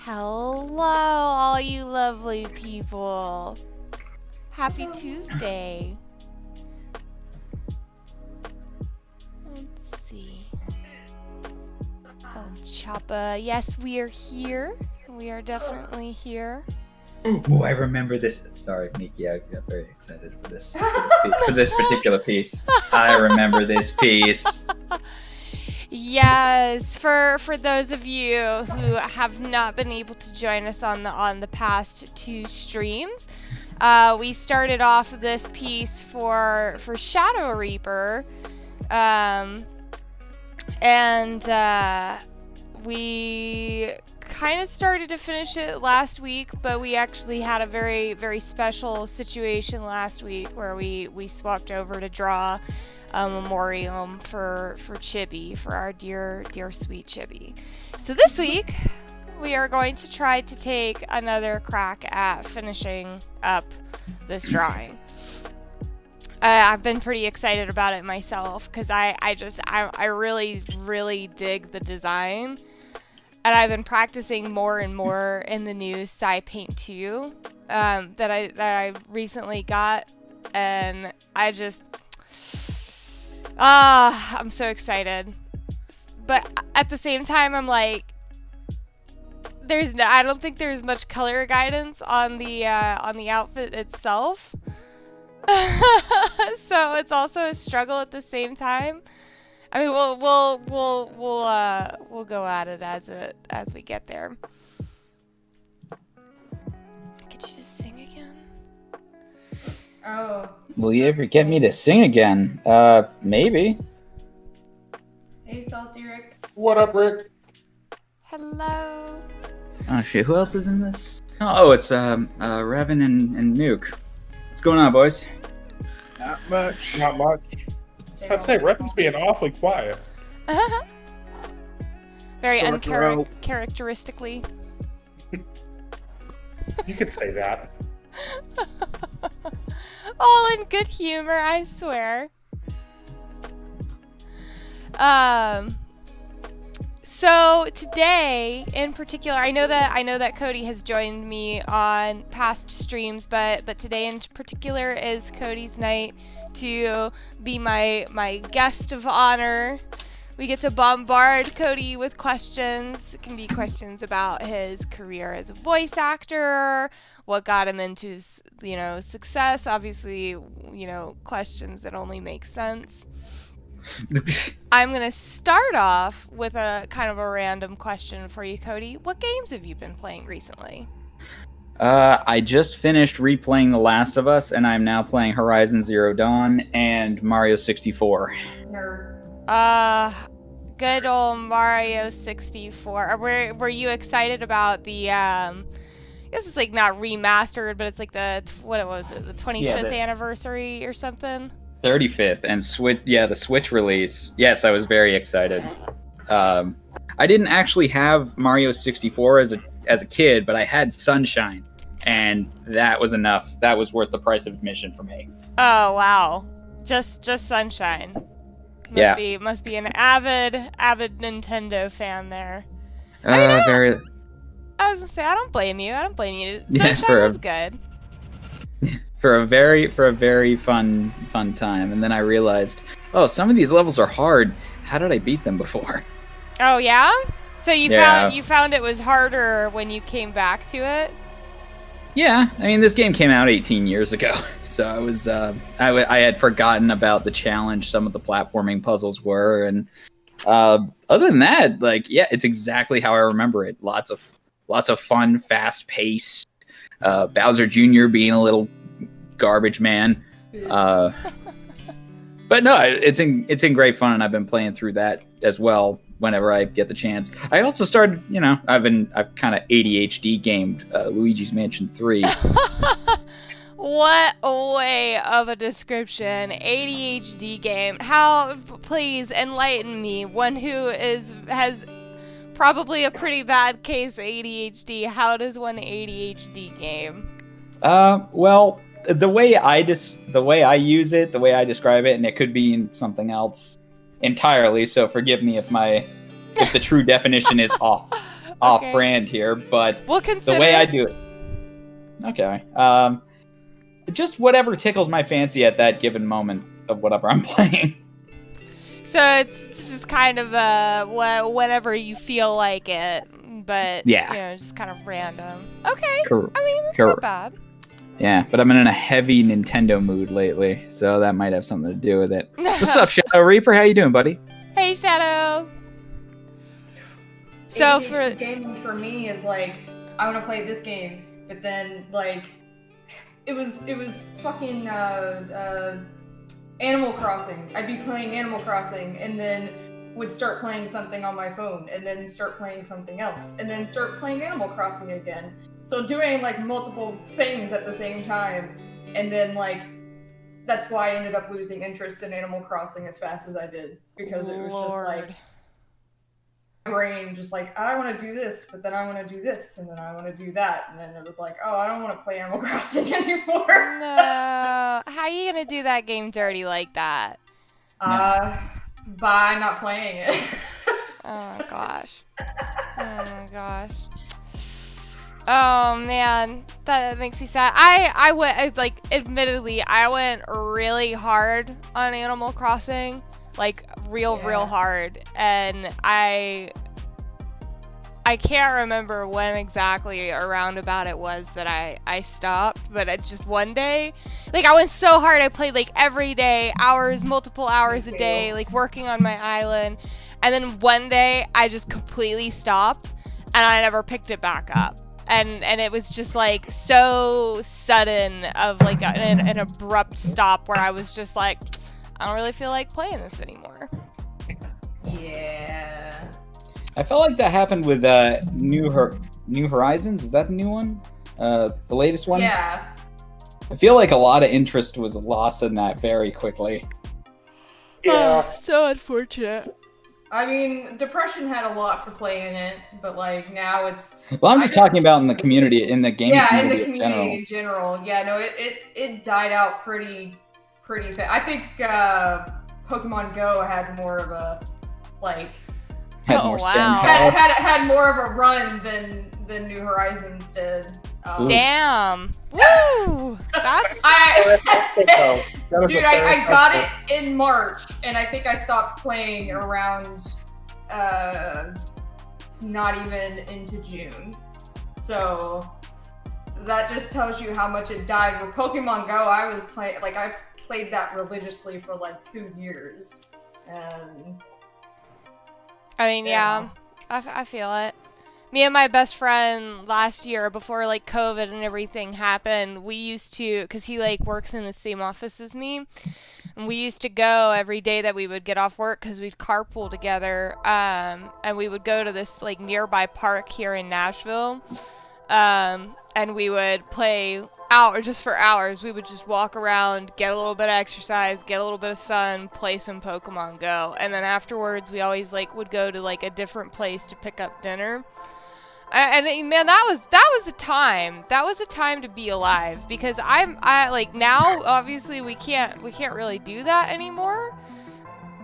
Hello, all you lovely people. Happy Tuesday. Let's see. Oh, Choppa. Yes, we are here. We are definitely here. Oh, I remember this. Sorry, Miki, I got very excited for this for this particular piece. I remember this piece. Yes, for those of you who have not been able to join us on the past two streams, we started off this piece for Shadow Reaper, and we kind of started to finish it last week, but we actually had a very, very special situation last week where we swapped over to draw a memoriam for Chibi, for our dear sweet Chibi. So this week we are going to try to take another crack at finishing up this drawing. I've been pretty excited about it myself because I really dig the design, and I've been practicing more and more in the new Paint 2 that I recently got, and I'm so excited. But at the same time, I'm like, I don't think there's much color guidance on the outfit itself. So it's also a struggle at the same time. I mean, we'll go at it as we get there. Could you just sing again? Oh. Will you ever get me to sing again? Maybe. Hey, Salty Rick. What up, Rick? Hello. Oh shit, who else is in this? Oh, it's Revan and Nuke. What's going on, boys? Not much. Not much. I'd say Revan's being awfully quiet. Very Sore uncharacteristically. You could say that. All in good humor, I swear. So today, in particular, I know that Cody has joined me on past streams, but today in particular is Cody's night to be my guest of honor. We get to bombard Cody with questions. It can be questions about his career as a voice actor, what got him into, success. Obviously, questions that only make sense. I'm going to start off with a kind of a random question for you, Cody. What games have you been playing recently? I just finished replaying The Last of Us, and I'm now playing Horizon Zero Dawn and Mario 64. Nerd. Good old Mario 64. Were you excited about the, I guess it's like not remastered, but it's like the 25th anniversary or something? 35th and the Switch release. Yes, I was very excited. I didn't actually have Mario 64 as a kid, but I had Sunshine, and that was enough. That was worth the price of admission for me. Oh wow, just Sunshine. Must be an avid Nintendo fan there. Very. I was gonna say I don't blame you. Sunshine was good. For a very fun time, and then I realized, oh, some of these levels are hard. How did I beat them before? Oh yeah? So you found it was harder when you came back to it? Yeah, I mean, this game came out 18 years ago, so I was I had forgotten about the challenge some of the platforming puzzles were, and other than that, it's exactly how I remember it. Lots of fun, fast paced. Bowser Jr. being a little garbage man, but no, it's in great fun, and I've been playing through that as well whenever I get the chance. I also started, I've kind of ADHD gamed Luigi's Mansion 3. What a way of a description. ADHD game. How, please enlighten me, one who has probably a pretty bad case of ADHD. How does one ADHD game? Well, the way I use it, the way I describe it, and it could be in something else entirely, so forgive me if the true definition is off. off-brand here, but we'll consider the way I do it. Okay. Just whatever tickles my fancy at that given moment of whatever I'm playing. So it's just kind of whenever you feel like it, but yeah, just kind of random. Okay. Correct. I mean, that's not bad. Yeah, but I'm in a heavy Nintendo mood lately, so that might have something to do with it. What's up, Shadow Reaper? How you doing, buddy? Hey, Shadow. So for gaming for me is like I want to play this game, but then like it was fucking Animal Crossing. I'd be playing Animal Crossing and then would start playing something on my phone and then start playing something else and then start playing Animal Crossing again. So doing like multiple things at the same time, and then like that's why I ended up losing interest in Animal Crossing as fast as I did, because it was just like my brain just like, I want to do this, but then I want to do this, and then I want to do that, and then it was like, oh, I don't want to play Animal Crossing anymore. No, how are you gonna do that game dirty like that? By not playing it. Oh my gosh. Oh my gosh. Oh man, that makes me sad. I went, like, admittedly, I went really hard on Animal Crossing, like real hard, and I can't remember when exactly around about it was that I stopped, but it just one day, like, I went so hard. I played like every day, multiple hours a day, like working on my island, and then one day I just completely stopped and I never picked it back up. And it was just like so sudden of like an abrupt stop where I was just like, I don't really feel like playing this anymore. Yeah. I felt like that happened with New Horizons. Is that the new one? The latest one? Yeah. I feel like a lot of interest was lost in that very quickly. Yeah. Oh, so unfortunate. I mean, Depression had a lot to play in it, but like now it's. Well, I'm just talking about in the community, in the gaming community. Yeah, in the community in general. Yeah, no, it died out pretty fast. I think Pokemon Go had more of a like. Had more had more of a run than New Horizons did. Damn! Woo! That's. Dude, I got it in March, and I think I stopped playing around not even into June. So that just tells you how much it died. With Pokemon Go, I was playing, like, I played that religiously for like 2 years, and I mean, yeah, I feel it. Me and my best friend last year, before like COVID and everything happened, we used to, because he like works in the same office as me, and we used to go every day that we would get off work because we'd carpool together, and we would go to this like nearby park here in Nashville, and we would play just for hours. We would just walk around, get a little bit of exercise, get a little bit of sun, play some Pokemon Go, and then afterwards we always like would go to like a different place to pick up dinner. And man, that was a time. That was a time to be alive, because I like now obviously we can't really do that anymore.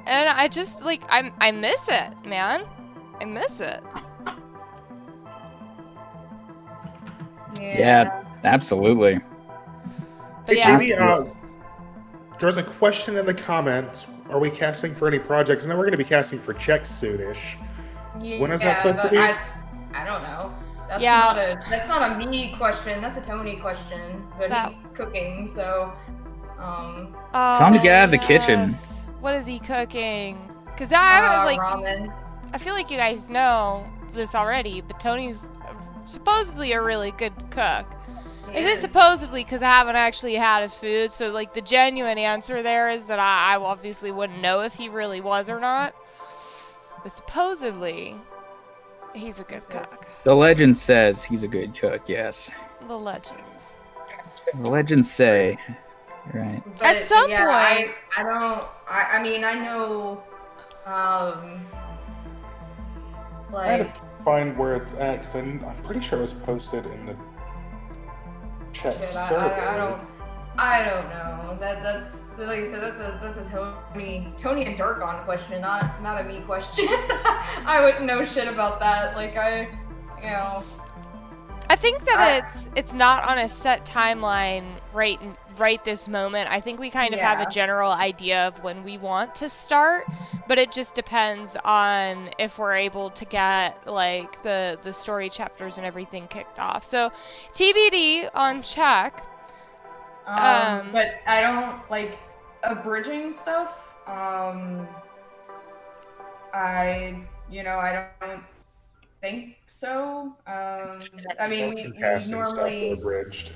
And I just like I miss it, man. I miss it. Yeah, absolutely. But hey, yeah. Jamie, there's a question in the comments. Are we casting for any projects? And then we're going to be casting for Czech soonish. Yeah, when is that supposed to be? I don't know. That's not a me question. That's a Tony question. But he's cooking, so. Time to get out of the kitchen. What is he cooking? Because I don't like. Ramen. I feel like you guys know this already, but Tony's supposedly a really good cook. Is it supposedly, because I haven't actually had his food? So like the genuine answer there is that I obviously wouldn't know if he really was or not. But supposedly, he's a good cook. The legend says he's a good cook, yes. The legends. The legends say. Right. But at some point. I mean, I know, I had to find where it's at, because I'm pretty sure it was posted in the chat survey. I don't know. That's like I said. That's a Tony and Darkon question, not a me question. I wouldn't know shit about that. Like you know. I think that it's not on a set timeline right this moment. I think we kind of have a general idea of when we want to start, but it just depends on if we're able to get like the story chapters and everything kicked off. So TBD on check. But I don't like abridging stuff. I don't think so. I mean, we normally abridged.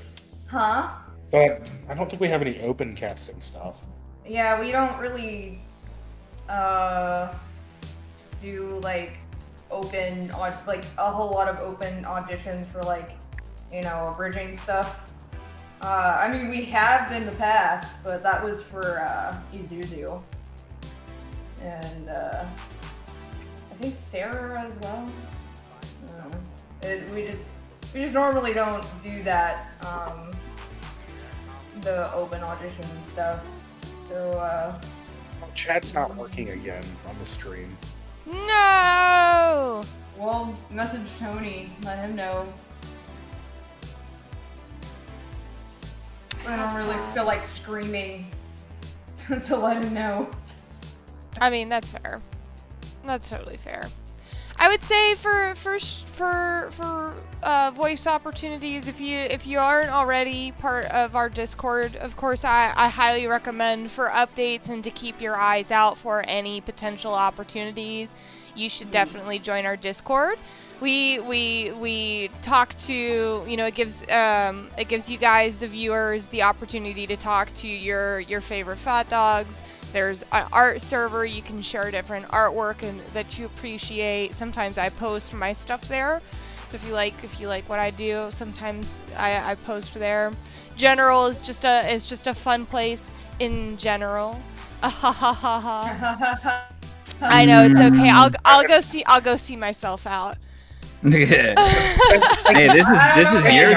Huh? But I don't think we have any open casting stuff. Yeah, we don't really do like like a whole lot of open auditions for like, you know, abridging stuff. I mean, we have in the past, but that was for Isuzu. And I think Sarah as well. We just normally don't do that, the open audition stuff. So chat's not working again on the stream. No! Well, message Tony, let him know. I don't really feel like screaming to let him know. I mean, that's fair. That's totally fair. I would say for voice opportunities, if you aren't already part of our Discord, of course I highly recommend for updates and to keep your eyes out for any potential opportunities. You should definitely join our Discord. We talk to, you know, it gives you guys, the viewers, the opportunity to talk to your favorite fat dogs. There's an art server. You can share different artwork and that you appreciate. Sometimes I post my stuff there. So if you like what I do, sometimes I post there. General is just a fun place in general. I know, it's okay. I'll go see myself out. Hey, this is your.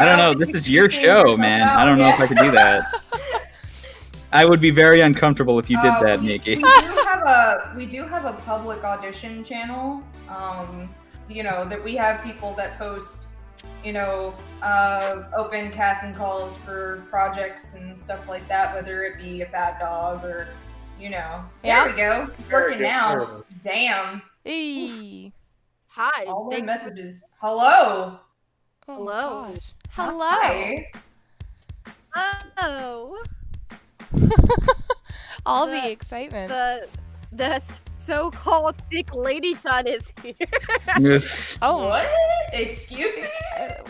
I don't know. This is your show, man. I don't know if I could do that. I would be very uncomfortable if you did that, Miki. We do have a public audition channel. You know, that we have people that post, you know, open casting calls for projects and stuff like that, whether it be a fat dog or, you know. There we go. It's working now. Damn. Hey. Hi. All the messages. Hello. Oh, hello. Gosh. Hello. Hi. Oh. All the excitement. The so-called thick lady chan is here. Yes. Oh. What? Excuse me?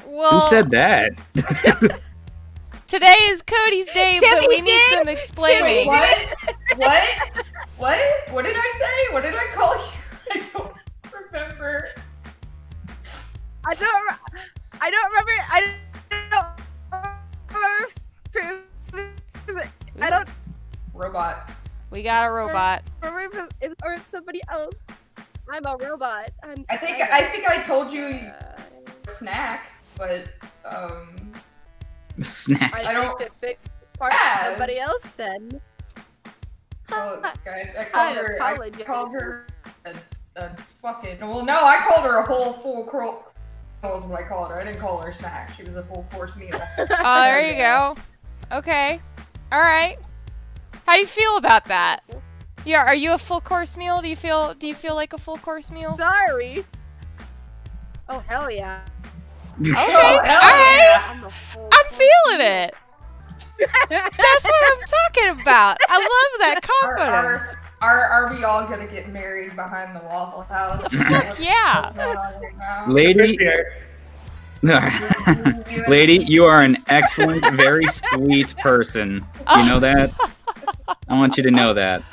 Well, Who said that? Today is Cody's day, but we need some explaining. What? What did I say? What did I call you? I don't remember. I don't remember. Robot. We got a robot. Or it's somebody else. I'm a robot. I think I told you snack, but Snack. I don't pick part somebody else then. Well, I called her a fucking. Well, no, I called her a whole full course. Was what I called her. I didn't call her a snack. She was a full course meal. Oh, there you go. Okay. All right. How do you feel about that? Yeah, are you a full course meal? Do you feel like a full course meal? Sorry. Oh hell yeah. Okay. Oh, hell All right. yeah. I'm feeling it. That's what I'm talking about. I love that confidence. Are we all gonna get married behind the Waffle House? Fuck yeah. Lady. Lady, you are an excellent, very sweet person. You know that? I want you to know that.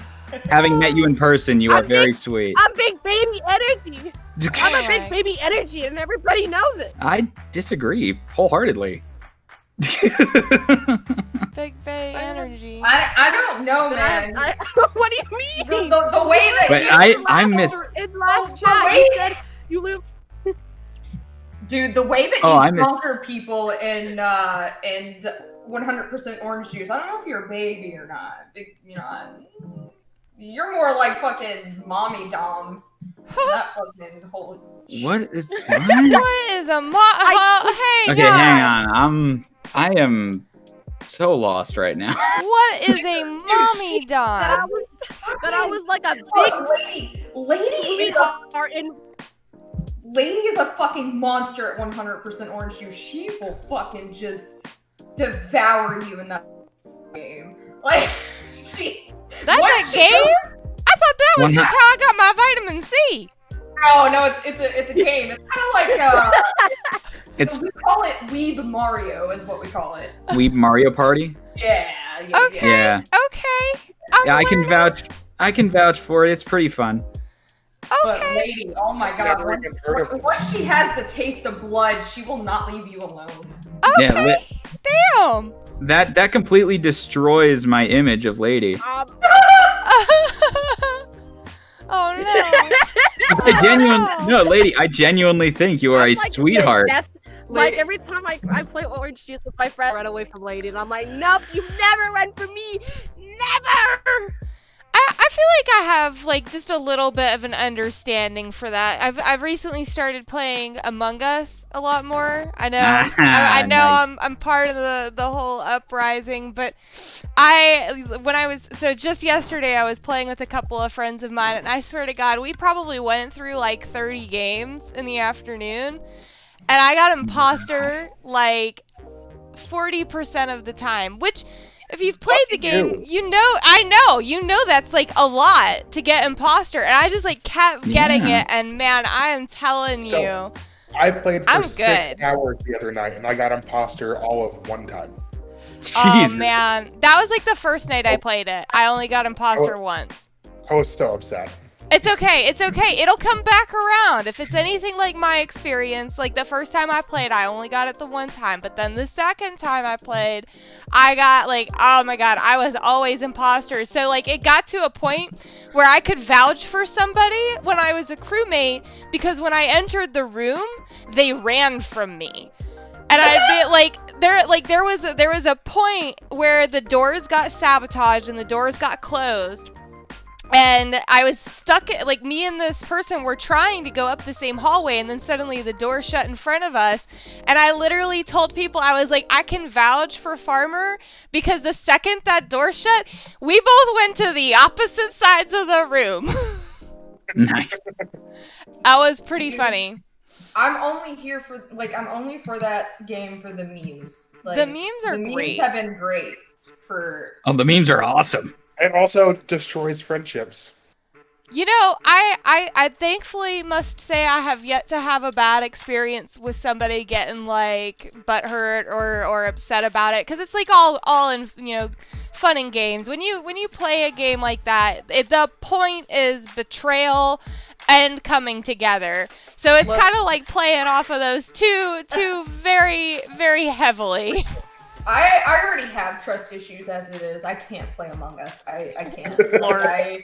Having met you in person, you are very sweet. I'm big baby energy. I'm a big baby energy, and everybody knows it. I disagree wholeheartedly. Big Bay energy. I don't know, man. What do you mean? The way that But I miss. In last chat, you said you live. Dude, the way that you bunker people in 100% orange juice. I don't know if you're a baby or not. You know, you're more like fucking mommy dom. That fucking whole. What is What is a hey, Okay, God. hang on. I am so lost right now. What is a mommy That dog? I was like a big Lady is a fucking monster at 100% orange juice. She will fucking just devour you in that game. Like, That's a game? I thought that was just how I got my vitamin C. Oh no, it's a game. It's kind of like We call it Weeb Mario, is what we call it. Weeb Mario Party? Yeah. Okay. Yeah. Okay. Yeah, I can vouch for it. It's pretty fun. But Okay. lady, oh my god, once she has the taste of blood, she will not leave you alone. Okay. Damn. That completely destroys my image of Lady. Oh no. Lady, I genuinely think you are a sweetheart. Like every time I play Orange Juice with my friend, I run away from Lady, and I'm like, nope, you never run from me, never. I feel like I have like just a little bit of an understanding for that. I've recently started playing Among Us a lot more. I know I know Nice. I'm part of the whole uprising, but just yesterday I was playing with a couple of friends of mine, and I swear to God, we probably went through like 30 games in the afternoon, and I got imposter like 40% of the time, which if you've played the game, you know that's like a lot to get imposter, and I just like kept getting it, and man, I am telling you, I played for I'm 6 good. hours the other night, and I got imposter all of one time. Oh man, that was like the first night I played it. I only got imposter once. I was so upset. It's okay. It'll come back around. If it's anything like my experience, like the first time I played, I only got it the one time. But then the second time I played, I got like, oh my God, I was always imposter. So like it got to a point where I could vouch for somebody when I was a crewmate, because when I entered the room, they ran from me. And I'd be there was a point where the doors got sabotaged and the doors got closed. And I was stuck, like me and this person were trying to go up the same hallway, and then suddenly the door shut in front of us. And I literally told people, I was like, I can vouch for Farmer, because the second that door shut, we both went to the opposite sides of the room. Nice. That was pretty funny. I'm only for that game for the memes. Like, The memes are the great. memes have been great for. Oh, the memes are awesome. It also destroys friendships. You know, I thankfully must say I have yet to have a bad experience with somebody getting like butthurt or upset about it, because it's like all in, you know, fun and games. When you play a game like that, the point is betrayal and coming together. So it's kind of like playing off of those two very, very heavily. I already have trust issues as it is. I can't play Among Us. I can't. Lord, I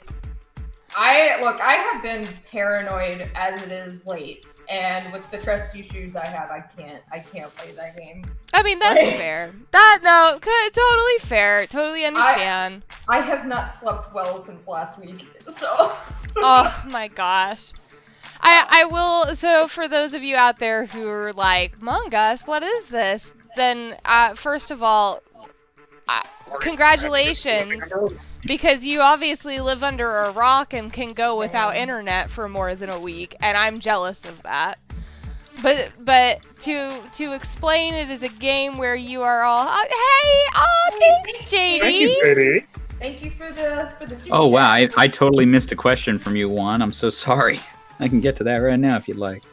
have been paranoid as it is late, and with the trust issues I have, I can't play that game. I mean, that's fair. Totally fair. Totally understand. I have not slept well since last week, so. Oh my gosh. I will, so for those of you out there who are like, Among Us, what is this? Then, first of all, congratulations, because you obviously live under a rock and can go without internet for more than a week, and I'm jealous of that. But to explain, it is a game where you are all, thanks, JD. Thank you, JD. Thank you for the super Oh, wow. chat. I totally missed a question from you, Juan. I'm so sorry. I can get to that right now if you'd like.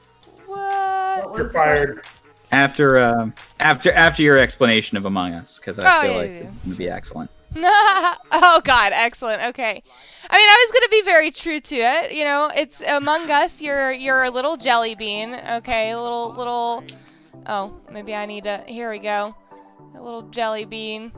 What? What was You're the fired. After your explanation of Among Us, because I feel like yeah. it would be excellent. Oh God, excellent. Okay, I mean, I was gonna be very true to it. You know, it's Among Us. You're a little jelly bean. Okay, a little. Oh, maybe I need to. Here we go. A little jelly bean.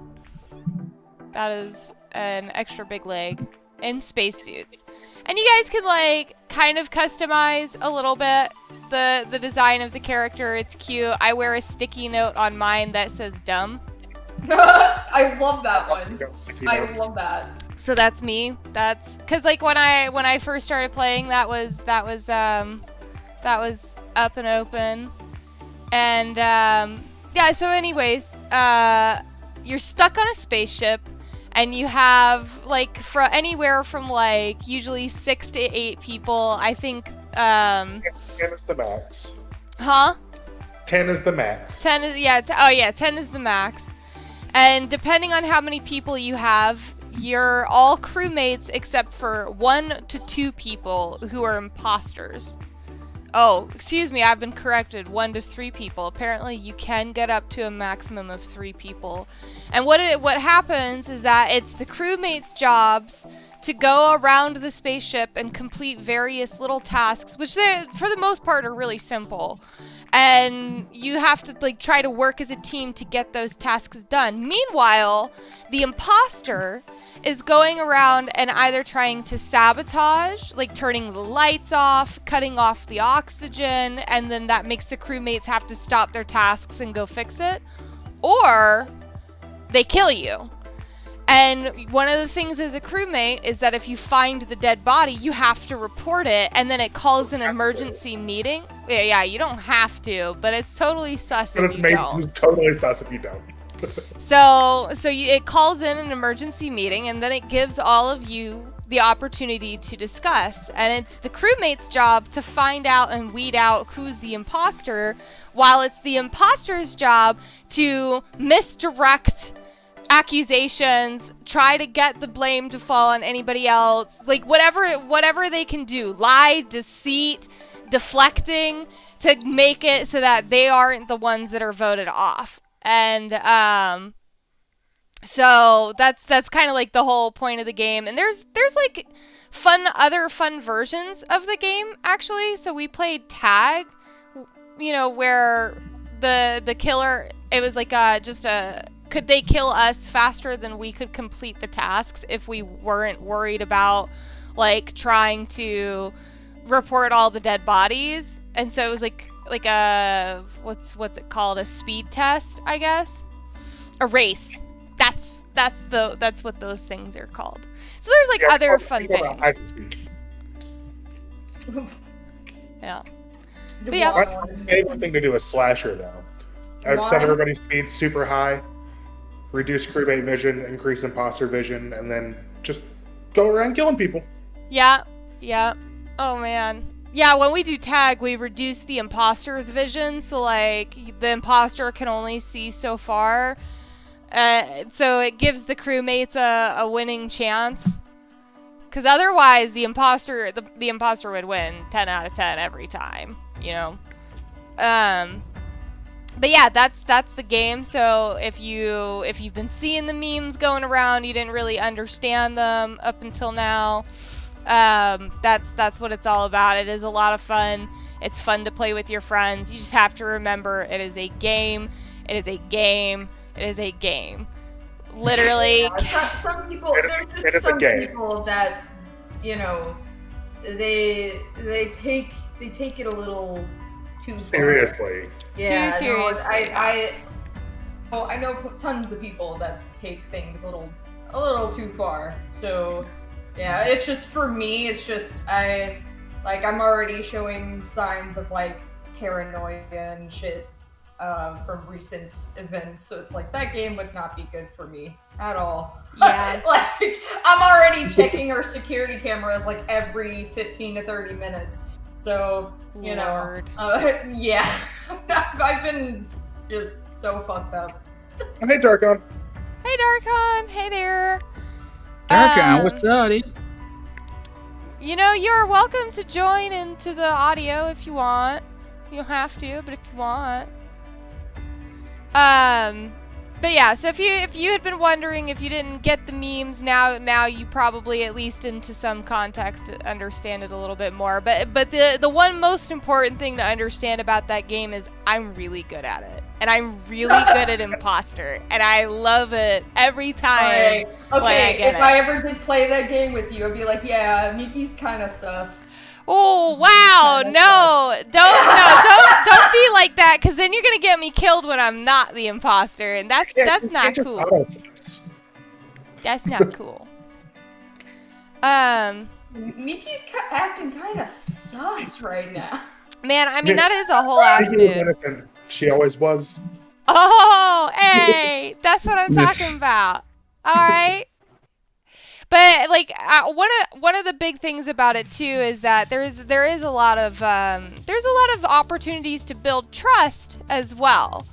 That is an extra big leg in spacesuits, and you guys can like kind of customize a little bit the design of the character. It's cute. I wear a sticky note on mine that says dumb. I love that one. I love that. So that's me. That's because like when I first started playing, that was up and open, and yeah. So anyways, you're stuck on a spaceship, and you have like anywhere from like usually 6 to 8 people. I think. 10 is the max. Huh? 10 is the max. 10 is 10 is the max. And depending on how many people you have, you're all crewmates except for 1 to 2 people who are imposters. Oh, excuse me, I've been corrected. 1 to 3 people. Apparently, you can get up to a maximum of 3 people. And what happens is that it's the crewmates' jobs to go around the spaceship and complete various little tasks, which for the most part are really simple. And you have to like try to work as a team to get those tasks done. Meanwhile, the imposter is going around and either trying to sabotage, like turning the lights off, cutting off the oxygen, and then that makes the crewmates have to stop their tasks and go fix it, or they kill you. And one of the things as a crewmate is that if you find the dead body, you have to report it, and then it calls an emergency meeting. Yeah, you don't have to, but it's totally sus if you don't. It's totally sus if you don't. It calls in an emergency meeting, and then it gives all of you the opportunity to discuss. And it's the crewmate's job to find out and weed out who's the imposter, while it's the imposter's job to misdirect accusations, try to get the blame to fall on anybody else, like whatever they can do, lie, deceit, deflecting, to make it so that they aren't the ones that are voted off. And so that's kind of like the whole point of the game. And there's like other fun versions of the game actually. So we played tag, where the killer, it was like could they kill us faster than we could complete the tasks if we weren't worried about like trying to report all the dead bodies. And so it was like a what's it called, a speed test, I guess, a race. That's what those things are called. So there's like other fun things. Yeah. But yeah. My favorite thing to do is slasher though. I've set everybody's speed super high, reduce crewmate vision, increase imposter vision, and then just go around killing people. Yeah. Oh man. Yeah, when we do tag, we reduce the imposter's vision, so like the imposter can only see so far. So it gives the crewmates a winning chance. Because otherwise, the imposter would win 10 out of 10 every time, But yeah, that's the game. So if you've been seeing the memes going around, you didn't really understand them up until now. That's what it's all about. It is a lot of fun. It's fun to play with your friends. You just have to remember it is a game. It is a game. It is a game. Literally. Yeah, some people. There's just some people that, they take it a little too seriously. Yeah, too seriously. I know tons of people that take things a little too far. So yeah, it's just for me. It's just I'm already showing signs of like paranoia and shit from recent events. So it's like that game would not be good for me at all. Yeah. Like I'm already checking our security cameras like every 15 to 30 minutes. So Lord. Yeah, I've been just so fucked up. Hey, Darkon. Hey, Darkon. Hey there. Darkon, what's up, dude? You're welcome to join into the audio if you want. You don't have to, but if you want. But yeah, so if you had been wondering, if you didn't get the memes, now you probably, at least into some context, understand it a little bit more. But the one most important thing to understand about that game is I'm really good at it. And I'm really good at imposter. And I love it every time when I get it. If I ever did play that game with you, I'd be like, yeah, Miki's kind of sus. Oh wow! No, don't be like that, because then you're gonna get me killed when I'm not the imposter, and that's not cool. That's not cool. Miki's acting kind of sus right now. Man, I mean, that is a whole ass Miki was mood. innocent. She always was. Oh, hey, that's what I'm talking about. All right. But like one of the big things about it too is that there is a lot of opportunities to build trust as well,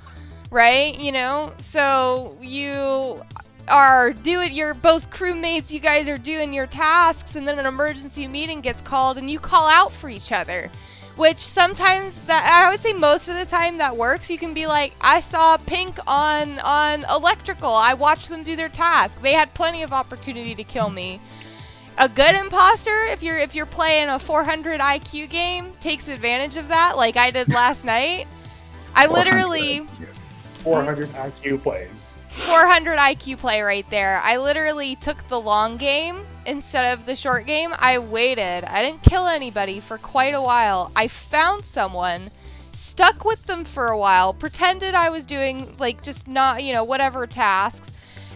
right? You know, so you're both crewmates. You guys are doing your tasks, and then an emergency meeting gets called, and you call out for each other. Which sometimes I would say most of the time that works. You can be like, I saw pink on electrical. I watched them do their task. They had plenty of opportunity to kill me. A good imposter, if you're playing a 400 IQ game, takes advantage of that, like I did last night. I literally 400 IQ plays. 400 IQ play right there. I literally took the long game instead of the short game. I waited. I didn't kill anybody for quite a while. I found someone, stuck with them for a while, pretended I was doing like just not, whatever tasks,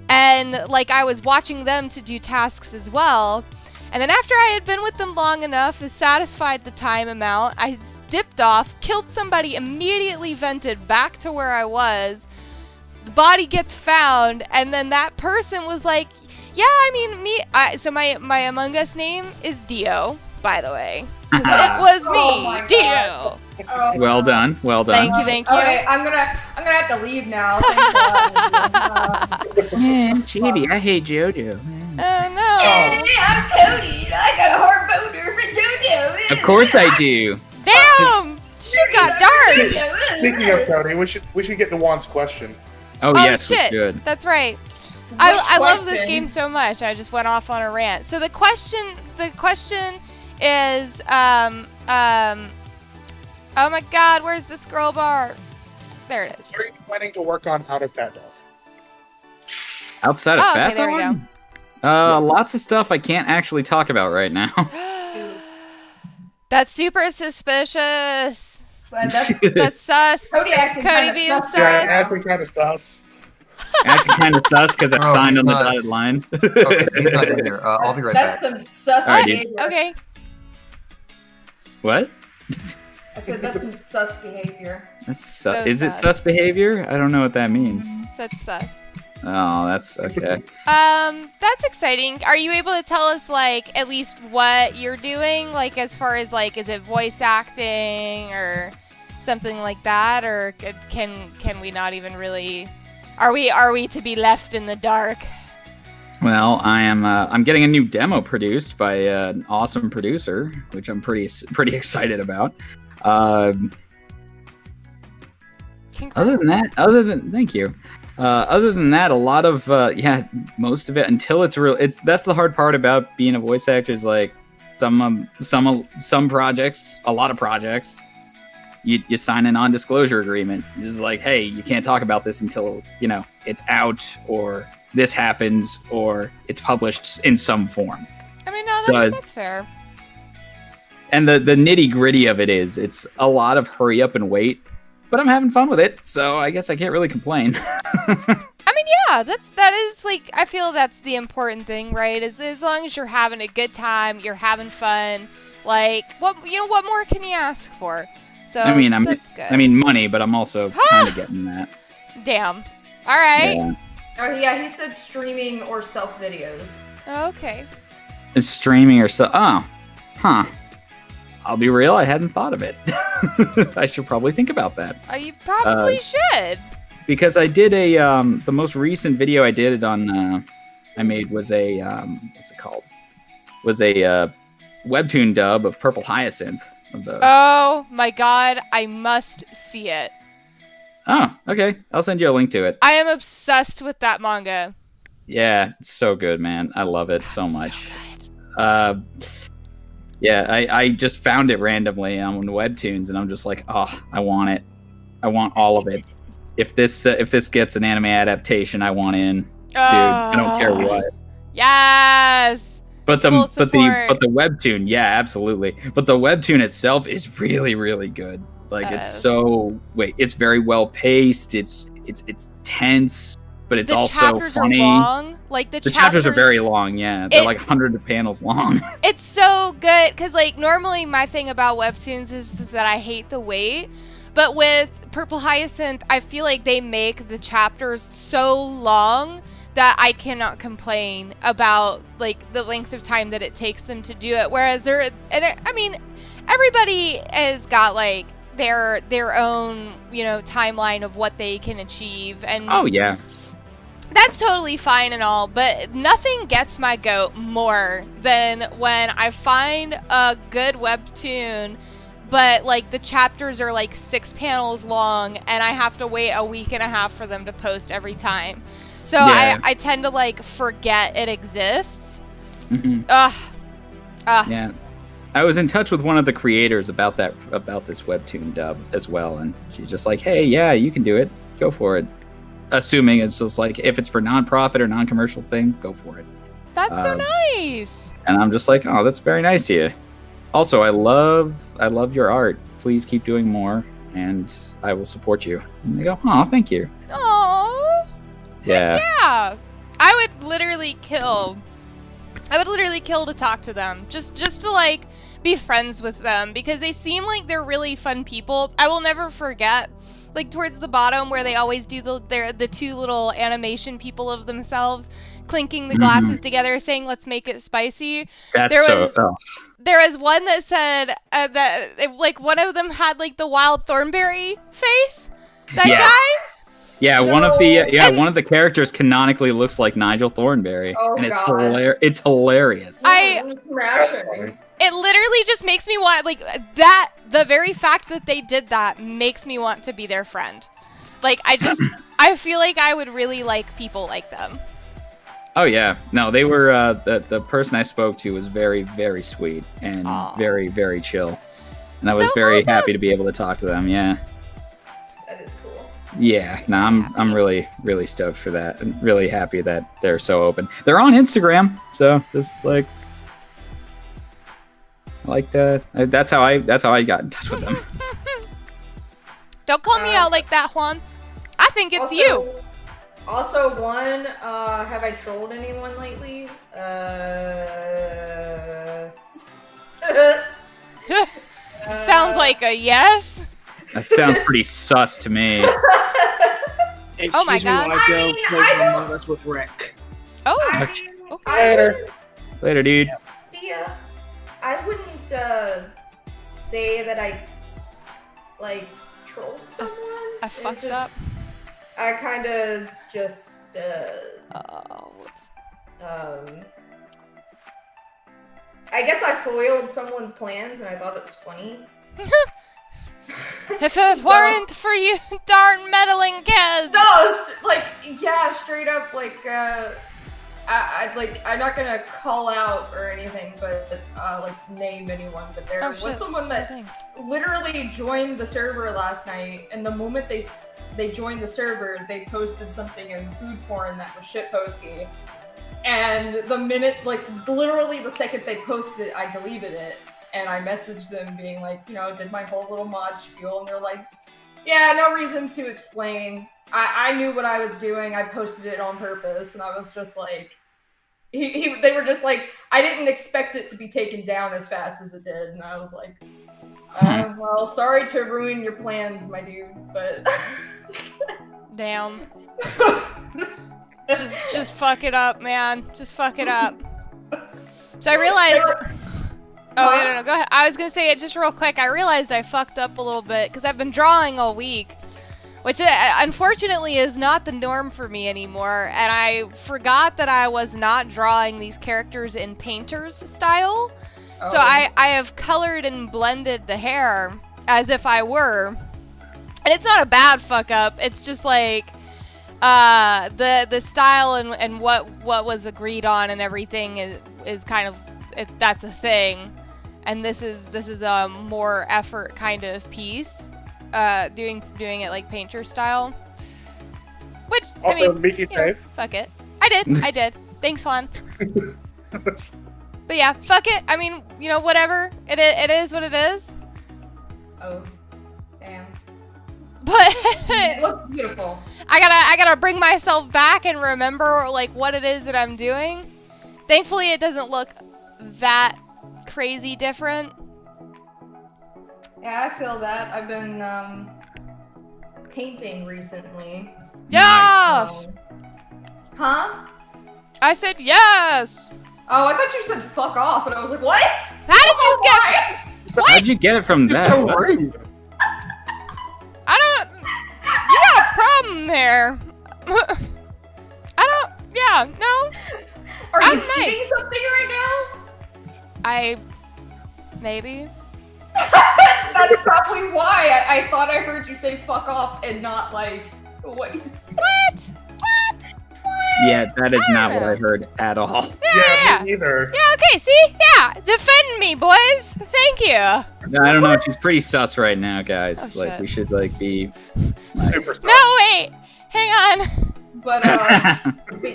and like I was watching them to do tasks as well. And then after I had been with them long enough, satisfied the time amount, I dipped off, killed somebody, immediately vented back to where I was. The body gets found, and then that person was like, yeah, I mean, so my Among Us name is Dio, by the way. 'Cause it was me, Oh Dio. Oh, Well done. Well done. Thank you. Okay, I'm gonna have to leave now. Thanks a lot. Man, Chibi, I hate JoJo. No. Hey, I'm Cody, and I got a hard boner for JoJo. Of course I do. Damn! Shit got dark. Speaking of Cody, we should get to Juan's question. Oh, yes, shit. we should. That's right. Which I love this question? game so much. I just went off on a rant. So the question is, oh my God, where's the scroll bar? There it is. What are you planning to work on out of PhatDog? Outside of Oh, okay, Fat there we Dog? Lots of stuff I can't actually talk about right now. That's super suspicious. But that's That's sus. Cody acting Cody kinda being sus. sus. Yeah, acting kind of sus. Actually, kind of sus because I Oh, signed he's on the not. dotted line. Okay, he's not in here. I'll be right That's back. some sus Alright, dude. behavior. Okay. What? I said that's some sus behavior. That's So is it sus. sus behavior? I don't know what that means. Such sus. Oh, that's okay. That's exciting. Are you able to tell us, like, at least what you're doing? Like, as far as, like, is it voice acting or something like that? Or can we not even really... Are we to be left in the dark? Well, I'm getting a new demo produced by an awesome producer, which I'm pretty excited about. Congrats. Thank you. Other than that, a lot of most of it until it's real. That's the hard part about being a voice actor is like some projects, a lot of projects. You sign a non-disclosure agreement. It's just like, hey, you can't talk about this until it's out, or this happens, or it's published in some form. I mean, no, So- that's fair. And the nitty gritty of it is, it's a lot of hurry up and wait. But I'm having fun with it, so I guess I can't really complain. I mean, yeah, that is like, I feel that's the important thing, right? As long as you're having a good time, you're having fun, like what more can you ask for? So I mean, that's good. money, but I'm also kind of getting that. Damn. All right. Yeah. Oh yeah, he said streaming or self videos. Okay. It's streaming or so. Oh, huh. I'll be real. I hadn't thought of it. I should probably think about that. You probably should. Because I did the most recent video I did on I made was a what's it called? Was a webtoon dub of Purple Hyacinth. Oh my God, I must see it. Oh, okay. I'll send you a link to it. I am obsessed with that manga. Yeah, it's so good, man. I love it so much. So good. Yeah, I just found it randomly on Webtoons, and I'm just like, oh, I want it. I want all of it. If this gets an anime adaptation, I want in, dude. I don't care what. Yes. But the Full support. webtoon, yeah, absolutely. But the webtoon itself is really, really good. Like it's very well paced. It's tense. but it's the also chapters funny. are long. Like the chapters are very long. Yeah, they're like hundreds of panels long. It's so good because like normally my thing about webtoons is that I hate the wait, but with Purple Hyacinth, I feel like they make the chapters so long that I cannot complain about like the length of time that it takes them to do it. Whereas I mean, everybody has got like their own, you know, timeline of what they can achieve, and Oh yeah. that's totally fine and all, but nothing gets my goat more than when I find a good webtoon, but like the chapters are like 6 panels long and I have to wait a week and a half for them to post every time. So Yeah. I tend to like forget it exists. Mm-hmm. Yeah. I was in touch with one of the creators about this webtoon dub as well, and she's just like, hey, yeah, you can do it. Go for it. Assuming it's just like, if it's for non-profit or non-commercial thing, go for it. That's so nice. And I'm just like, oh, that's very nice of you. Also, I love your art. Please keep doing more, and I will support you. And they go, oh, thank you. Aww. Yeah. Yeah. I would literally kill to talk to them. Just to like be friends with them because they seem like they're really fun people. I will never forget like towards the bottom where they always do the 2 little animation people of themselves clinking the glasses together saying let's make it spicy. There was one that said that like one of them had like the wild thornberry face. That guy? Yeah, one of the characters canonically looks like Nigel Thornberry, and it's it's hilarious. It literally just makes me want like that. The very fact that they did that makes me want to be their friend. Like I feel like I would really like people like them. Oh yeah, no, they were the person I spoke to was very, very sweet and very, very chill, and I was very happy to be able to talk to them. Yeah. That is cool. Yeah, no, I'm really, really stoked for that. I'm really happy that they're so open. They're on Instagram, so this like that's how I got in touch with them. Don't call me out like that, Juan. I think it's you. Also, have I trolled anyone lately? Sounds like a yes. That sounds pretty sus to me. Oh my god. I play Among Us with Rick. Oh, okay. Later, dude. See ya. I wouldn't say that I like trolled someone. I fucked up. I kind of just I guess I foiled someone's plans and I thought it was funny. If it weren't for you darn meddling kids. No, straight up I'm not gonna call out or anything, but name anyone. But there was someone that literally joined the server last night, and the moment they joined the server, they posted something in food porn that was shitposty. And the minute, literally the second they posted it, I deleted it, and I messaged them being like, did my whole little mod spiel, and they're like, yeah, no reason to explain. I knew what I was doing. I posted it on purpose, and I was just like, they were just like, I didn't expect it to be taken down as fast as it did, and I was like, well, sorry to ruin your plans, my dude, but damn. Just fuck it up, man. Just fuck it up. So I realized. No, go ahead. I was gonna say it just real quick. I realized I fucked up a little bit because I've been drawing all week, which unfortunately is not the norm for me anymore. And I forgot that I was not drawing these characters in painter's style. Oh. So I have colored and blended the hair as if I were. And it's not a bad fuck up. It's just like the style and what was agreed on and everything is kind of that's a thing. And this is a more effort kind of piece. Doing it like painter style, which also, I mean, Miki safe. Fuck it. I did. Thanks, Juan. But yeah, fuck it. I mean, whatever. It is what it is. Oh, damn. But It looks beautiful. I gotta bring myself back and remember like what it is that I'm doing. Thankfully, it doesn't look that crazy different. Yeah, I feel that. I've been painting recently. Yes! Huh? I said yes! Oh, I thought you said fuck off, and I was like, what? How did you get... What? How'd you get it from Just that? so What? rude. I don't... You got a problem there. Yeah, no. Are I'm you eating nice. something right now? Maybe. That's probably why I thought I heard you say fuck off and not like what you said. What? Yeah, that is not what know. I heard at all. Yeah. Me neither. Yeah, okay, see? Yeah, defend me, boys. Thank you. I don't know. She's pretty sus right now, guys. Oh, like, shit. we should like be. Super stuff. No, wait. Hang on. But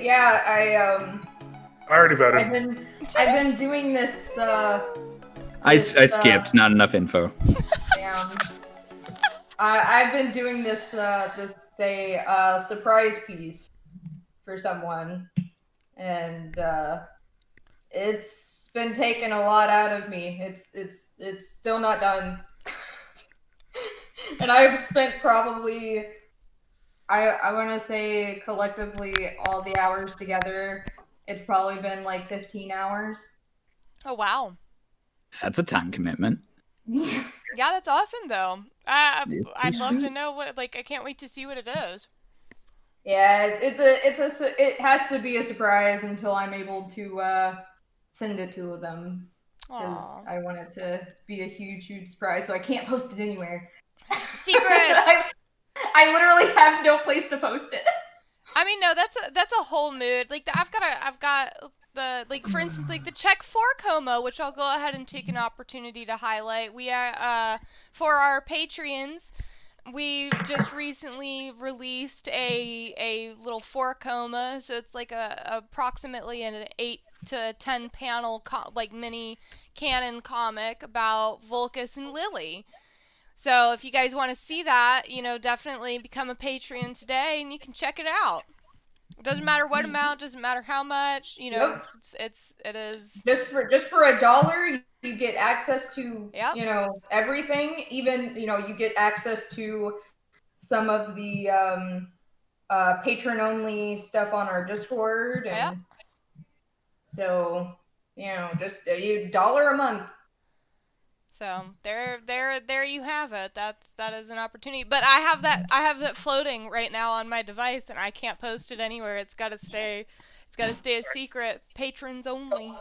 yeah, I already voted. I've been doing this I skipped. Not enough info. I've been doing this surprise piece for someone, and it's been taking a lot out of me. It's still not done, and I've spent probably I want to say collectively all the hours together. It's probably been like 15 hours. Oh, wow. That's a time commitment. Yeah, that's awesome, though. I'd It's love to sweet. know what, like, I can't wait to see what it is. Yeah, it has to be a surprise until I'm able to send it to them, because Aw. I want it to be a huge surprise, so I can't post it anywhere. Secrets! I literally have no place to post it. I mean, no, that's a whole mood. Like, I've got the, like, for instance, like the check for Como, which I'll go ahead and take an opportunity to highlight. We for our Patreons, we just recently released a little 4-coma, so it's like approximately an 8 to 10 panel like mini canon comic about Volcus and Lily. So if you guys want to see that, definitely become a Patreon today and you can check it out. It doesn't matter what amount, doesn't matter how much, Yep. it is. Just for $1, you get access to Yep. everything. Even you get access to some of the patron only stuff on our Discord, and Yep. so just $1 a month. So there you have it. That is an opportunity. But I have that floating right now on my device, and I can't post it anywhere. It's got to stay a secret. Patrons only.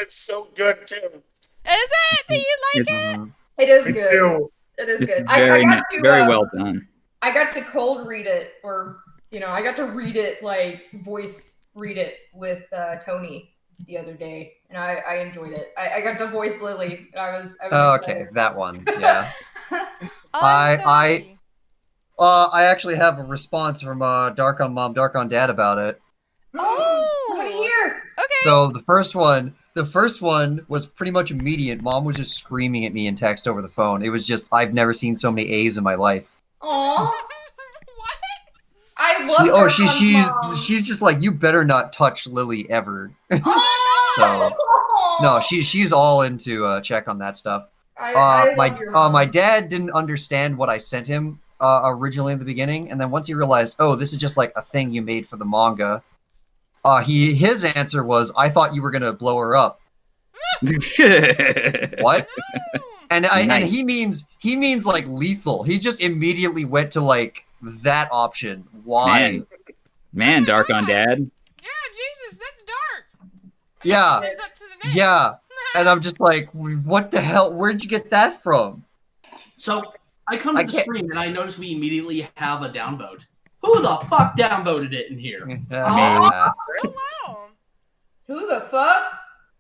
It's so good too. Is it? Do you like it? It is Me good. too. It is It's good. very, I got to, very well done. I got to cold read it, or I got to read it, like voice read it with Tony the other day, and I enjoyed it. I got to voice Lily, and I was Oh, okay, that one. Yeah. Oh, I- I'm so happy. I actually have a response from Dark on Mom, Dark on Dad about it. Oh! Somebody here. Okay. So the first one was pretty much immediate. Mom was just screaming at me in text over the phone. It was just, I've never seen so many A's in my life. Aw, What? I love She's just like, you better not touch Lily ever. Oh! So no, she's all into check on that stuff. I love your mom. My dad didn't understand what I sent him originally in the beginning, and then once he realized, oh, this is just like a thing you made for the manga, his answer was, I thought you were gonna blow her up. What? And Nice. he means like lethal. He just immediately went to like that option. Why? Man, Dark on Dad. Yeah, Jesus, that's dark. Yeah, Lives up to the name. yeah. And I'm just like, what the hell? Where'd you get that from? So I come to I the can't- stream and I notice we immediately have a downvote. Who the fuck downvoted it in here? Oh, wow. Who the fuck?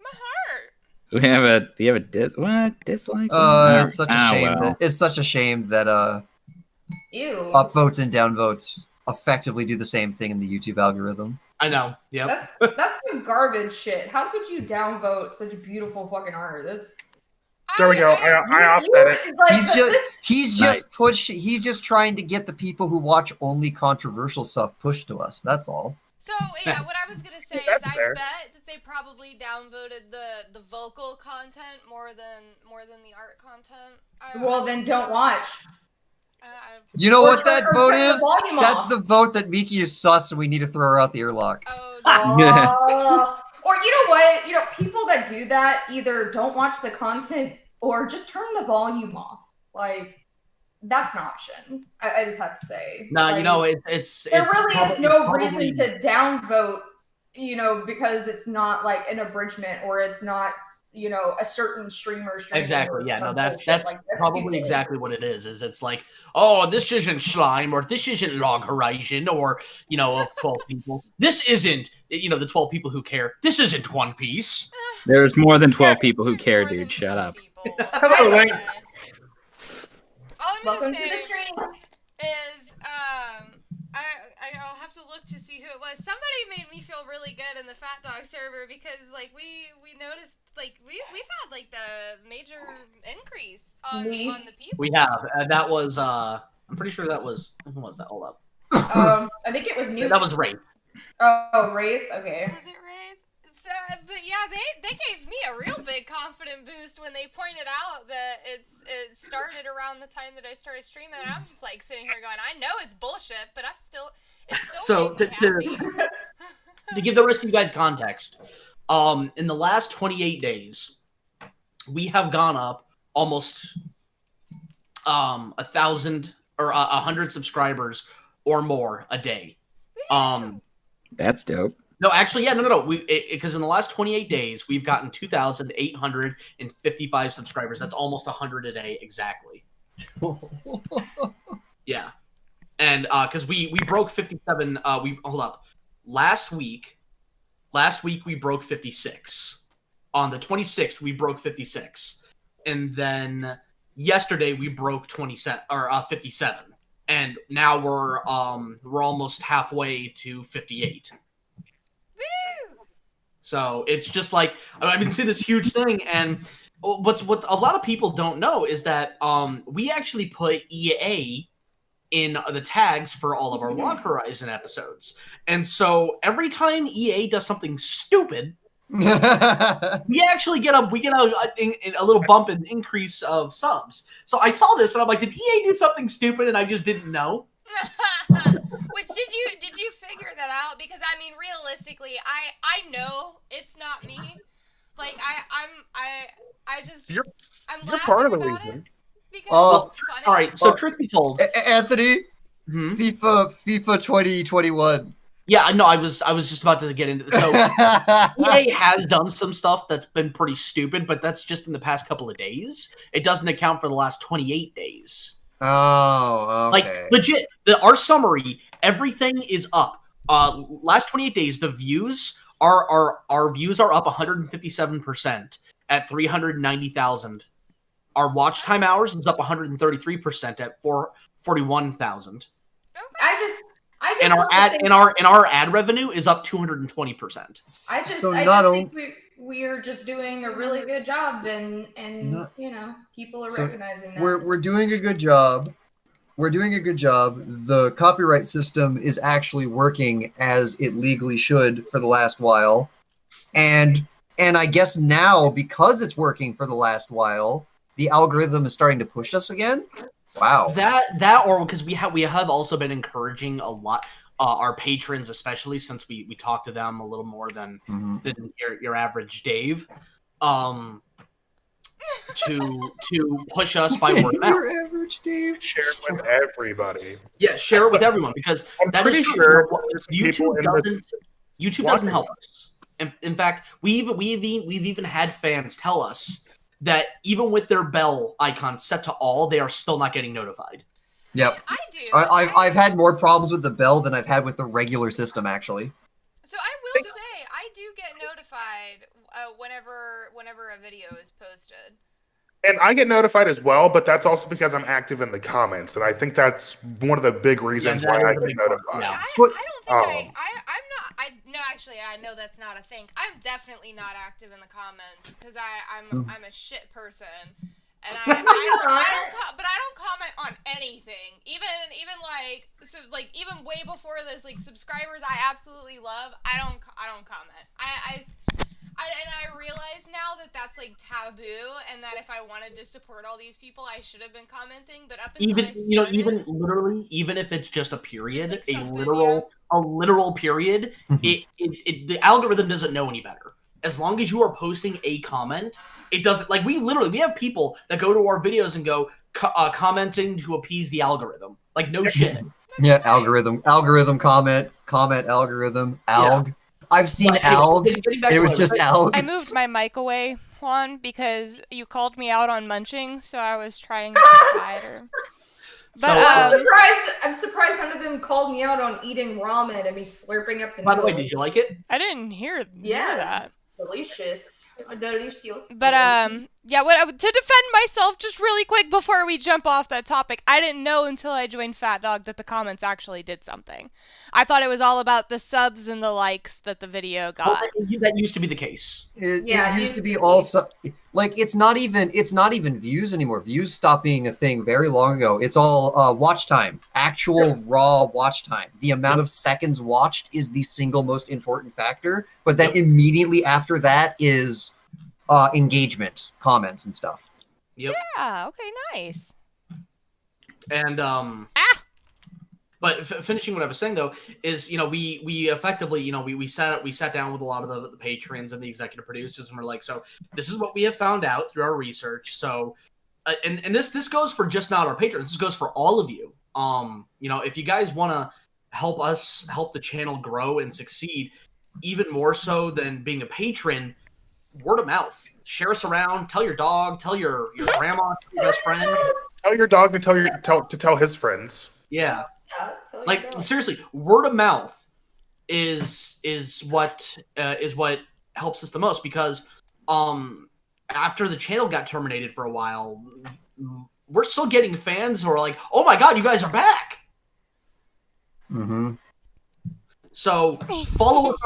My heart. Do you have a dislike? It's such a shame. Well. It's such a shame that Ew. upvotes and downvotes effectively do the same thing in the YouTube algorithm. I know. Yep. That's some garbage shit. How could you downvote such beautiful fucking art? That's There we go. I offset it. Like, He's just trying to get the people who watch only controversial stuff pushed to us. That's all. So yeah, what I was gonna say is That's I fair. bet that they probably downvoted the vocal content more than the art content. well, then don't watch. You know what that Or vote turn the is? volume That's off. the vote that Miki is sus and we need to throw her out the airlock. Oh, Or you know what? You know, people that do that either don't watch the content or just turn the volume off. Like, that's an option. I just have to say. No, like, you know, it's there really is no probably- reason to downvote, you know, because it's not like an abridgment or it's not, you know, a certain streamer. Exactly. Yeah. No, some that's bullshit. Like, probably stupid. exactly what it is. Is it's like, oh, this isn't Slime, or this isn't Log Horizon, or you know, of 12 people. This isn't, you know, the 12 people who care. This isn't One Piece. There's more than 12 people who care, More than dude. Shut 12 up. people. Hello, Link. All I'm Welcome gonna to the say stream. is I'll have to look to see who it was. Somebody made me feel really good in the Fat Dog server because like we noticed like we've had like the major increase on the people. We have. That was. I'm pretty sure that was. Who was that? Hold up. I think it was new. That was Wraith. Oh, Wraith. Okay. Was it right? So, but yeah, they gave me a real big confident boost when they pointed out that it started around the time that I started streaming. And I'm just like sitting here going, I know it's bullshit, but it still So made me happy. To give the rest of you guys context, in the last 28 days, we have gone up almost 1,000 or 100 subscribers or more a day. That's dope. No, actually, yeah, no. Because in the last 28 days, we've gotten 2,855 subscribers. That's almost 100 a day exactly. Yeah, and because we broke 57. Hold up. Last week we broke 56. On the 26th, we broke 56, and then yesterday we broke 27 or 57, and now we're almost halfway to 58. So it's just like I've been seeing this huge thing, and what a lot of people don't know is that we actually put EA in the tags for all of our Log Horizon episodes, and so every time EA does something stupid, we actually get a little bump in increase of subs. So I saw this and I'm like, did EA do something stupid and I just didn't know? Which did you figure that out? Because I mean, realistically, I know it's not me. Like You're laughing part of the about reason. it because it's funny. All right. So truth be told, Anthony, hmm? FIFA 2021. Yeah, no, I was just about to get into this. So EA has done some stuff that's been pretty stupid, but that's just in the past couple of days. It doesn't account for the last 28 days. Oh, okay. Like legit, our summary, everything is up. Last 28 days, the views our views are up 157% at 390,000. Our watch time hours is up 133% at 441,000. Okay. And our ad revenue is up 220%. I just think we're just doing a really good job, and you know, people are recognizing that. We're doing a good job. We're doing a good job. The copyright system is actually working as it legally should for the last while, and I guess now because it's working for the last while, the algorithm is starting to push us again. Wow. That or because we have also been encouraging a lot our patrons, especially since we talk to them a little more than your average Dave, to push us by word of mouth. Your average Dave. Share it with everybody. Yeah, share it with everyone because that is true. Sure YouTube doesn't help us. In fact, we've even had fans tell us that even with their bell icon set to all, they are still not getting notified. Yep. I do. I've had more problems with the bell than I've had with the regular system, actually. So I will say, I do get notified whenever a video is posted. And I get notified as well, but that's also because I'm active in the comments, and I think that's one of the big reasons why I get notified. Yeah. I don't think actually, I know that's not a thing. I'm definitely not active in the comments because I'm a shit person, and I don't comment on anything. Even like even way before this, like subscribers I absolutely love. I don't comment. I realize now that that's like taboo, and that if I wanted to support all these people, I should have been commenting. But up until I started, even literally, even if it's just a period, Just like a something, literal period, the algorithm doesn't know any better. As long as you are posting a comment, it doesn't. Like we have people that go to our videos and go commenting to appease the algorithm. Like no shit. Yeah, algorithm comment algorithm alg. Yeah. I've seen alg. It was just alg. I moved my mic away, Juan, because you called me out on munching, so I was trying to be quieter. But I'm surprised none of them called me out on eating ramen and me slurping up the noodles. By the way, did you like it? I didn't hear that. Delicious. But to defend myself just really quick before we jump off that topic, I didn't know until I joined PhatDog that the comments actually did something. I thought it was all about the subs and the likes that the video got. That used to be the case. It used to be also like it's not even views anymore. Views stopped being a thing very long ago. It's all watch time, actual raw watch time. The amount of seconds watched is the single most important factor. But then immediately after that is engagement, comments, and stuff. Yep. Yeah. Okay. Nice. And But finishing what I was saying though is, we effectively, we sat down with a lot of the patrons and the executive producers, and we're like, so this is what we have found out through our research. So, and this goes for just not our patrons. This goes for all of you. If you guys want to help the channel grow and succeed, even more so than being a patron, word of mouth. Share us around. Tell your dog. Tell your grandma. Your best friend. Tell your dog to tell his friends. Yeah. Like seriously, word of mouth is what helps us the most, because after the channel got terminated for a while, we're still getting fans who are like, "Oh my god, you guys are back!" Mm-hmm. So follow us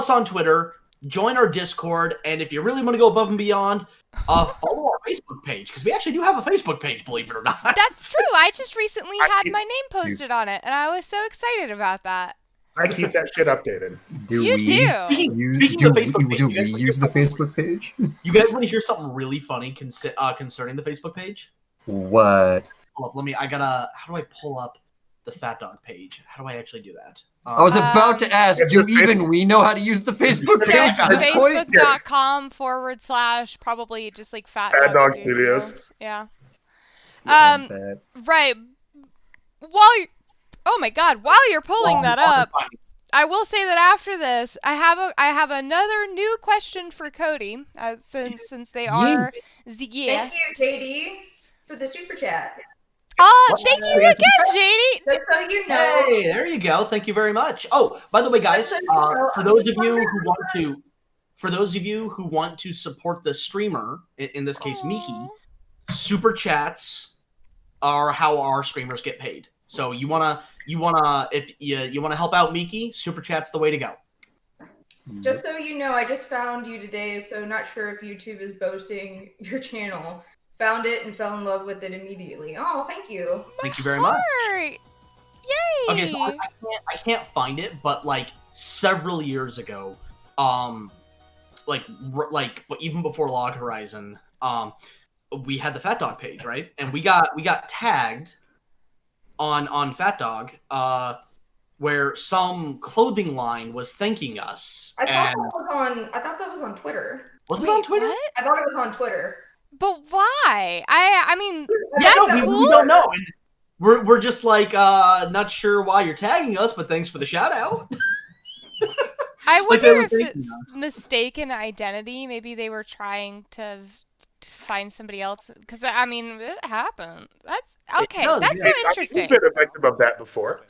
on Twitter. Join our Discord, and if you really want to go above and beyond, follow our Facebook page, because we actually do have a Facebook page, believe it or not. That's true. I just recently had my name posted on it, and I was so excited about that. I keep that shit updated. You too. Speaking of Facebook page, do we use the Facebook page? You guys want to hear something really funny concerning the Facebook page? What? Hold up, how do I pull up the PhatDog page? How do I actually do that? I was about to ask, do even we know how to use the Facebook page at this point? Facebook.com / probably just like PhatDogStudios. Yeah. Right. While you're pulling that up, I will say that after this, I have another new question for Cody, since they are the guests. Thank you, JD, for the super chat. Thank you again, JD. Just so you know. Hey, there you go. Thank you very much. Oh, by the way, guys, for those of you who want to support the streamer, in this case, Miki, super chats are how our streamers get paid. So if you wanna help out Miki, super chat's the way to go. Just so you know, I just found you today, so not sure if YouTube is boasting your channel. Found it and fell in love with it immediately. Oh, thank you. Thank you very much. Yay! Okay, so I can't find it, but like several years ago, even before Log Horizon, we had the PhatDog page, right? And we got tagged on PhatDog, where some clothing line was thanking us. I thought that was on Twitter. Was it on Twitter? What? I thought it was on Twitter. But why? I mean, Yeah, that's no, cool. we don't know. And we're just like not sure why you're tagging us, but thanks for the shout out. I Like they wonder were if thanking it's mistaken identity. Maybe they were trying to find somebody else. Because I mean, it happened. That's okay. does, That's yeah. so I've interesting. been effective of that before.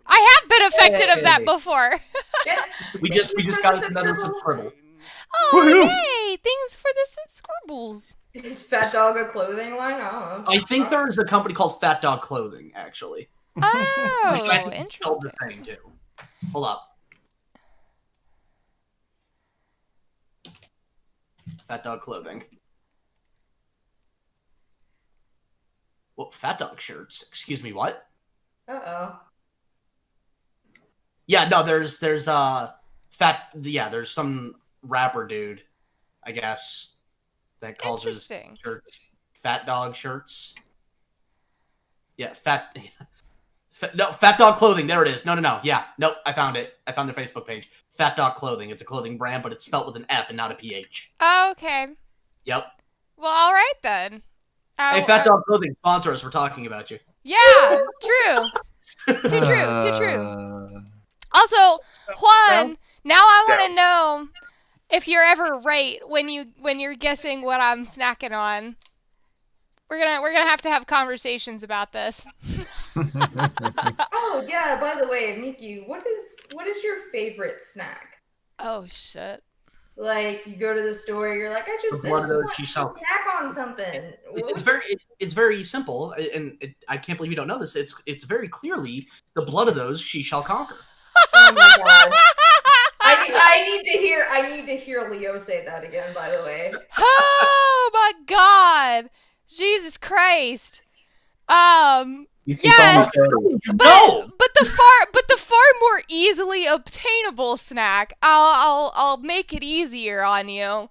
I have been affected of that before. Yeah. We just got us another subscriber. Oh, Woohoo. yay! Thanks for the subscribbles. Is PhatDog a clothing line? I don't know. I think there is a company called PhatDog Clothing, actually. Oh, I think it's spelled the interesting. same too. Hold up. Fat dog clothing. Well, fat dog shirts. Excuse me, what? Uh-oh. Yeah, no, there's there's some rapper dude, I guess, that calls his Interesting. shirts fat dog shirts. Yeah, fat dog clothing. There it is. No. Yeah, nope. I found it. I found their Facebook page. Fat dog clothing. It's a clothing brand, but it's spelled with an F and not a PH. Oh, okay. Yep. Well, all right then. Hey, Fat Dog Clothing, sponsor us. We're talking about you. Yeah, true. Too true. Also, Juan, now I want to know if you're ever right when you're guessing what I'm snacking on. We're gonna have to have conversations about this. Oh yeah, by the way, Miki, what is your favorite snack? Oh shit. Like you go to the store, you're like, I just want to snack on something. It's very simple, and I can't believe you don't know this. It's very clearly the blood of those she shall conquer. Oh my god. I need to hear Leo say that again, by the way. Oh my god. Jesus Christ. Yes, but the far more easily obtainable snack. I'll make it easier on you.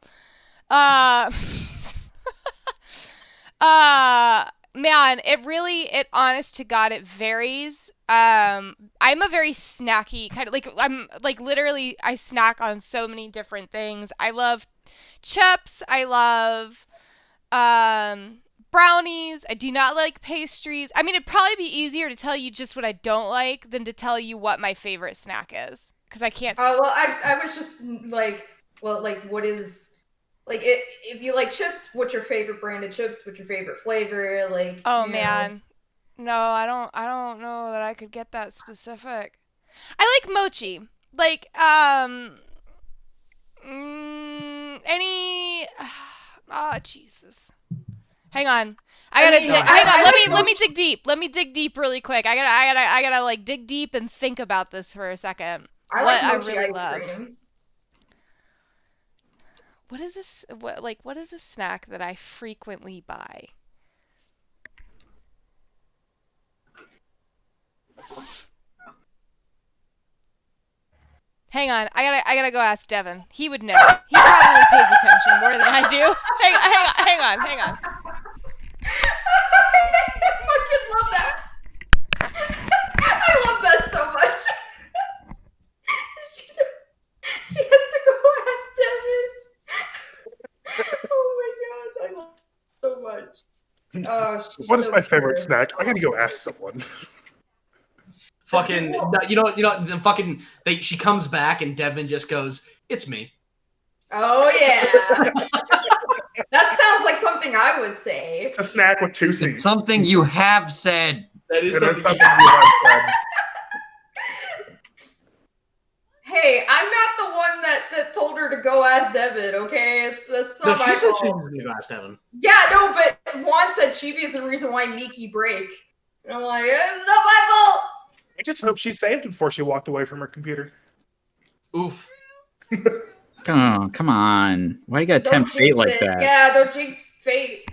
Man, it honest to God, it varies. I'm a very snacky kind of I'm literally I snack on so many different things. I love chips. I love brownies. I do not like pastries. I mean, it'd probably be easier to tell you just what I don't like than to tell you what my favorite snack is, because I can't. Oh well, I was just like, well, like what is. Like, if you like chips, what's your favorite brand of chips? What's your favorite flavor? Like, oh man, no, I don't know that I could get that specific. I like mochi. Like, any. Oh Jesus. Hang on. Hang on. Let me dig deep. Let me dig deep really quick. I gotta like dig deep and think about this for a second. I really love. What is this? What is a snack that I frequently buy? Hang on, I gotta go ask Devin. He would know. He probably pays attention more than I do. Hang on. I fucking love that. I love that so much. She has to go ask Devin. Oh my god, I love it so much. Oh, what is my favorite snack? I gotta go ask someone. Fucking, you know, then fucking, she comes back and Devin just goes, "It's me." Oh yeah. That sounds like something I would say. It's a snack with two things. It's something you have said. That is something you have said. Hey, I'm not the one that told her to go ask Devin, okay? That's not my fault. She said she was going to ask Devin. Yeah, no, but Juan said Chibi is the reason why Miki break. And I'm like, it's not my fault! I just hope she saved it before she walked away from her computer. Oof. Oh, come on. Why you gotta tempt fate like that? Yeah, don't jinx fate.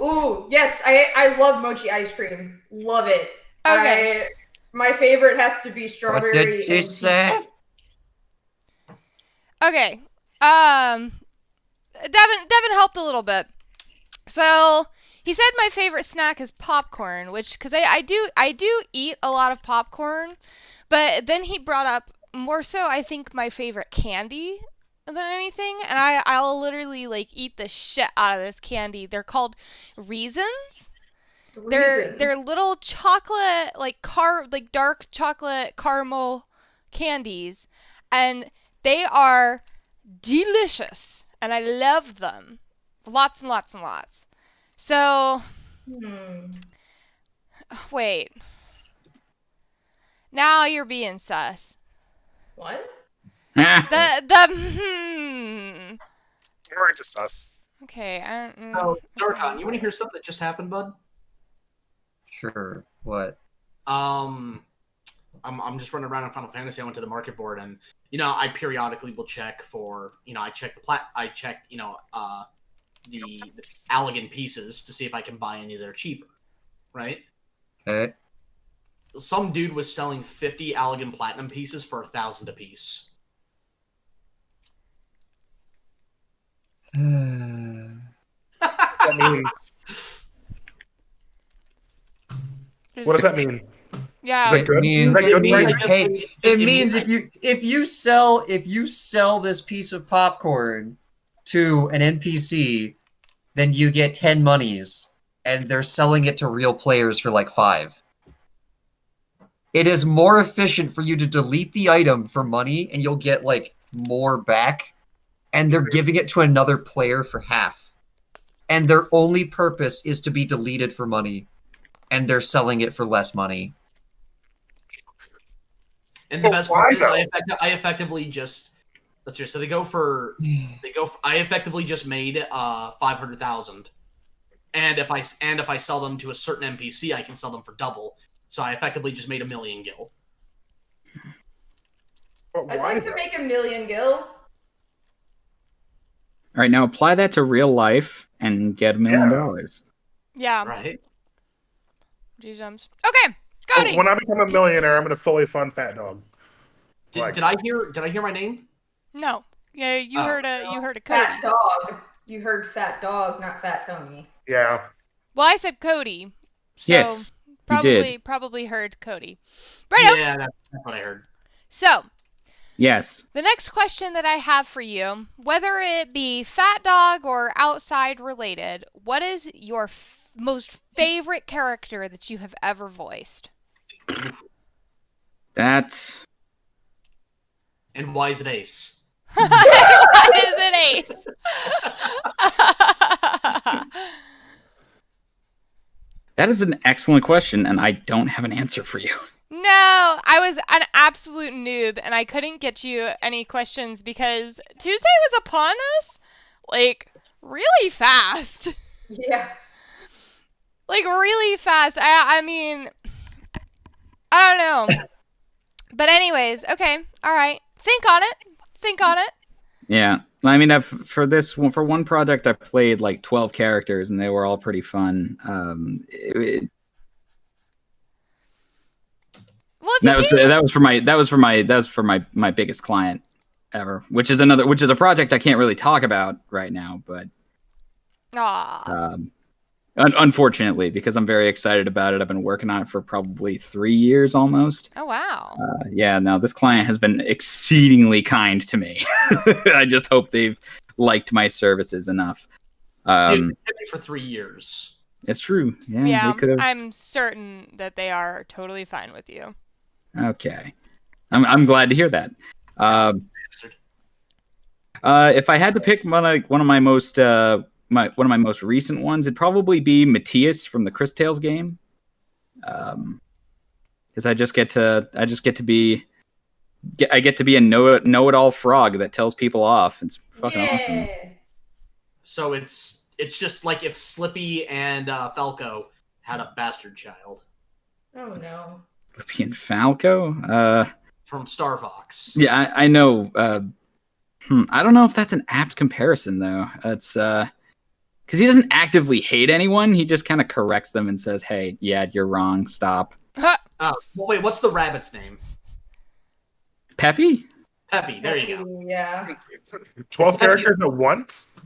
Ooh, yes, I love mochi ice cream. Love it. Okay. My favorite has to be strawberry. What did she say? Okay. Devin helped a little bit. So he said my favorite snack is popcorn, which because I do eat a lot of popcorn, but then he brought up more so I think my favorite candy than anything, and I'll literally like eat the shit out of this candy. They're called Reasons. They're little chocolate like dark chocolate caramel candies, and they are delicious, and I love them. Lots and lots and lots. So wait. Now you're being sus. What? We're into sus. Okay, I don't. So, Darkon, you want to hear something that just happened, bud? Sure. What? I'm just running around in Final Fantasy. I went to the market board, and I periodically will check for I check the Allegan pieces to see if I can buy any that are cheaper, right? Okay. Some dude was selling 50 Allegan Platinum pieces for 1,000 a piece. That means, what does that mean? Yeah. Is that good? Is that It good means, price? hey, it means if you sell this piece of popcorn to an NPC, then you get 10 monies, and they're selling it to real players for like 5. It is more efficient for you to delete the item for money, and you'll get like more back, and they're giving it to another player for half. And their only purpose is to be deleted for money, and they're selling it for less money. And the But best part why, is though? I effectively just let's hear. So I effectively just made 500,000, and if I sell them to a certain NPC, I can sell them for double. So I effectively just made 1 million gil. But I'd why like to though? make 1 million gil. All right, now apply that to real life and get $1 million. Yeah. Right? G-Jumps. Okay, Cody. When I become a millionaire, I'm going to fully fund Fat Dog. Did I hear my name? No. Yeah, you Oh. heard a Cody. Fat Dog. You heard Fat Dog, not Fat Tony. Yeah. Well, I said Cody. So Yes, you did. probably heard Cody. Right. Yeah, that's what I heard. So, Yes. the next question that I have for you, whether it be Fat Dog or outside related, what is your most favorite character that you have ever voiced? That's... And why is it Ace? Why is it Ace? That is an excellent question, and I don't have an answer for you. No, I was an absolute noob, and I couldn't get you any questions because Tuesday was upon us, like, really fast. Yeah. Like, really fast. I mean, I don't know. But anyways, okay, all right. Think on it. Yeah. I mean, for one project, I played like 12 characters, and they were all pretty fun. Well, if That was for my biggest client ever, which is a project I can't really talk about right now, but Aw. unfortunately, because I'm very excited about it. I've been working on it for probably 3 years almost. Oh, wow. Yeah, no, this client has been exceedingly kind to me. I just hope they've liked my services enough. Dude, for 3 years. It's true. Yeah, Yeah, they could have. I'm certain that they are totally fine with you. Okay, I'm glad to hear that. If I had to pick one of my most recent ones, it'd probably be Matthias from the Chris Tales game. Because I get to be a know-it-all frog that tells people off. It's fucking awesome. So it's just like if Slippy and Falco had a bastard child. Oh no. Slippy and Falco? From Star Fox. Yeah, I know. I don't know if that's an apt comparison, though. It's because he doesn't actively hate anyone. He just kind of corrects them and says, "Hey, yeah, you're wrong. Stop." Oh, well, wait, what's the rabbit's name? Peppy? Peppy, there you go. Yeah. 12 characters at once?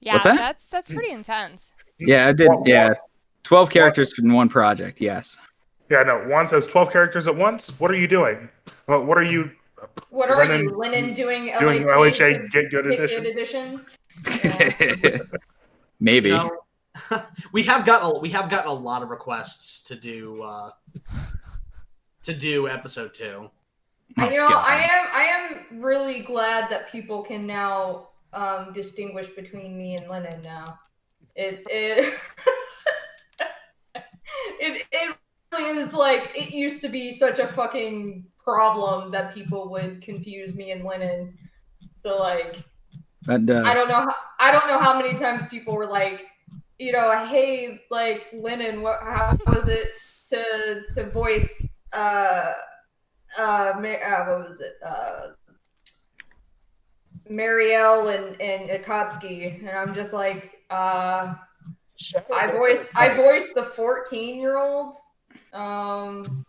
Yeah, What's that? that's pretty intense. Yeah, I did. Yeah, 12 characters in one project. Yes. Yeah, no. Juan says 12 characters at once. What are you doing? Well, what are you? What are you, Lennon doing LHA Get Good Edition? Edition? Yeah. Maybe. You know, we have gotten a lot of requests to do episode 2. Oh, You know, God. I am really glad that people can now distinguish between me and Lennon now. It it really is like it used to be such a fucking problem that people would confuse me and Lennon. So like But, I don't know how many times people were like, you know, hey, like Lennon, how was it to voice what was it? Marielle and Akatsuki, and I'm just like, I voiced the 14-year-old. I'm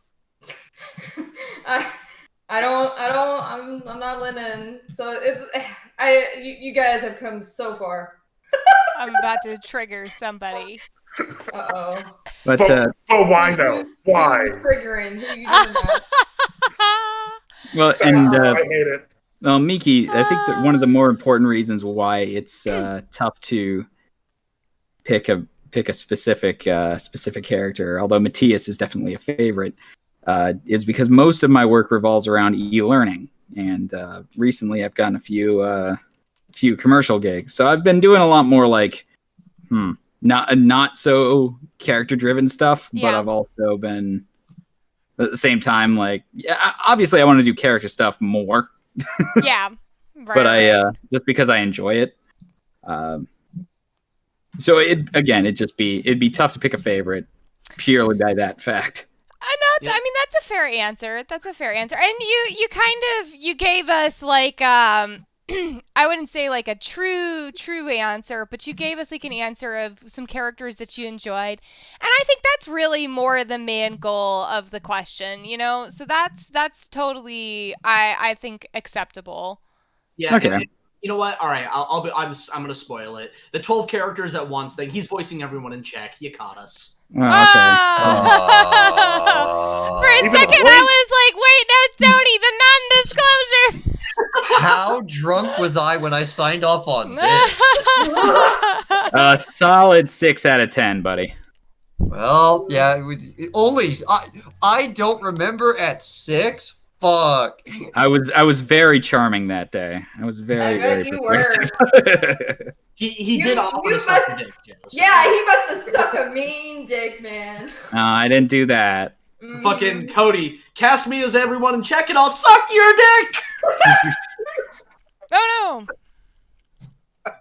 not Lennon. So you guys have come so far. I'm about to trigger somebody. Uh-oh. But why though? Why? Who are you triggering? Who are you doing that? well, and I hate it. well, Miki, I think that one of the more important reasons why it's tough to pick a specific character, although Matthias is definitely a favorite, is because most of my work revolves around e-learning, and recently I've gotten a few commercial gigs, so I've been doing a lot more like not so character driven stuff, but I've also been at the same time like obviously I want to do character stuff more. Yeah, right, but I just because I enjoy it. So it'd be tough to pick a favorite purely by that fact. I mean, that's a fair answer. And you gave us like I wouldn't say like a true answer, but you gave us like an answer of some characters that you enjoyed, and I think that's really more the main goal of the question, you know. So that's totally I think acceptable. Yeah. Okay. And you know what? All right, I'm gonna spoil it. The 12 characters at once thing. He's voicing everyone in Czech. You caught us. Oh, okay. For a second, I was like, wait, no, Tony, the non-disclosure. How drunk was I when I signed off on this? Solid 6 out of 10, buddy. Well, yeah, I don't remember at 6. Fuck. I was very charming that day. I was very you persuasive. He did offer to suck your dick, Joe. So. Yeah, he must have sucked a mean dick, man. No, I didn't do that. Fucking Cody, cast me as everyone and check it. I'll suck your dick. Oh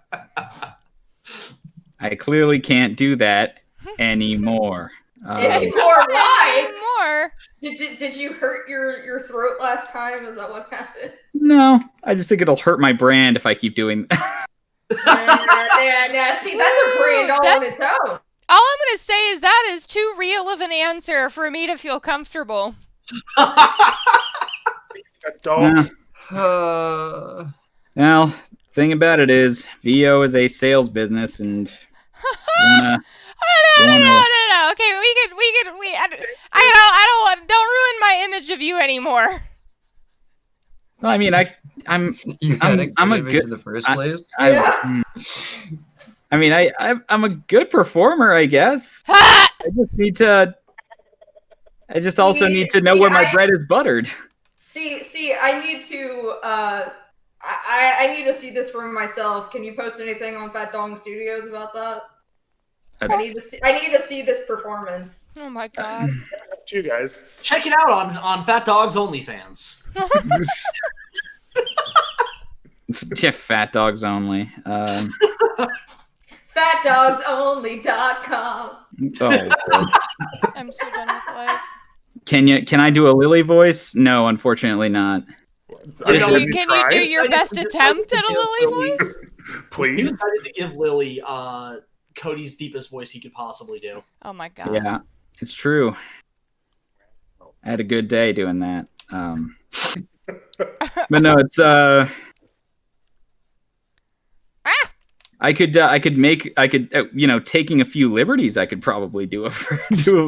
no! I clearly can't do that anymore. Why? Did you hurt your throat last time? Is that what happened? No, I just think it'll hurt my brand if I keep doing that. Yeah, see, that's a brand all on its own. All I'm going to say is that is too real of an answer for me to feel comfortable. Well, thing about it is, VO is a sales business, and No. Okay, don't ruin my image of you anymore. Well, I mean, I'm a good in the first place. I'm a good performer, I guess. Ah! I just also need to know where my bread is buttered. See, I need to I need to see this for myself. Can you post anything on PhatDogStudios about that? I need to see this performance. Oh my god. You guys. Check it out on Fat Dog's OnlyFans. Yeah, Fat Dogs Only. PhatDogsOnly.com. Oh, I'm so done with life. Can I do a Lily voice? No, unfortunately not. Can you do your best attempt at a Lily voice? Please. He decided to give Lily Cody's deepest voice he could possibly do. Oh my god. Yeah, it's true. I had a good day doing that. But no, it's I could taking a few liberties. I could probably do a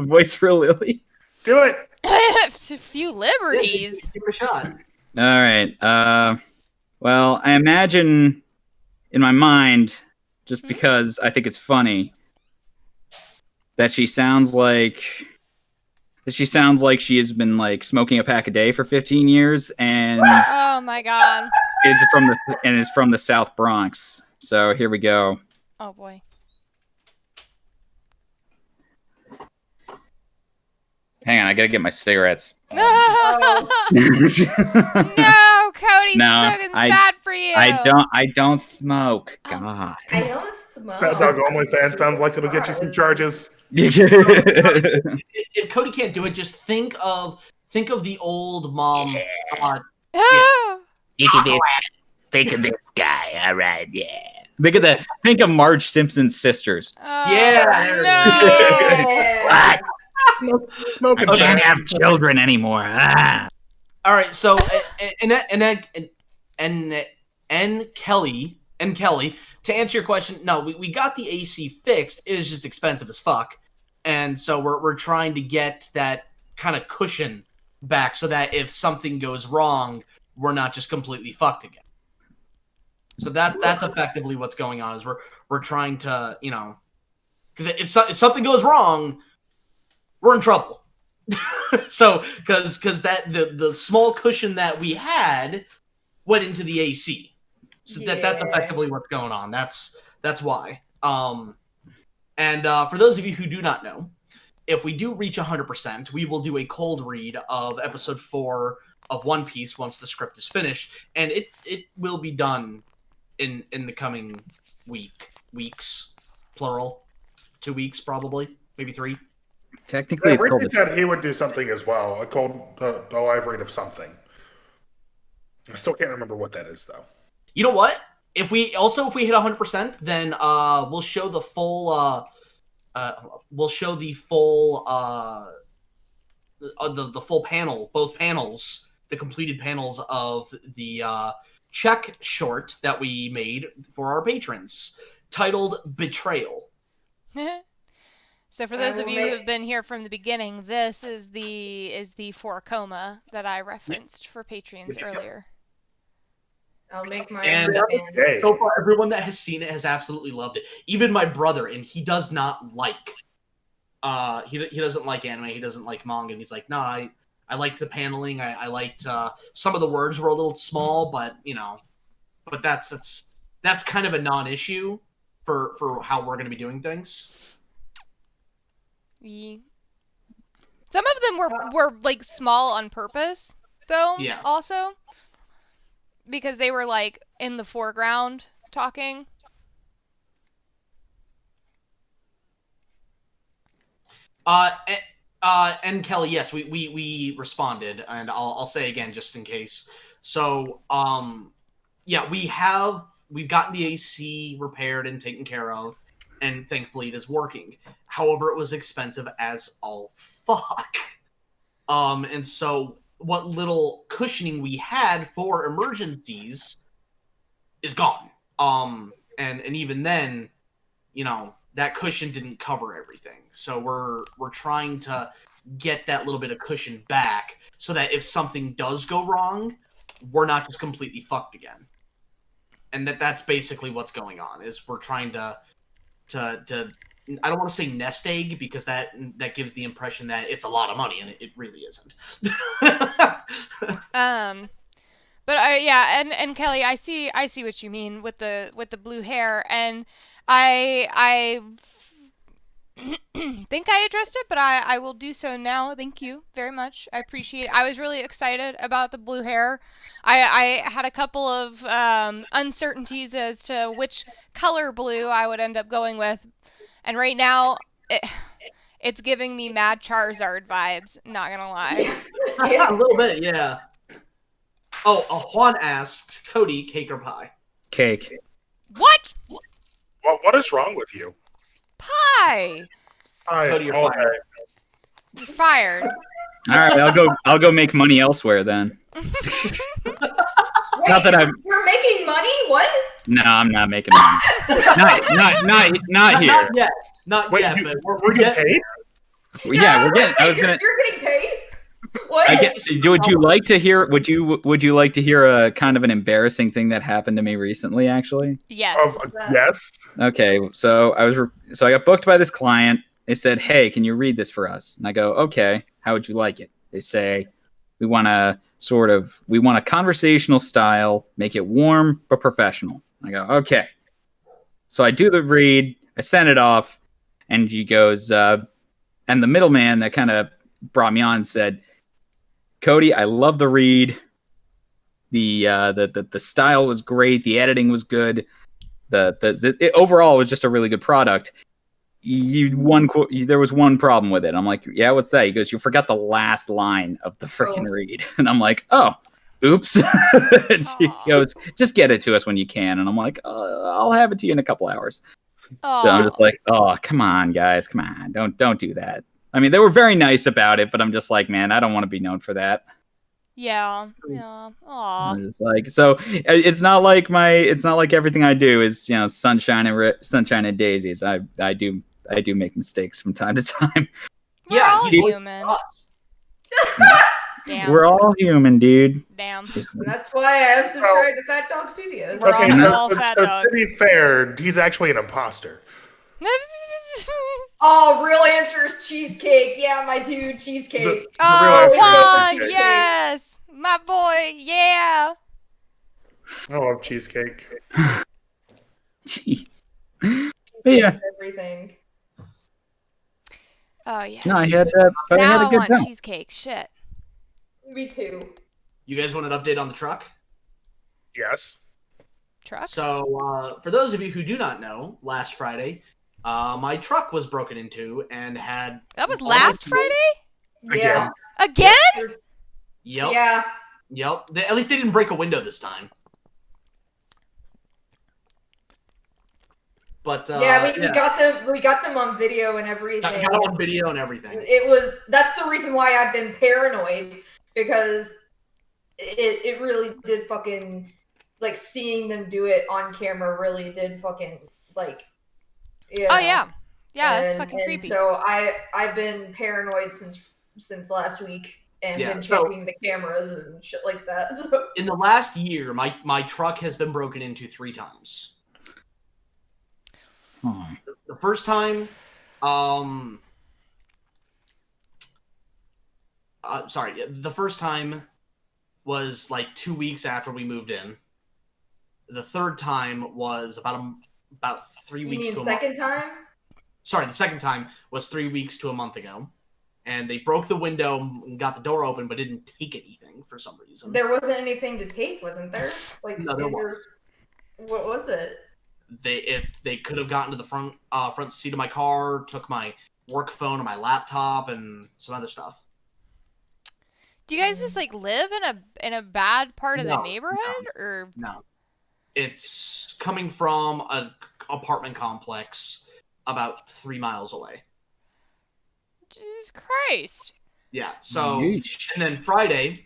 voice for Lily. Do it. A few liberties. Give it a shot. All right. Well, I imagine in my mind, just because I think it's funny, that she sounds like she has been like smoking a pack a day for 15 years and Oh my god. is from the South Bronx. So here we go. Oh boy. Hang on, I gotta get my cigarettes. No, Cody's smoking bad for you. I don't smoke. God. I don't Fat Dog OnlyFans sounds like it'll get you some charges. If Cody can't do it, just think of the old mom. Think of this guy. All right, yeah. Think of that. Think of Marge Simpson's sisters. Yeah. What? Smoking I can't have children anymore. Ah. All right, so and Kelly, to answer your question, no, we got the AC fixed. It is just expensive as fuck, and so we're trying to get that kind of cushion back so that if something goes wrong, we're not just completely fucked again. So that's effectively what's going on. Is we're trying to, because if something goes wrong, we're in trouble. So because that the small cushion that we had went into the AC, so that's effectively what's going on. That's why. And for those of you who do not know, if we do reach 100%, we will do a cold read of episode 4 of One Piece once the script is finished, and it will be done in the coming weeks, plural, 2 weeks probably, maybe 3. Technically, it's Ricky said he would do something as well, a live read of something. I still can't remember what that is, though. You know what? If we hit 100%, then we'll show the full. We'll show the full. The full panel, both panels, the completed panels of the Czech short that we made for our patrons, titled "Betrayal." So for those of you who have been here from the beginning, this is the 4 coma that I referenced for Patreons earlier. I'll make my And so far, everyone that has seen it has absolutely loved it. Even my brother, and he does not like. He doesn't like anime. He doesn't like manga. And he's like, no, I liked the paneling. I liked some of the words were a little small, but but that's kind of a non-issue for how we're going to be doing things. Yeah. Some of them were like small on purpose, though. Yeah. Also, because they were like in the foreground talking. And Kelly, yes, we responded, and I'll say again just in case. So, yeah, we've gotten the AC repaired and taken care of, and thankfully it is working. However, it was expensive as all fuck. And so what little cushioning we had for emergencies is gone. And even then, that cushion didn't cover everything. So we're trying to get that little bit of cushion back so that if something does go wrong, we're not just completely fucked again. And that's basically what's going on, is we're trying to I don't want to say nest egg, because that gives the impression that it's a lot of money, and it really isn't. But and Kelly, I see what you mean with the blue hair, and I think I addressed it, but I will do so now. Thank you very much. I appreciate it. I was really excited about the blue hair. I had a couple of uncertainties as to which color blue I would end up going with, and right now it's giving me Mad Charizard vibes, not gonna lie. Yeah, a little bit, yeah. Oh, Juan asked, Cody, cake or pie? Cake. What? What is wrong with you? Pie. Cody, you're fired. You're fired. All right, I'll go make money elsewhere then. Wait, Not that I'm. You're making money? What? No, I'm not making money. not here. Not Wait, yet. we're But getting paid? Well, yeah, we're getting. I was You're gonna. getting paid? What? I guess. Would you like to hear? Would you like to hear a kind of an embarrassing thing that happened to me recently? Actually. Yes. Yes. Okay, so I got booked by this client. They said, "Hey, can you read this for us?" And I go, "Okay. How would you like it?" They say, "We want a conversational style, make it warm but professional." I go, "Okay." So I do the read. I send it off, and he goes, and the middleman that kind of brought me on said, "Cody, I love the read. The style was great. The editing was good. overall it was just a really good product. There was one problem with it. I'm like, yeah, what's that? He goes, you forgot the last line of the freaking read. And I'm like, oh, oops. And she goes, just get it to us when you can. And I'm like, I'll have it to you in a couple hours. So I'm just like, oh, come on, guys, come on, don't do that. I mean, they were very nice about it, but I'm just like, man, I don't want to be known for that. Yeah. Aw. It's like, so it's not like everything I do is, you know, sunshine and daisies. I do make mistakes from time to time. We're all human. Damn. We're all human, dude. Damn. And that's why I unsubscribed to PhatDogStudios. We're Okay, all fat dogs. to be fair, he's actually an imposter. Oh, real answer is cheesecake. Yeah, my dude, cheesecake. Oh, cheesecake. yes, my boy, yeah. I love cheesecake. Jeez. But yeah. Everything. Oh yeah. No, I had a Now I good want time. cheesecake. Shit. Me too. You guys want an update on the truck? Yes. Truck. So, for those of you who do not know, last Friday, my truck was broken into and had. That was last Friday? Yeah. Again? Yep. Yeah. Yep. At least they didn't break a window this time. But yeah, we got them on video and everything. Got on video and everything. That's the reason why I've been paranoid, because it really did fucking, like, seeing them do it on camera really did fucking, like, yeah. Oh yeah. Yeah, that's fucking creepy. So I've been paranoid since last week and been checking the cameras and shit like that. So. In the last year, my truck has been broken into 3 times. The first time, the first time was like 2 weeks after we moved in. The third time was about 3 weeks to a month. Second time? Sorry, the second time was 3 weeks to a month ago. And they broke the window and got the door open, but didn't take anything for some reason. There wasn't anything to take, wasn't there? Like, no, there was. What was it? If they could have gotten to the front seat of my car, took my work phone and my laptop and some other stuff. Do you guys just like live in a bad part of the neighborhood, or no? It's coming from an apartment complex about 3 miles away. Jesus Christ! Yeah. So and then Friday,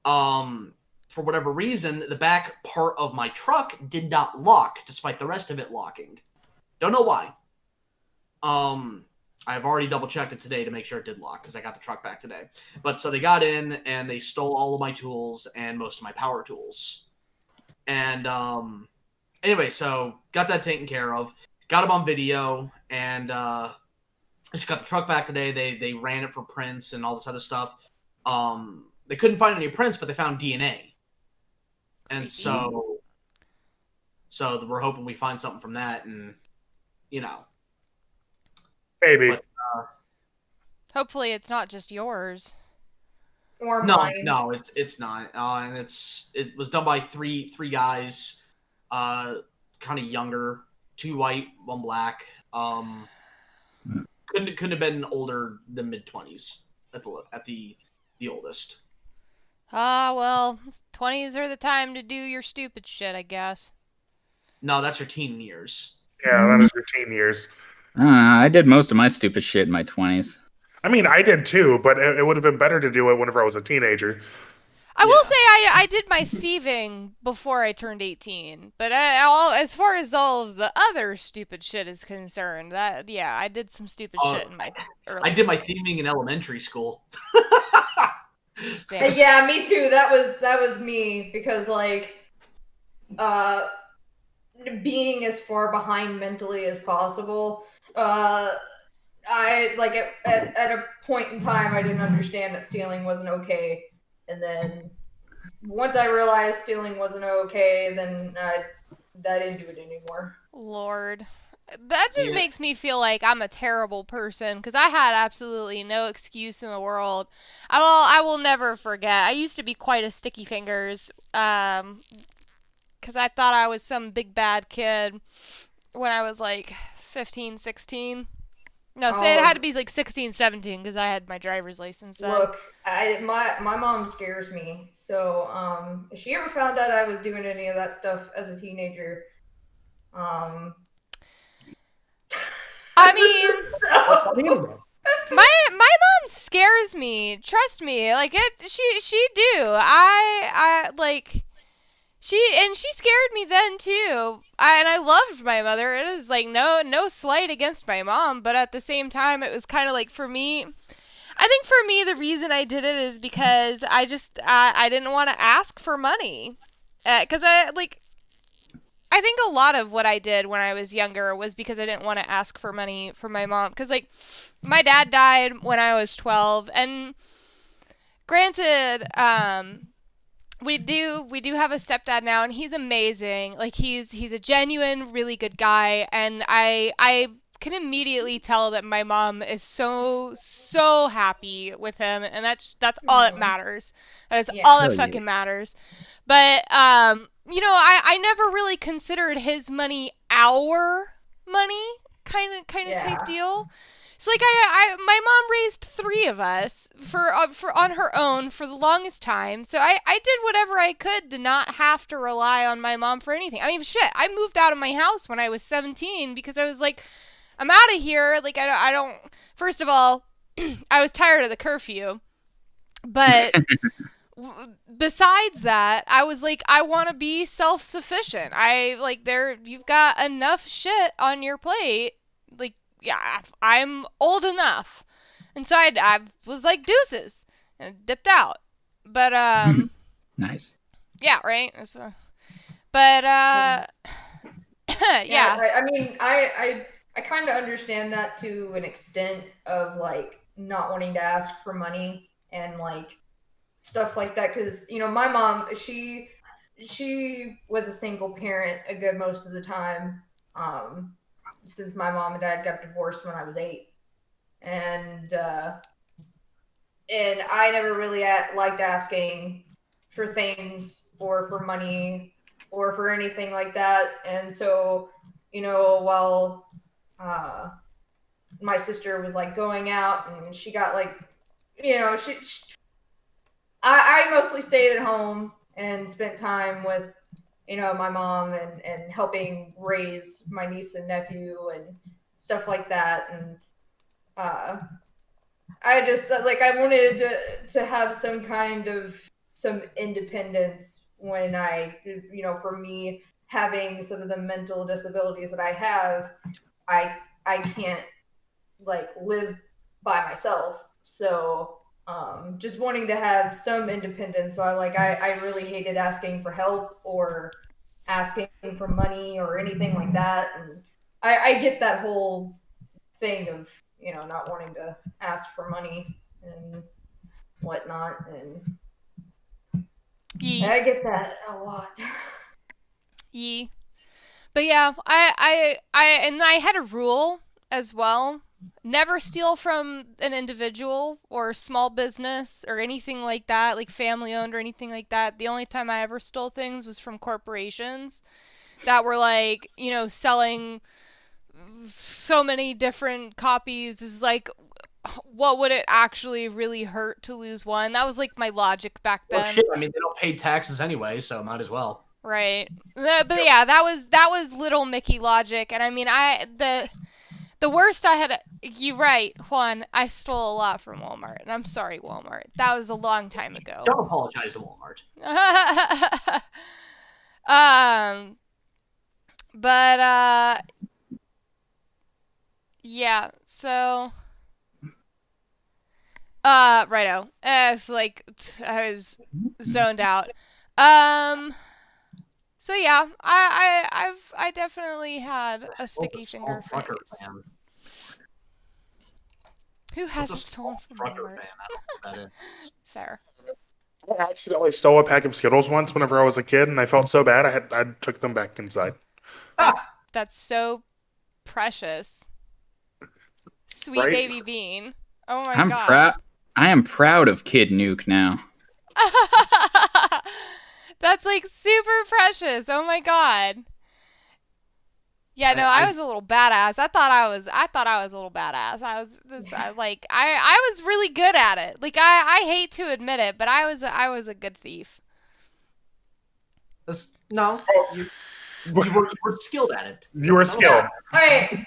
for whatever reason, the back part of my truck did not lock, despite the rest of it locking. Don't know why. I've already double-checked it today to make sure it did lock, because I got the truck back today. But so they got in, and they stole all of my tools and most of my power tools. And anyway, so got that taken care of. Got them on video, and just got the truck back today. They ran it for prints and all this other stuff. They couldn't find any prints, but they found DNA. And so we're hoping we find something from that, and maybe. But, hopefully it's not just yours. Or mine. No, it's not. And it was done by three guys, kind of younger, 2 white, 1 black. Couldn't have been older than mid-20s at the oldest. Well, 20s are the time to do your stupid shit, I guess. No, that's your teen years. Yeah, that is your teen years. I did most of my stupid shit in my 20s. I mean, I did too, but it would have been better to do it whenever I was a teenager. I will say I did my thieving before I turned 18, but as far as all of the other stupid shit is concerned, I did some stupid shit in my early. I did my thieving in elementary school. Yeah, me too. That was me, because like being as far behind mentally as possible. I like at a point in time I didn't understand that stealing wasn't okay, and then once I realized stealing wasn't okay, then I didn't do it anymore. Lord, that just makes me feel like I'm a terrible person, because I had absolutely no excuse in the world. I will never forget. I used to be quite a sticky fingers. because I thought I was some big bad kid when I was like 15, 16. No, say it had to be like 16, 17 because I had my driver's license then. Look, my mom scares me. So if she ever found out I was doing any of that stuff as a teenager, I mean, my mom scares me. Trust me, like she do. I like. She scared me then too. I loved my mother. It was like no slight against my mom, but at the same time, it was kind of like for me. I think for me, the reason I did it is because I didn't want to ask for money, because I think a lot of what I did when I was younger was because I didn't want to ask for money from my mom, because like my dad died when I was 12, and granted, we do have a stepdad now, and he's amazing. Like he's a genuine, really good guy, and I can immediately tell that my mom is so happy with him, and that's all that matters. That is all that fucking matters. But I never really considered his money our money, kind of type deal. So like my mom raised 3 of us for on her own for the longest time. So I did whatever I could to not have to rely on my mom for anything. I mean, shit, I moved out of my house when I was 17 because I was like, I'm out of here. Like I don't. First of all, I was tired of the curfew, but besides that, I was like, I want to be self-sufficient. You've got enough shit on your plate. Like, yeah, I'm old enough. And so I was like, deuces, and dipped out. But, nice. Yeah, right? So, but, yeah. I mean, I kind of understand that to an extent of, like, not wanting to ask for money and, like, stuff like that. Because, my mom, she was a single parent a good most of the time. Since my mom and dad got divorced when I was 8, and I never really liked asking for things or for money or for anything like that. And so, while my sister was like going out and she got like, I mostly stayed at home and spent time with my mom and helping raise my niece and nephew and stuff like that. And I just I wanted to have some independence when for me having some of the mental disabilities that I have, I can't live by myself. So just wanting to have some independence. So I really hated asking for help or asking for money or anything like that. And I get that whole thing of, not wanting to ask for money and whatnot. And I get that a lot. Yeah. But yeah, I had a rule as well. Never steal from an individual or small business or anything like that, like family owned or anything like that. The only time I ever stole things was from corporations that were selling so many different copies. Is like, what would it actually really hurt to lose one? That was like my logic back then. Well, shit, I mean, they don't pay taxes anyway, so might as well. Right. But yeah, that was little Mickey logic. And I mean, the worst I had, you're right, Juan, I stole a lot from Walmart, and I'm sorry, Walmart. That was a long time ago. Don't apologize to Walmart. Yeah, so, righto. It's like, I was zoned out. So yeah, I definitely had a sticky finger phase. Fan. Who hasn't stolen from Walmart? That is. Fair. I accidentally stole a pack of Skittles once whenever I was a kid, and I felt so bad I took them back inside. That's so precious. Sweet Right? baby bean. Oh my god. I am proud of Kid Nuke now. That's like super precious. Oh my god. Yeah, no, I was a little badass. I thought I was a little badass. I was really good at it. Like I hate to admit it, but I was a good thief. No, you were skilled at it. You were skilled. I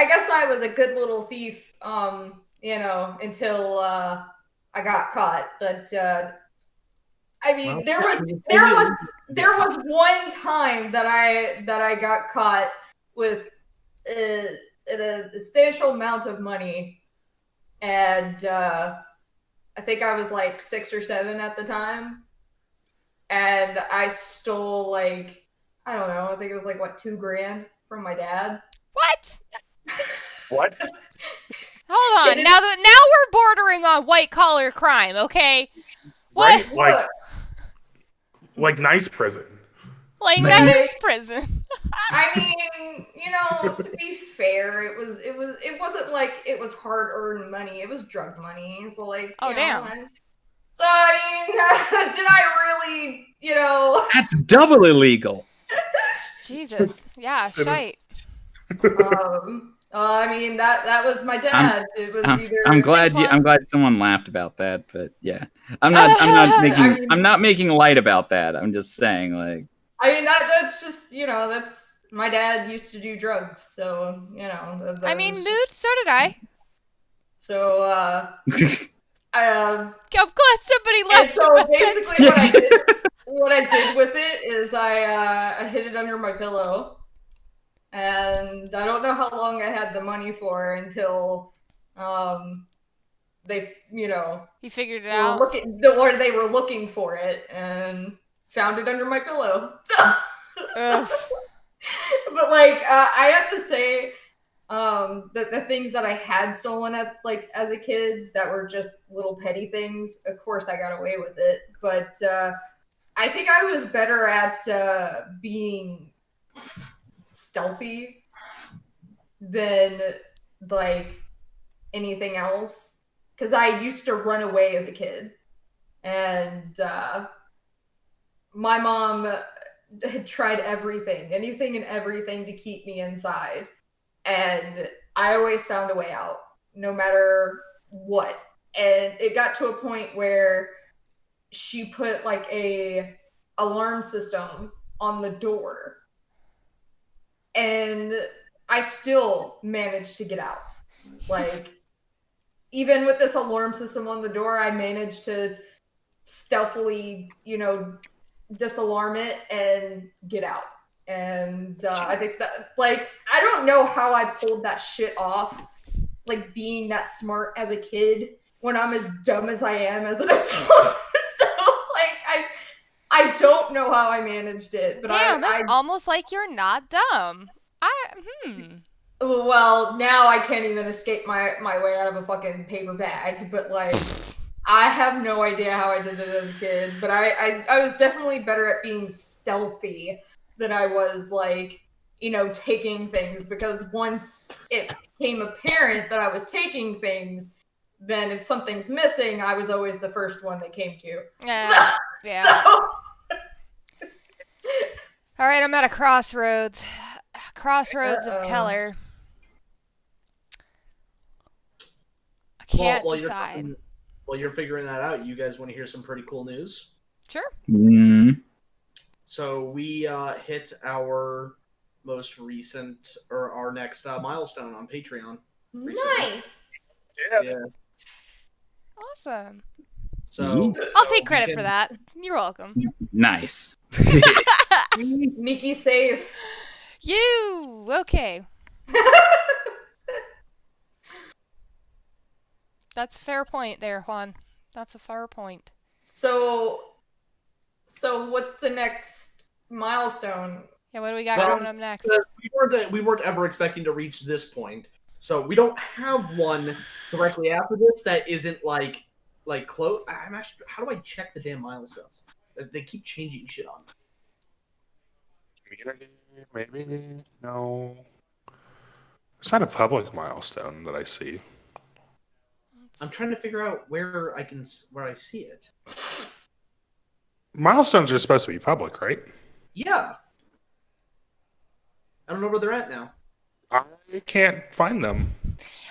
guess I was a good little thief, until I got caught. But I mean, there was one time that I got caught with a substantial amount of money, and I think I was like 6 or 7 at the time, and I stole like, I don't know, I think it was like what, $2,000 from my dad. What? What? Hold on. Now we're bordering on white collar crime, okay? What? Right? Like nice prison. Like nice prison. I mean, to be fair, it wasn't like it was hard-earned money. It was drug money. So like, damn. So I mean, did I really, That's double illegal. Jesus. Yeah, shite. I mean, that was my dad. I'm glad someone laughed about that, but yeah. I'm not making light about that. I'm just saying, like, I mean, that's just, that's, my dad used to do drugs, so, I mean, mood, so did I. So, I'm glad somebody laughed. So basically what I did with it is I hid it under my pillow. And I don't know how long I had the money for until they, you figured it out. They were looking for it and found it under my pillow. But like, I have to say, the things that I had stolen as a kid that were just little petty things, of course I got away with it. But I think I was better at being stealthy than like anything else, because I used to run away as a kid, and my mom had tried anything and everything to keep me inside, and I always found a way out no matter what. And it got to a point where she put like a alarm system on the door, and I still managed to get out. Like, even with this alarm system on the door, I managed to stealthily, disalarm it and get out. And I think that, like, I don't know how I pulled that shit off, like, being that smart as a kid when I'm as dumb as I am as an adult. So, like, I don't know how I managed it. But damn, it's almost like you're not dumb. Well, now I can't even escape my way out of a fucking paper bag. But like, I have no idea how I did it as a kid. But I was definitely better at being stealthy than I was like, taking things. Because once it became apparent that I was taking things, then if something's missing, I was always the first one they came to. Yeah. So. All right, I'm at a crossroads. Crossroads of Keller. I can't decide. While you're figuring that out, you guys want to hear some pretty cool news? Sure. Mm. So we hit our most recent, or our next milestone on Patreon. Recently. Nice. Yeah. Awesome. So I'll take credit for that. You're welcome. Nice. Miki safe. You okay? That's a fair point there, Juan. That's a fair point. So what's the next milestone? Yeah, what do we got coming up next? We weren't ever expecting to reach this point, so we don't have one directly after this that isn't like close. I'm actually. How do I check the damn milestones? They keep changing shit on me. Maybe no. It's not a public milestone that I see. I'm trying to figure out where I see it. Milestones are supposed to be public, right? Yeah. I don't know where they're at now. I can't find them.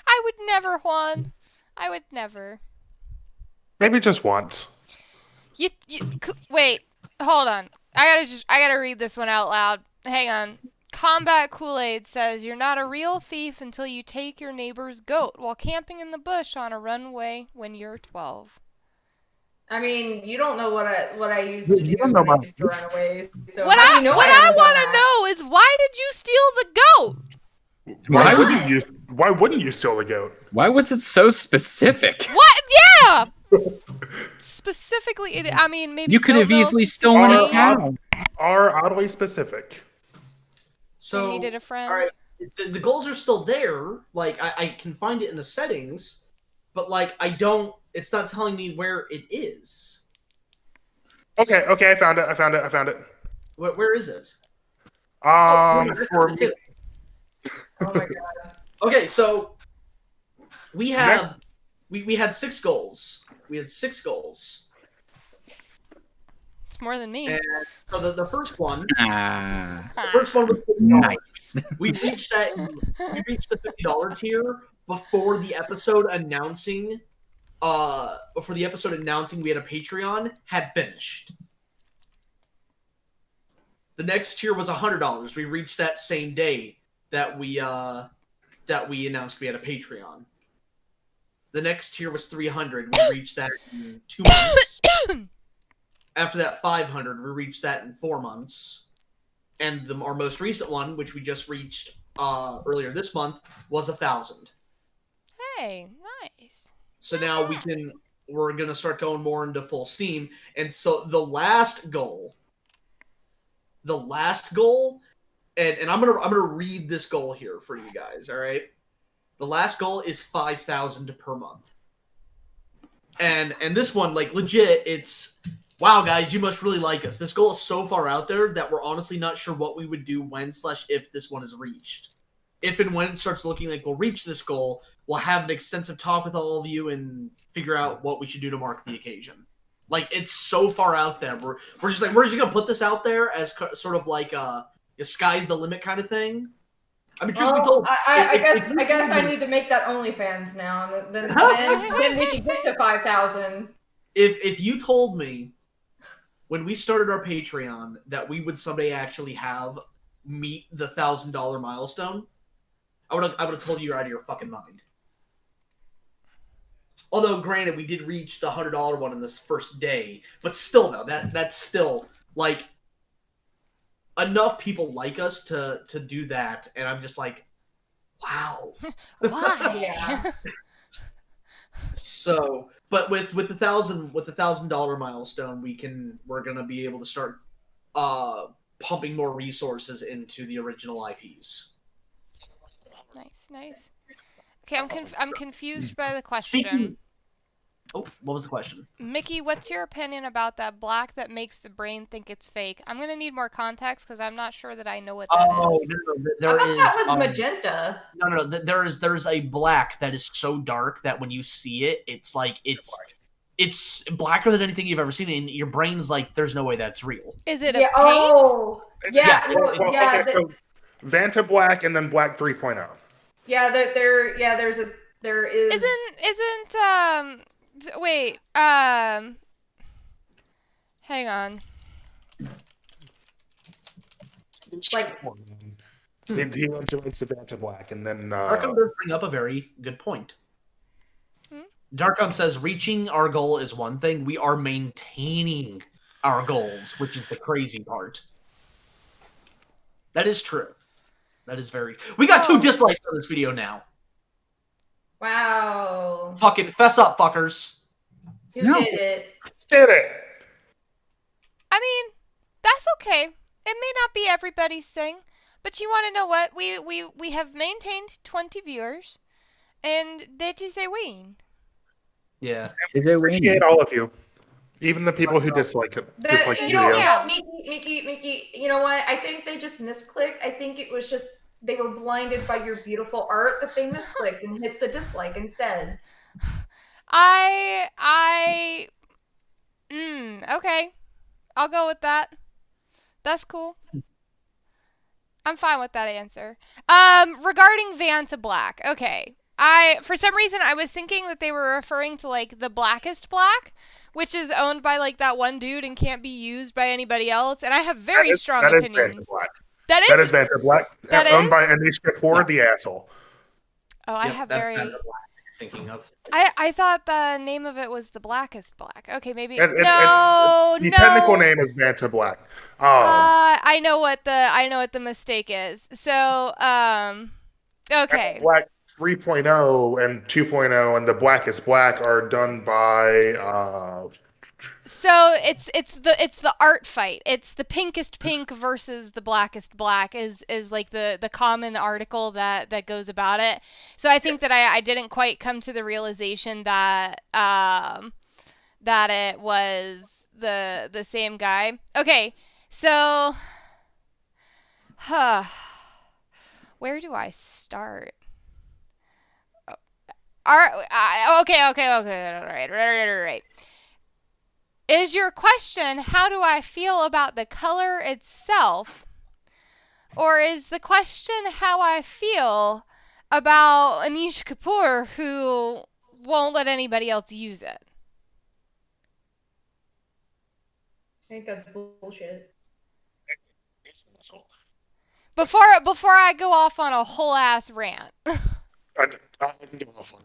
I would never, Juan. I would never. Maybe just once. Wait, hold on. I gotta read this one out loud. Hang on. Combat Kool-Aid says you're not a real thief until you take your neighbor's goat while camping in the bush on a runway when you're 12. I mean, you don't know what I used to do when I used to run away. So What how do you know I haven't done want to that? know is why did you steal the goat? Why wouldn't you steal the goat? Why was it so specific? What? Yeah. Specifically, I mean, maybe You could goat have easily milk, stolen a sustain. cow. Are oddly specific. So, You needed a friend. all right, the goals are still there. Like, I can find it in the settings, but like it's not telling me where it is. Okay, I found it. Where is it? For me, Oh my god. Okay, so we have we had 6 goals. We had 6 goals. It's more than me. And so the first one, Ah, the first one was $50. nice. We reached the $50 tier before the episode announcing we had a Patreon had finished. The next tier was $100. We reached that same day that we announced we had a Patreon. The next tier was $300. We reached that in 2 months. After that, $500. We reached that in 4 months. And our most recent one, which we just reached earlier this month, was $1,000. Hey, nice. So now we're gonna start going more into full steam. And so the last goal, and I'm gonna read this goal here for you guys. All right, the last goal is 5,000 per month. And this one, like, legit, it's wow, guys, you must really like us. This goal is so far out there that we're honestly not sure what we would do when/if this one is reached. If and when it starts looking like we'll reach this goal, we'll have an extensive talk with all of you and figure out what we should do to mark the occasion. Like, it's so far out there. We're just gonna put this out there as sort of like a sky's the limit kind of thing. I mean, truth be told, I guess I need to make that OnlyFans now, and then we can get to 5,000. If you told me when we started our Patreon that we would someday actually meet the $1,000 milestone, I would have told you you're out of your fucking mind. Although, granted, we did reach the $100 one in this first day, but still, though, that's still like enough people like us to do that, and I'm just like, wow. Why? Yeah. So, but with the $1,000 milestone, we're gonna be able to start pumping more resources into the original IPs. Nice. Okay, I'm confused by the question. Oh, what was the question? Miki, what's your opinion about that black that makes the brain think it's fake? I'm gonna need more context because I'm not sure that I know what that is. No, I thought that was magenta. No. There's a black that is so dark that when you see it, it's like it's blacker than anything you've ever seen, and your brain's like, there's no way that's real. Is it a paint? Oh, yeah. Okay, so Vanta Black and then Black 3.0. Yeah, there is. Wait, hang on. Like, he went to Vanta Black, and then Darkon does bring up a very good point. Darkon says reaching our goal is one thing. We are maintaining our goals, which is the crazy part. That is true. That is very. We got 2 dislikes on this video now. wow. Fucking fess up, fuckers. Who did it? did it. I mean, that's okay. It may not be everybody's thing, but you want to know what? We have maintained 20 viewers, and that is a win. Yeah. I appreciate all of you. Even the people who dislike it. Dislike the video. Yeah. Miki, you know what? I think they just misclicked. I think it was just they were blinded by your beautiful art that they misclicked and hit the dislike instead. Okay. I'll go with that. That's cool. I'm fine with that answer. Regarding Van to Black, okay. For some reason, I was thinking that they were referring to, like, the Blackest Black, which is owned by, like, that one dude and can't be used by anybody else, and I have very strong opinions. That is Van to Black. That owned is? by Anish Kapoor, the asshole. Oh, I have that's very... kind of what I'm thinking of. I thought the name of it was the Blackest Black. Okay, maybe... The technical name is Van to Black. I know what the mistake is. So, okay. Black 3.0 and 2.0 and the Blackest Black are done by So it's the art fight. It's the pinkest pink versus the blackest black is like the common article that goes about it. So I think that I didn't quite come to the realization that that it was the same guy. Okay, so where do I start? Okay, all right. Is your question, how do I feel about the color itself? Or is the question how I feel about Anish Kapoor, who won't let anybody else use it? I think that's bullshit. Before I go off on a whole ass rant. I can go off on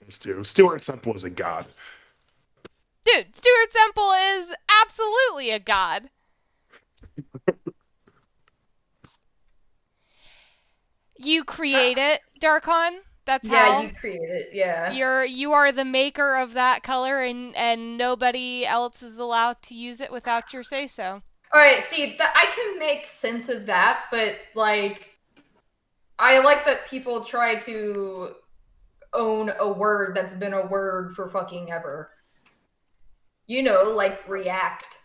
this too. Stuart Semple is a god. Dude, Stuart Semple is absolutely a god. You create it, Darkon. That's how. Yeah, you create it. Yeah. You are the maker of that color, and nobody else is allowed to use it without your say so. All right. See, I can make sense of that, but like, I like that people try to own a word that's been a word for fucking ever. You know, like React.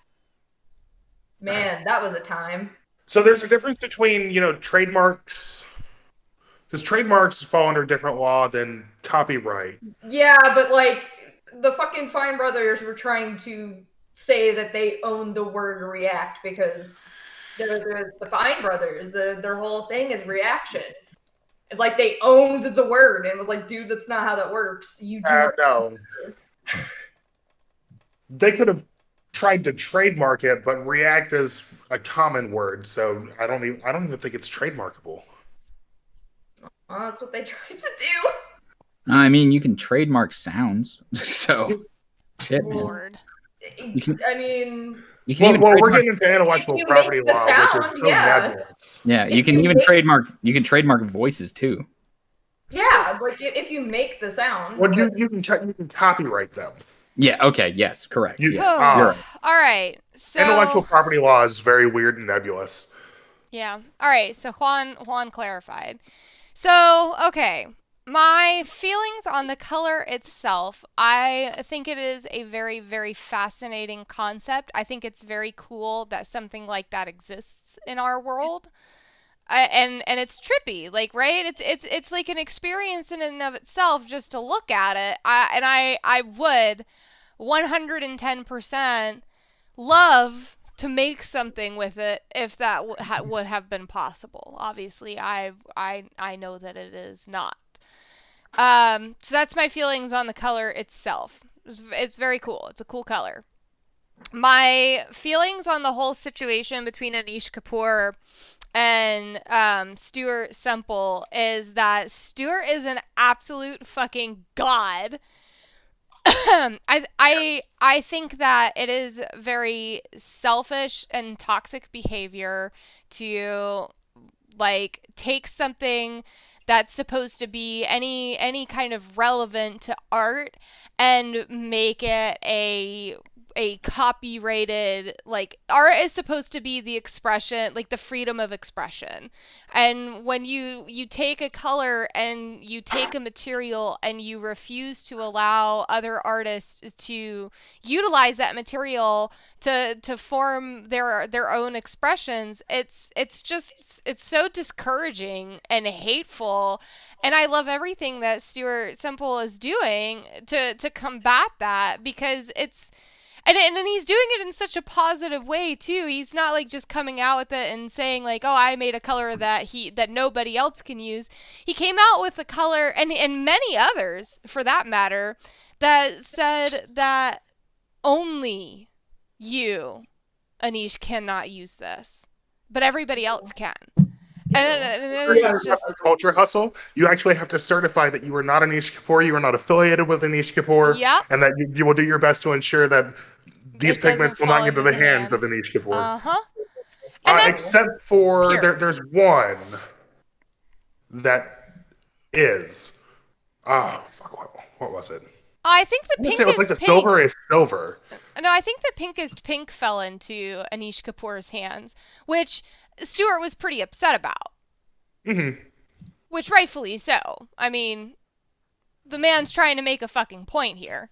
Man, that was a time. So there's a difference between, trademarks, because trademarks fall under different law than copyright. Yeah, but like, the fucking Fine Brothers were trying to say that they own the word React because they're the Fine Brothers. Their whole thing is reaction. And like, they owned the word and was like, dude, that's not how that works. You do No. They could have tried to trademark it, but React is a common word, so I don't even think it's trademarkable. Well, that's what they tried to do. I mean, you can trademark sounds, so shit, man. Lord. I mean, You can we're getting into intellectual property law, sound, which is so nebulous. Yeah, you can even trademark voices too. Yeah, like if you make the sound. Well, you can copyright them. Yeah. Okay. Yes. Correct. Oh, Yeah. You're right. all right. So intellectual property law is very weird and nebulous. Yeah. All right. So Juan clarified. So okay, my feelings on the color itself. I think it is a very, very fascinating concept. I think it's very cool that something like that exists in our world. And it's trippy, like, right? It's like an experience in and of itself just to look at it. I would 110% love to make something with it if that would have been possible. Obviously, I know that it is not. So that's my feelings on the color itself. It's very cool. It's a cool color. My feelings on the whole situation between Anish Kapoor and Stuart Semple is that Stuart is an absolute fucking god. I think that it is very selfish and toxic behavior to like take something that's supposed to be any kind of relevant to art and make it a copyrighted, like, art is supposed to be the expression, like the freedom of expression. And when you take a color and you take a material and you refuse to allow other artists to utilize that material to form their own expressions, it's so discouraging and hateful. And I love everything that Stuart Semple is doing to combat that, because it's And then he's doing it in such a positive way too. He's not like just coming out with it and saying like, "Oh, I made a color that nobody else can use." He came out with a color and many others for that matter that said that only you, Anish, cannot use this, but everybody else can. And it's just Culture Hustle, you actually have to certify that you are not Anish Kapoor, you are not affiliated with Anish Kapoor, Yep. and that you will do your best to ensure that these It doesn't pigments will not fall get to into the the hands of hands. Anish Kapoor. Uh-huh. And that's Except for pure. there's one that is. Oh, fuck, what was it? I think the I want to say it was pinkest like the pink. silver is silver. No, I think the pinkest pink fell into Anish Kapoor's hands, which Stuart was pretty upset about. Mm-hmm. Which rightfully so. I mean, the man's trying to make a fucking point here.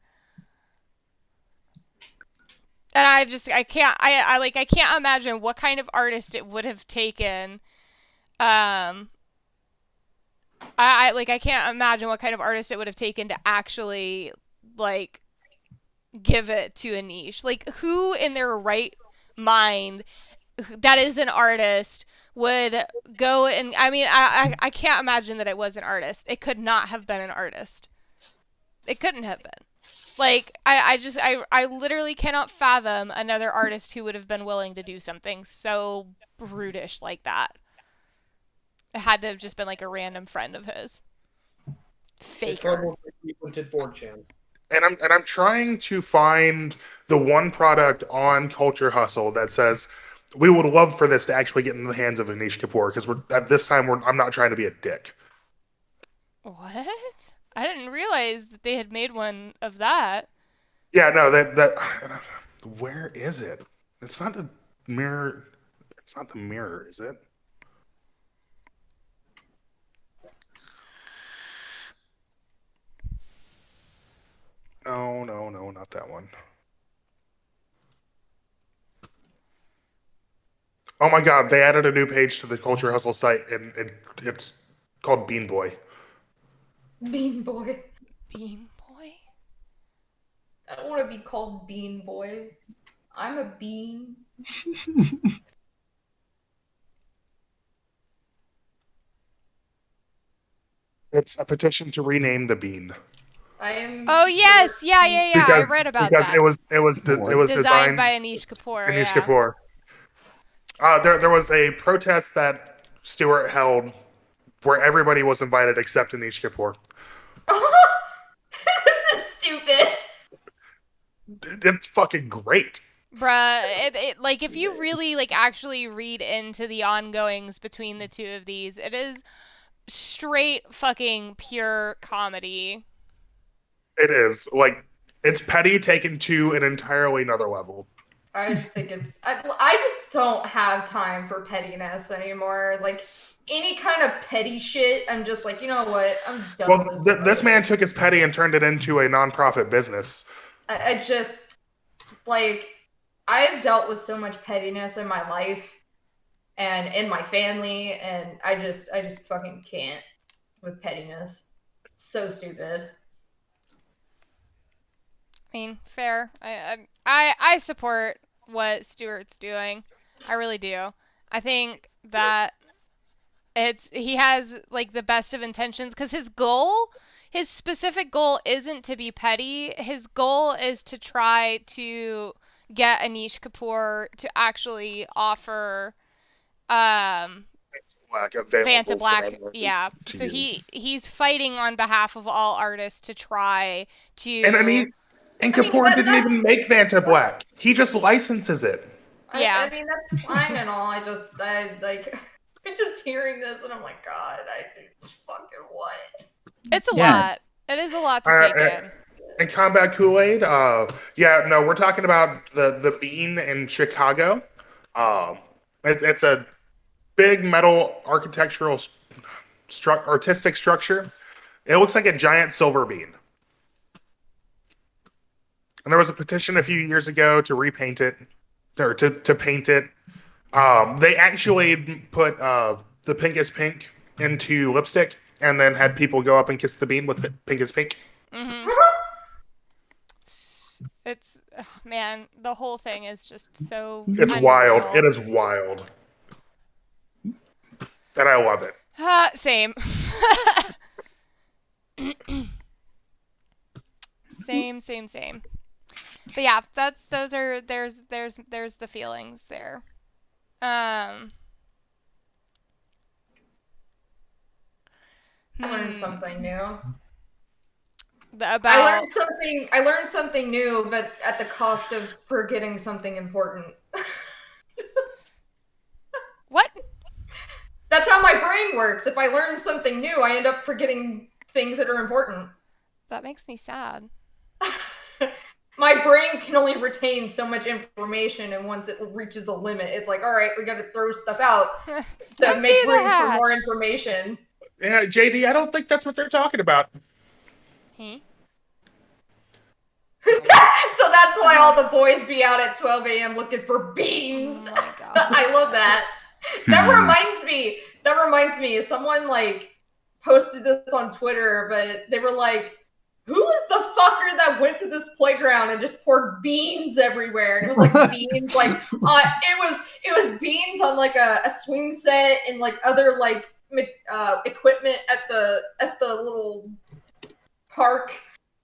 And I can't imagine what kind of artist it would have taken. I can't imagine what kind of artist it would have taken to actually, like, give it to Anish. Like, who in their right mind that is an artist would go and, I mean, I can't imagine that it was an artist. It could not have been an artist. It couldn't have been. Like, I literally cannot fathom another artist who would have been willing to do something so brutish like that. It had to have just been like a random friend of his. Faker. And I'm trying to find the one product on Culture Hustle that says we would love for this to actually get in the hands of Anish Kapoor, because at this time I'm not trying to be a dick. What? I didn't realize that they had made one of that. Yeah, no, that where is it? It's not the mirror. It's not the mirror, is it? No, not that one. Oh my god, they added a new page to the Culture Hustle site, and it's called Bean Boy. Bean Boy. Bean Boy? I don't want to be called Bean Boy. I'm a bean. It's a petition to rename the bean. I am. Oh yes, yeah. I read about because that. it was designed by Anish Kapoor. Anish Yeah. Kapoor. There was a protest that Stuart held where everybody was invited except Anish Kapoor. This is stupid. It's fucking great. Bruh, it like if you really like actually read into the ongoings between the two of these, it is straight fucking pure comedy. It is. Like, it's petty taken to an entirely another level. I just think it's. I just don't have time for pettiness anymore. Like, any kind of petty shit, I'm just like, you know what? I'm done with this. This man took his petty and turned it into a nonprofit business. I just, like, I've dealt with so much pettiness in my life and in my family, and I just fucking can't with pettiness. It's so stupid. I mean, fair. I support what Stuart's doing. I really do. I think that he has like the best of intentions, because his specific goal isn't to be petty. His goal is to try to get Anish Kapoor to actually offer Vanta Black. Yeah. So he's fighting on behalf of all artists to try to. And Kapoor didn't even make Vanta Black. He just licenses it. Yeah. I mean, that's fine and all. I'm just hearing this and I'm like, God, fucking what? It's a lot. It is a lot to take in. And Combat Kool-Aid, we're talking about the bean in Chicago. It's a big metal architectural artistic structure. It looks like a giant silver bean. And there was a petition a few years ago to repaint it, or to paint it. They actually put the pink is pink into lipstick, and then had people go up and kiss the bean with pink is pink. Mm-hmm. It's man, the whole thing is just so It's unreal. wild. It is wild. And I love it. Same. Same. But yeah, there's the feelings there. I learned something new. I learned something new, but at the cost of forgetting something important. What? That's how my brain works. If I learn something new, I end up forgetting things that are important. That makes me sad. My brain can only retain so much information, and once it reaches a limit, it's like, all right, we got to throw stuff out to make room for more information. Yeah, JD, I don't think that's what they're talking about. Hmm? So that's why all the boys be out at 12 a.m. looking for beans. Oh my God. I love that. That reminds me. Someone like posted this on Twitter, but they were like, "Who is the fucker that went to this playground and just poured beans everywhere?" And it was like beans, like it was beans on like a swing set and like other like equipment at the little park.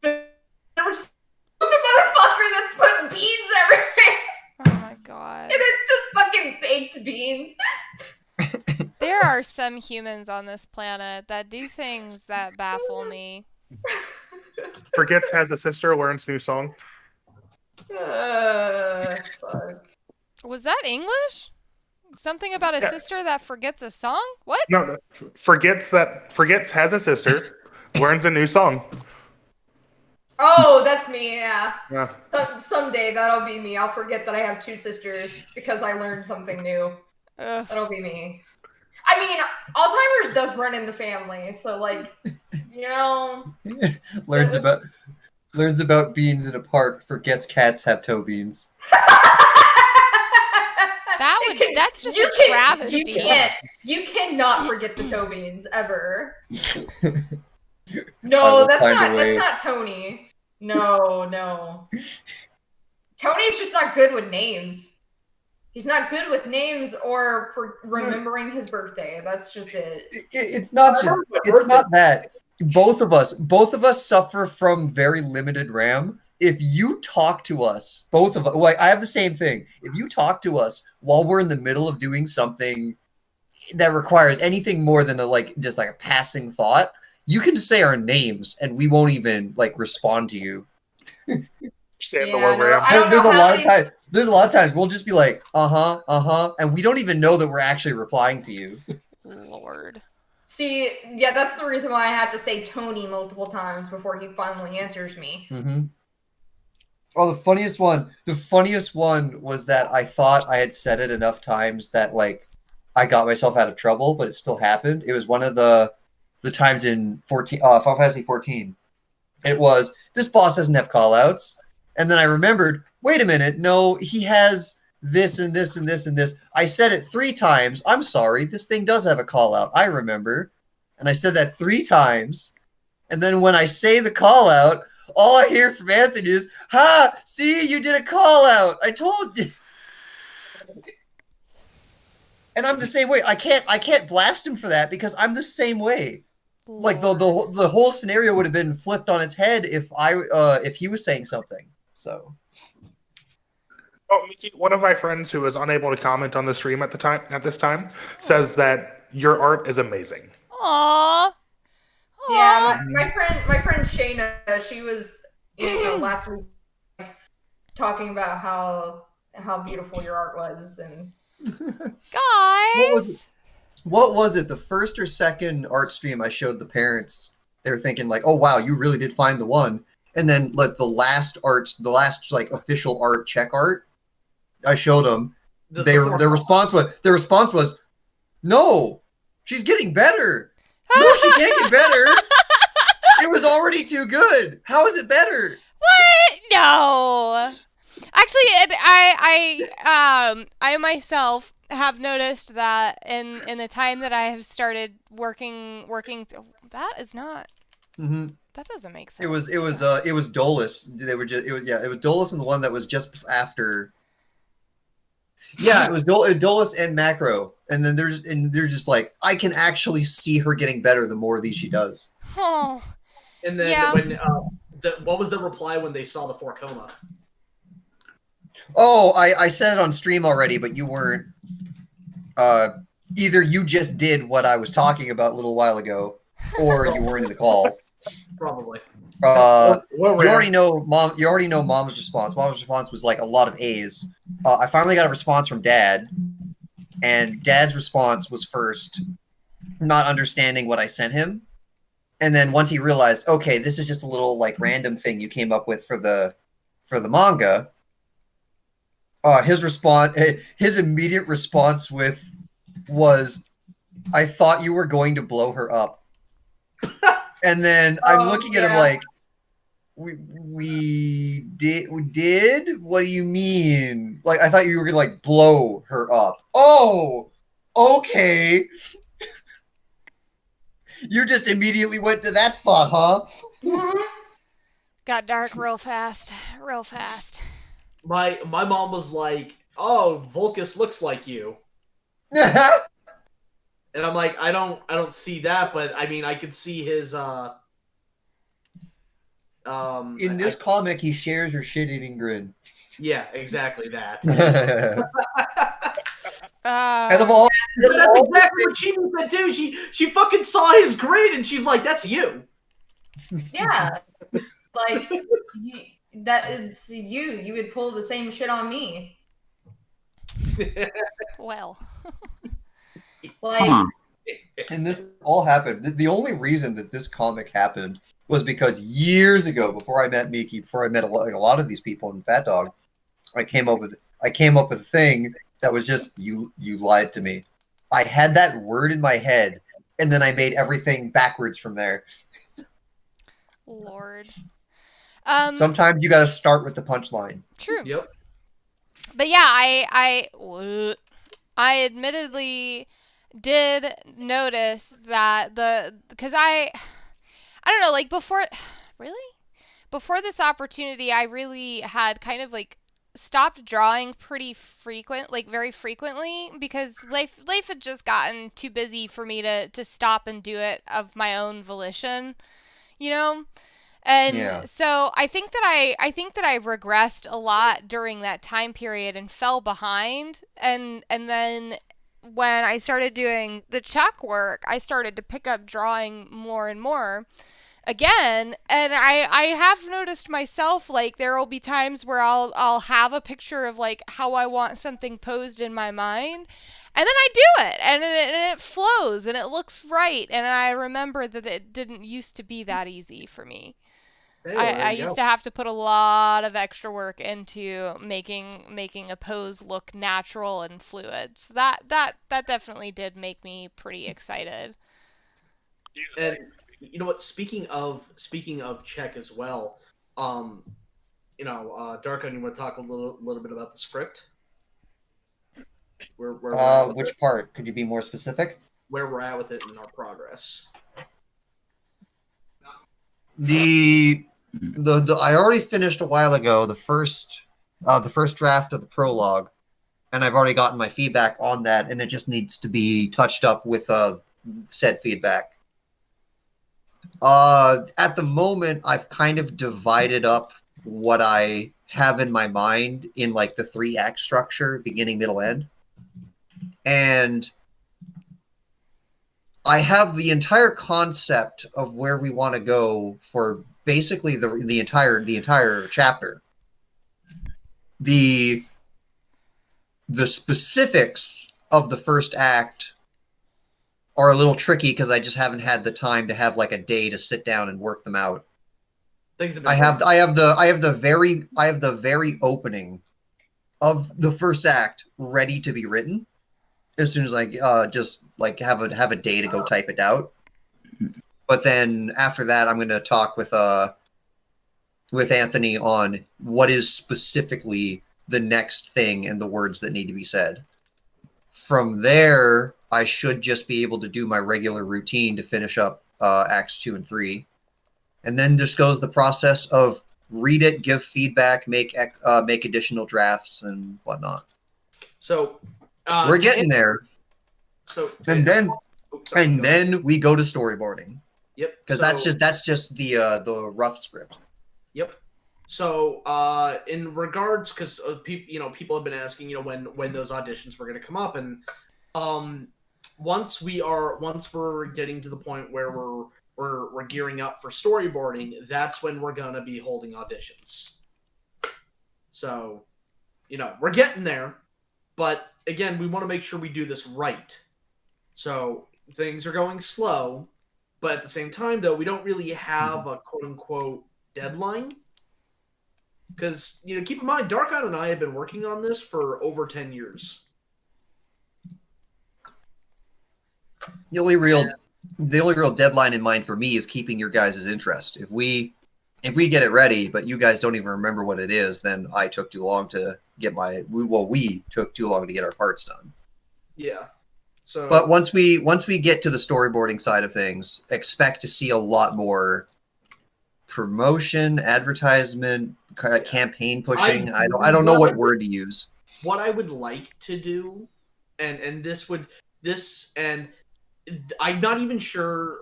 There was the motherfucker that's putting beans everywhere. Oh my God. And it's just fucking baked beans. There are some humans on this planet that do things that baffle me. Forgets has a sister, learns new song. Fuck. Was that English? Something about a sister that forgets a song? What? No, forgets has a sister, learns a new song. Oh, that's me, yeah. Yeah. Someday that'll be me. I'll forget that I have two sisters because I learned something new. Ugh. That'll be me. I mean, Alzheimer's does run in the family, so like, you know. learns about beans in a park, forgets cats have toe beans. That's just a travesty. You cannot forget the toe beans ever. No, that's not Tony. No. Tony's just not good with names. He's not good with names or for remembering his birthday. That's just it. It's not that. Both of us suffer from very limited RAM. If you talk to us, both of us, like I have the same thing. If you talk to us while we're in the middle of doing something that requires anything more than just a passing thought, you can just say our names and we won't even respond to you. There's a lot of times we'll just be like, and we don't even know that we're actually replying to you. Lord. See, yeah, that's the reason why I had to say Tony multiple times before he finally answers me. Mm-hmm. Oh, the funniest one was that I thought I had said it enough times that I got myself out of trouble, but it still happened. It was one of the times in Final Fantasy 14. It was, this boss doesn't have callouts. And then I remembered, wait a minute, no, he has this and this and this and this. I said it 3 times. I'm sorry, this thing does have a callout. I remember. And I said that 3 times. And then when I say the callout, all I hear from Anthony is, see, you did a callout. I told you. And I'm the same way. I can't blast him for that because I'm the same way. Like the whole scenario would have been flipped on its head if he was saying something. So. Oh, Miki, one of my friends who was unable to comment on the stream at this time says that your art is amazing. Aww. Yeah, my friend Shayna, she was last week talking about how beautiful your art was and guys. What was it? The first or second art stream I showed the parents, they were thinking oh wow, you really did find the one. And then the last official art check art, I showed them. Their response was, no, she's getting better. No, she can't get better. It was already too good. How is it better? What? No. Actually, I myself have noticed that in the time that I have started working, that is not Mm-hmm. That doesn't make sense. It was Dolus. They were just it was Dolus and the one that was just after. Yeah, it was Dolus and Macro, and then they're just like, I can actually see her getting better the more of these she does. Oh. And then Yeah. when what was the reply when they saw the 4 coma? Oh, I said it on stream already, but you weren't. Either you just did what I was talking about a little while ago, or you weren't in the call. Probably. You Well, already know mom. You already know mom's response. Mom's response was like a lot of A's. I finally got a response from dad, and dad's response was first, not understanding what I sent him, and then once he realized, okay, this is just a little like random thing you came up with for the manga. His immediate response was, I thought you were going to blow her up. And then I'm looking at him like, we did? What do you mean? Like, I thought you were gonna like blow her up. Oh, okay. You just immediately went to that thought, huh? Got dark real fast. Real fast. My mom was like, "Oh, Volcus looks like you," and I'm like, I don't see that, but I mean, I could see his In this comic, he shares her shit-eating grin. Yeah, exactly that. And of all, that's exactly what she said too. She fucking saw his grin and she's like, "That's you." Yeah, like that is you. You would pull the same shit on me. Well. Like, and this all happened. The only reason that this comic happened was because years ago, before I met Miki, before I met a lot of these people in Fat Dog, I came up with a thing that was just you lied to me. I had that word in my head, and then I made everything backwards from there. Lord. Sometimes you got to start with the punchline. True. Yep. But yeah, I admittedly did notice that because I don't know, like before this opportunity, I really had kind of like stopped drawing very frequently because life had just gotten too busy for me to stop and do it of my own volition, you know? And so I think that I regressed a lot during that time period and fell behind, and then when I started doing the Chuck work, I started to pick up drawing more and more again, and I have noticed myself, like, there will be times where I'll have a picture of like how I want something posed in my mind, and then I do it, and it flows and it looks right, and I remember that it didn't used to be that easy for me. Hey, well, I used to have to put a lot of extra work into making a pose look natural and fluid. So that definitely did make me pretty excited. And you know what? Speaking of Czech as well, Darko, you want to talk a little bit about the script? Which part? Could you be more specific? Where we're at with it in our progress. The I already finished a while ago the first draft of the prologue, and I've already gotten my feedback on that, and it just needs to be touched up with said feedback. At the moment, I've kind of divided up what I have in my mind in like the 3-act structure, beginning, middle, end, and I have the entire concept of where we want to go for basically the entire chapter. The specifics of the first act are a little tricky because I just haven't had the time to have like a day to sit down and work them out. I have the very opening of the first act ready to be written as soon as I just like have a day to go type it out. But then after that, I'm going to talk with Anthony on what is specifically the next thing and the words that need to be said. From there, I should just be able to do my regular routine to finish up Acts 2 and 3. and then just goes the process of read it, give feedback, make additional drafts and whatnot. So we're getting there. So and then we go to storyboarding. Yep. Because that's just the rough script. Yep. So in regards, because people have been asking, when those auditions were going to come up, and once we're getting to the point where we're gearing up for storyboarding, that's when we're gonna be holding auditions. So, we're getting there, but again, we want to make sure we do this right. So things are going slow, but at the same time, though, we don't really have a quote unquote deadline. Because, keep in mind, Darkon and I have been working on this for over 10 years. The only real deadline in mind for me is keeping your guys' interest. If we get it ready, but you guys don't even remember what it is, then I took too long to get we took too long to get our parts done. Yeah. So but once we get to the storyboarding side of things, expect to see a lot more promotion, advertisement, campaign pushing. I don't know what word to use. What I would like to do, and I'm not even sure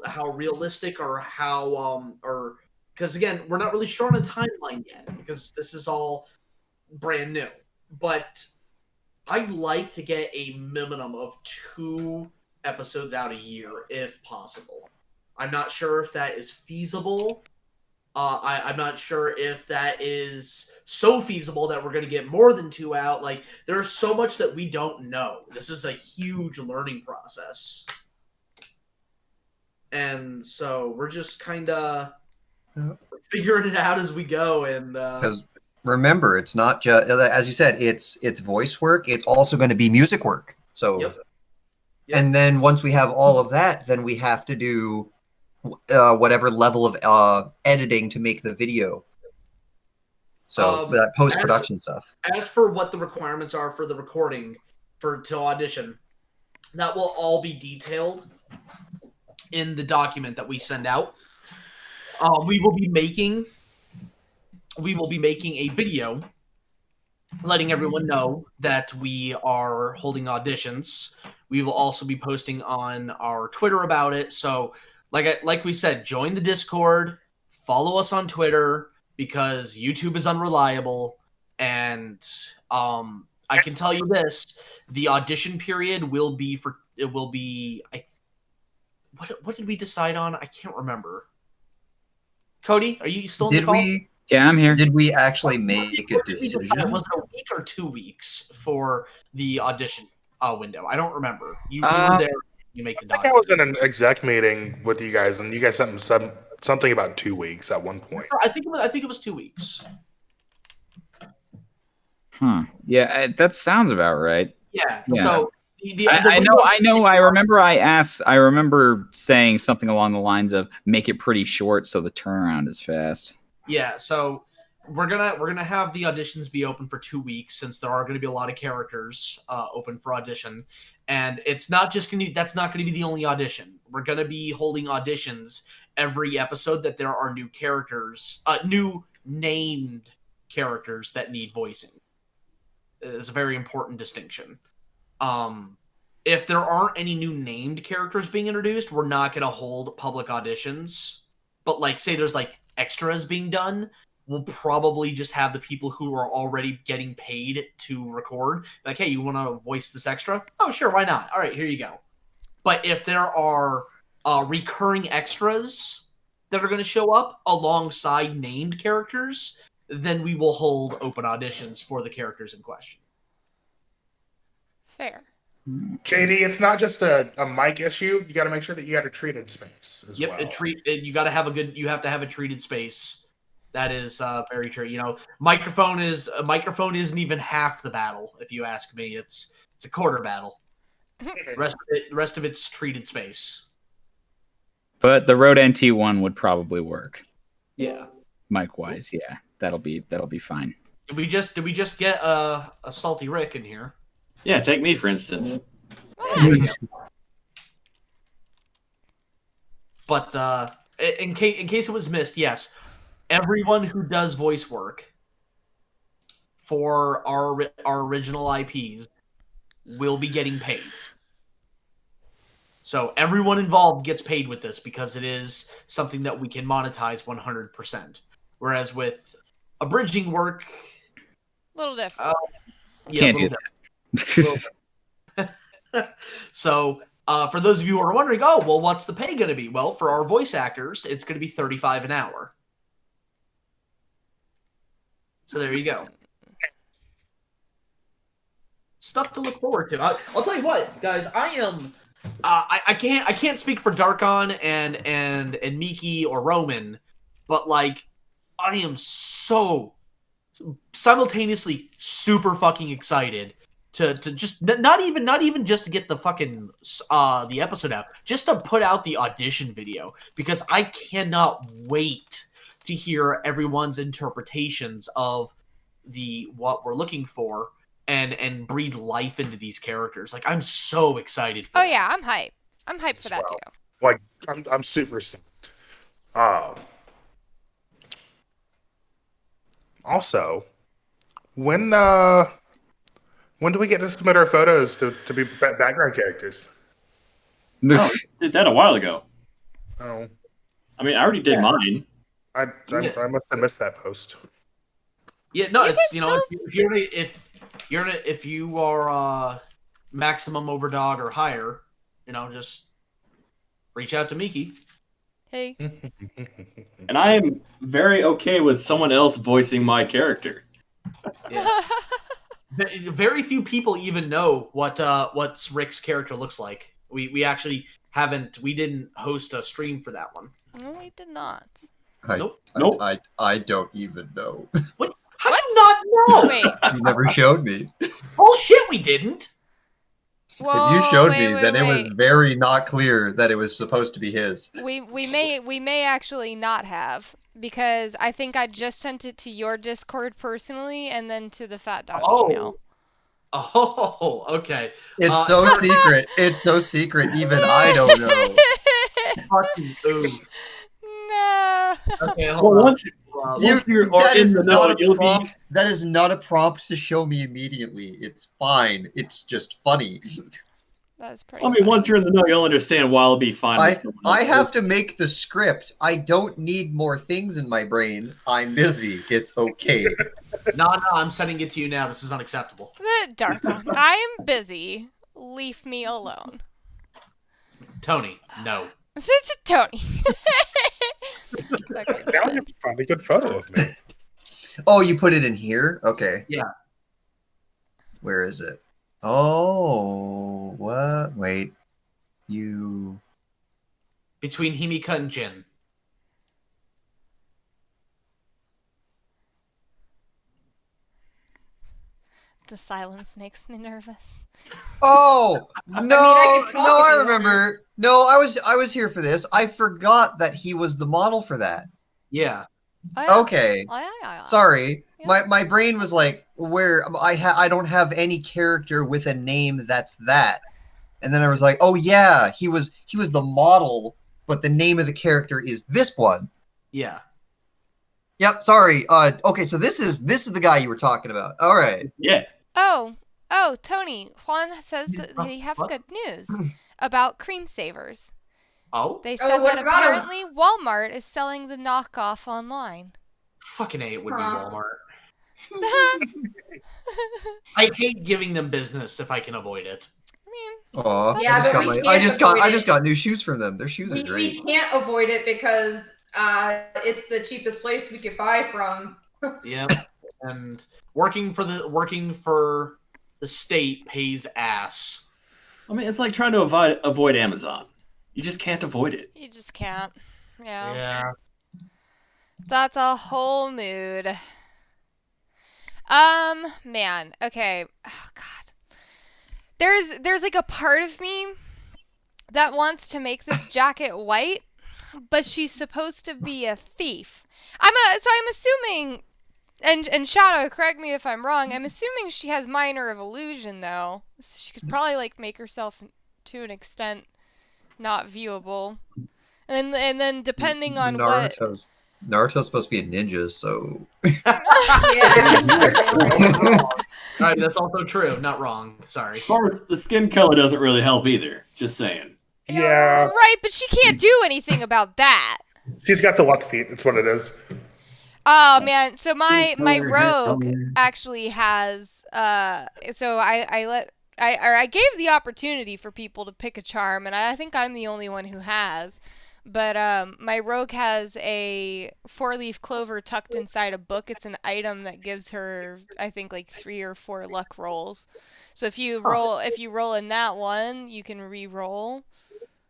how realistic or how because again, we're not really sure on a timeline yet because this is all brand new. But I'd like to get a minimum of 2 episodes out a year if possible. I'm not sure if that is feasible. I'm not sure if that is so feasible that we're going to get more than 2 out. Like, there's so much that we don't know. This is a huge learning process. And so we're just kind of figuring it out as we go. And because remember, it's not just, as you said, it's voice work. It's also going to be music work. So, Yep. And then once we have all of that, then we have to do whatever level of editing to make the video. So that post-production stuff. As for what the requirements are for the recording to audition, that will all be detailed in the document that we send out. We will be making a video letting everyone know that we are holding auditions. We will also be posting on our Twitter about it. So like we said, join the Discord, follow us on Twitter because YouTube is unreliable. And I can tell you this: the audition period will be what did we decide on? I can't remember. Cody, are you still in the call? Yeah, I'm here. Did we actually make a decision? Was it a week or 2 weeks for the audition window? I don't remember. You were there. You make the document. I think I was in an exec meeting with you guys, and you guys said something about 2 weeks at one point. I think it was 2 weeks. Huh. Yeah, that sounds about right. Yeah. Yeah. So I know. I remember saying something along the lines of make it pretty short so the turnaround is fast. Yeah. So we're gonna have the auditions be open for 2 weeks since there are going to be a lot of characters open for audition, and that's not going to be the only audition. We're going to be holding auditions every episode that there are new characters, new named characters that need voicing. It's a very important distinction. If there aren't any new named characters being introduced, we're not going to hold public auditions. But say there's extras being done, we'll probably just have the people who are already getting paid to record. Like, hey, you want to voice this extra? Oh, sure, why not? All right, here you go. But if there are recurring extras that are going to show up alongside named characters, then we will hold open auditions for the characters in question. Fair. JD, it's not just a mic issue. You got to make sure that you got a treated space as well. You got to have you have to have a treated space. That is very true. Microphone isn't even half the battle. If you ask me, it's a quarter battle. The rest of it's treated space. But the Rode NT1 would probably work. Yeah. Mic wise, yeah. That'll be fine. Did we just get a Salty Rick in here? Yeah, take me for instance. But in case it was missed, yes, everyone who does voice work for our original IPs will be getting paid. So everyone involved gets paid with this because it is something that we can monetize 100%. Whereas with abridging work, A little different. Can't do that. So for those of you who are wondering, oh, well, what's the pay going to be? Well, for our voice actors, it's going to be $35 an hour. So there you go. Stuff to look forward to. I'll tell you what, guys. I am. I can't speak for Darkon and Miki or Roman, but like I am so simultaneously super fucking excited to just not even just to get the fucking the episode out, just to put out the audition video, because I cannot wait to hear everyone's interpretations of what we're looking for and breathe life into these characters. Like, I'm so excited for Oh that. yeah, I'm hyped. I'm hyped for that too. Like, I'm super stoked. Also, when do we get to submit our photos to be background characters? Oh, did that a while ago. Oh, I mean, I already did mine. I must have missed that post. Yeah, no, You it's can if you are maximum overdog or higher, just reach out to Miki. Hey. And I am very okay with someone else voicing my character. Yeah. Very few people even know what Rick's character looks like. We actually we didn't host a stream for that one. No, we did not. Nope. I don't even know. What? How do you not know? Wait. You never showed me. Bullshit, we didn't. Whoa, If you showed wait, me, wait, then it wait. was very not clear that it was supposed to be his. We may actually not have, because I think I just sent it to your Discord personally and then to the PhatDog email. Oh, okay. It's so secret. It's so secret. Even I don't know. Fucking oof. No. Okay, Well, hold on. once you're That in is the not know, a you'll prompt. That is not a prompt to show me immediately. It's fine. It's just funny. That's pretty I mean, funny. once you're in the know, you'll understand why it'll be fine. I have to make the script. I don't need more things in my brain. I'm busy. It's okay. No, I'm sending it to you now. This is unacceptable. Darkon, I'm busy. Leave me alone. Tony, no. It's Tony. Okay, Now you have to find a good photo of me. Oh, you put it in here? Okay. Yeah. Where is it? Oh, what? Wait. You... Between Himika and Jin. The silence makes me nervous. Oh! I No, can talk no, if I you want. remember. No, I was here for this. I forgot that he was the model for that. Yeah. Oh, yeah. Okay. Oh, yeah. Sorry. Yeah. My brain was like, where I don't have any character with a name that's that. And then I was like, oh yeah, he was the model, but the name of the character is this one. Yeah. Yep, sorry. Okay, so this is the guy you were talking about. All right. Yeah. Oh, Tony. Juan says that they have What? good news about cream savers. Oh? They said what that about 'em? apparently Walmart is selling the knockoff online. Fucking A, it would be Huh. Walmart. I hate giving them business if I can avoid it. Aw, Yeah, but we I can't just avoid it. got new shoes from them. Their shoes are We great. can't avoid it because it's the cheapest place we could buy from. Yeah. And working for the state pays ass. I mean, it's like trying to avoid Amazon. You just can't avoid it. You just can't. Yeah. Yeah. That's a whole mood. Man. Okay. Oh, God. There's like a part of me that wants to make this jacket white, but she's supposed to be a thief. I'm assuming, and Shadow, correct me if I'm wrong, I'm assuming she has minor of illusion, though. So she could probably, like, make herself, to an extent, not viewable. and then depending on what. Naruto's supposed to be a ninja, so Alright, that's also true. Not wrong. Sorry. Of course, the skin color doesn't really help either. Just saying. Yeah. Right, but she can't do anything about that. She's got the luck feet. That's what it is. Oh man, so my rogue actually has so I gave the opportunity for people to pick a charm, and I think I'm the only one who has. But my rogue has a 4-leaf clover tucked inside a book. It's an item that gives her, I think, like 3 or 4 luck rolls. So if you roll a nat 1, you can re-roll.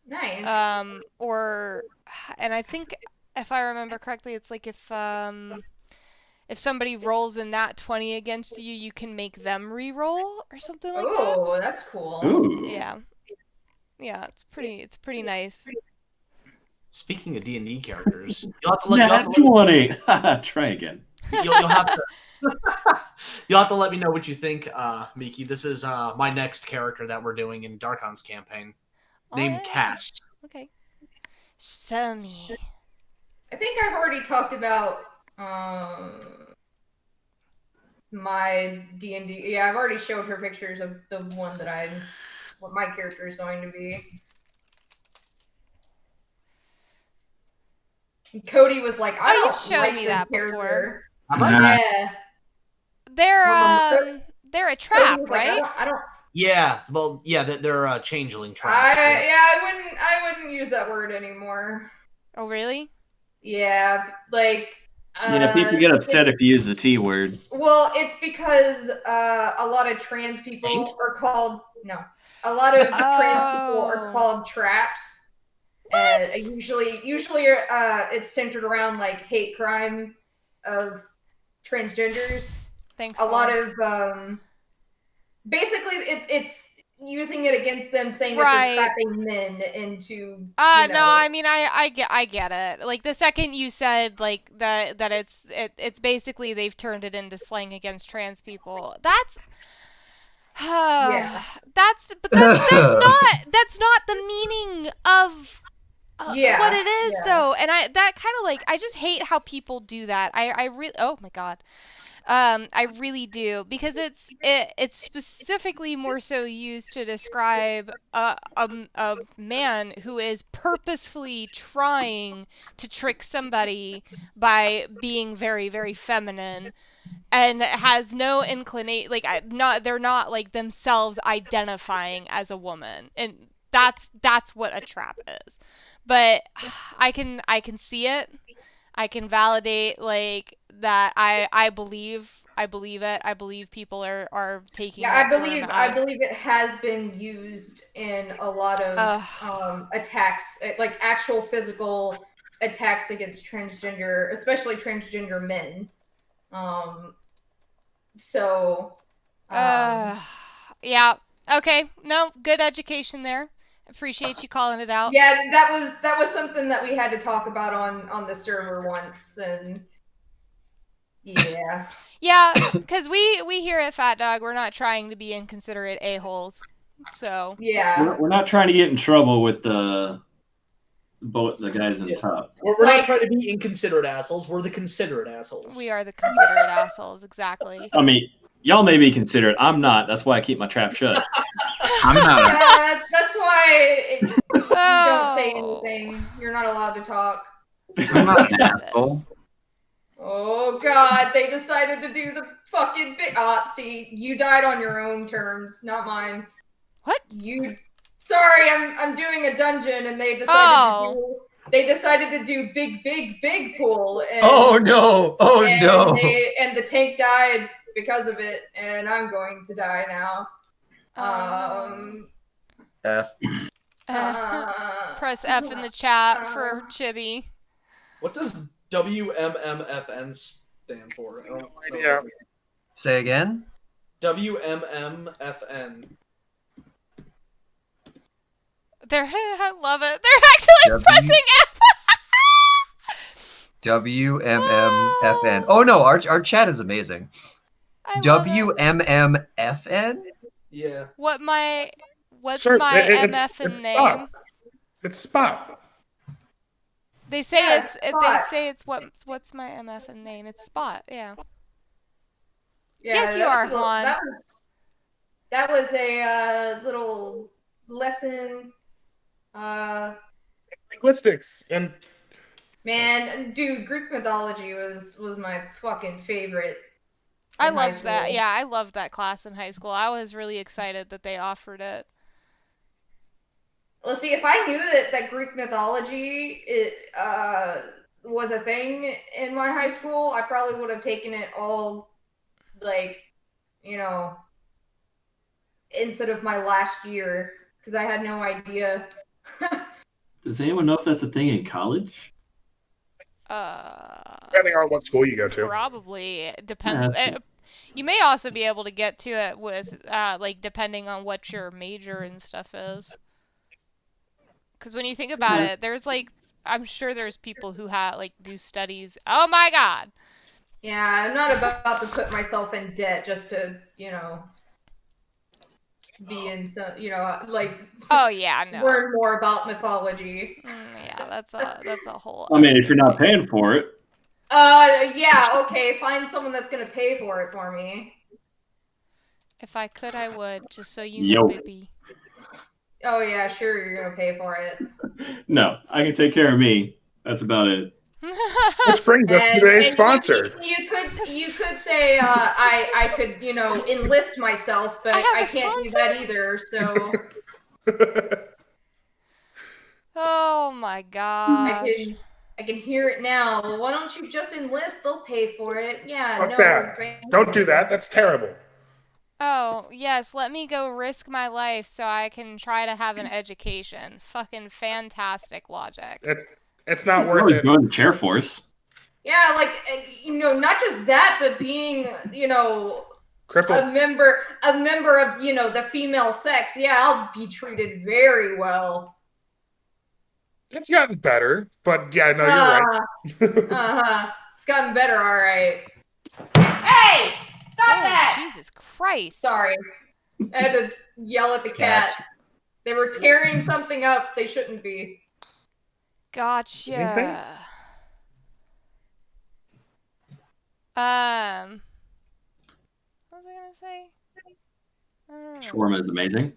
Nice. And I think if I remember correctly, it's like if somebody rolls a nat 20 against you, you can make them re-roll or something like that. Oh, that's cool. Ooh. Yeah, it's pretty nice. Speaking of D&D characters, you'll Nat 20. Try again. you'll have to you'll have to let me know what you think, Miki. This is my next character that we're doing in Darkon's campaign, named Cass. Okay. Show me. I think I've already talked about my D&D. Yeah, I've already showed her pictures of the one that what my character is going to be. And Cody was like, "I don't you've shown like me this that character." before. Yeah. They're a trap, Cody was right? Like, I don't. Yeah, well, yeah, they're a changeling trap. I wouldn't use that word anymore. Oh, really? Yeah, like. People get upset if you use the T word. Well, it's because a lot of trans people are called a lot of trans people are called traps. Usually, it's centered around like hate crime of transgenders. Thanks. A lot of basically, it's using it against them, saying that they're trapping men into. No, I mean I get it. Like the second you said like that it's basically they've turned it into slang against trans people. That's that's not the meaning of what it is though. And that kind of like I just hate how people do that. I really oh my god. I really do, because it's specifically more so used to describe a man who is purposefully trying to trick somebody by being very, very feminine and has no inclination, like they're not like themselves identifying as a woman, and that's what a trap is. But I can see it. I can validate like that. I believe it. I believe people are taking. Yeah, I believe it has been used in a lot of attacks, like actual physical attacks against transgender, especially transgender men. Yeah. Okay. No, good education there. Appreciate you calling it out. Yeah, that was something that we had to talk about on the server once, and yeah. Yeah, because we here at Fat Dog, we're not trying to be inconsiderate a-holes. So yeah, we're not trying to get in trouble with the guys in the top. We're not trying to be inconsiderate assholes. We're the considerate assholes. We are the considerate assholes, exactly. I mean, y'all may be considerate. I'm not. That's why I keep my trap shut. I'm not. That's why you don't say anything. You're not allowed to talk. I'm not an asshole. Oh god, they decided to do the fucking bit. See, you died on your own terms, not mine. What? Sorry, I'm doing a dungeon, and they decided to do big pool. And, no! And the tank died because of it, and I'm going to die now. F. Press F in the chat for Chibi. What does WMMFN stand for? I don't know. Say again? WMMFN. I love it. They're actually pressing F. WMMFN. Oh no, our chat is amazing. WMMFN? Yeah. What's my Sir, MF in name? It's Spot. They say Yeah, it's it's they Spot. say it's what's my MFN name? It's Spot. Yeah. Yeah, Yes, you are, Juan. That was a little lesson. Linguistics and Man, dude, Greek mythology was my fucking favorite. I in high loved that. school. Yeah, I loved that class in high school. I was really excited that they offered it. Well, see, if I knew that Greek mythology was a thing in my high school, I probably would have taken it all, like, you know, instead of my last year, because I had no idea. Does anyone know if that's a thing in college? depending on what school you go to. Probably it depends. Yeah. You may also be able to get to it with like depending on what your major and stuff is. Because when you think about it, there's like I'm sure there's people who do studies. Oh my god. Yeah, I'm not about to put myself in debt just to, be in some, like Oh yeah, no. learn more about mythology. Yeah, that's a whole. I mean, if you're not thing. paying for it. Yeah, okay, find someone that's gonna pay for it for me. If I could, I would. Just so you Yo. know, baby. Oh yeah, sure, you're gonna pay for it. No, I can take care of me. That's about it. Which brings us to today's sponsor. You could say I could enlist myself, but I can't do that either. So Oh my gosh. I can hear it now. Well, why don't you just enlist? They'll pay for it. Yeah, Fuck no. that. Don't do that. That's terrible. Oh, yes, let me go risk my life so I can try to have an education. Fucking fantastic logic. It's not Or worth it. join the chair force. Yeah, like not just that, but being Crippled. a member of the female sex. Yeah, I'll be treated very well. It's gotten better, but yeah, no, you're right. It's gotten better, all right. Hey, stop that! Jesus Christ. Sorry, I had to yell at the cat. They were tearing something up they shouldn't be. Gotcha. Anything? What was I gonna say? I don't know. Shawarma is amazing.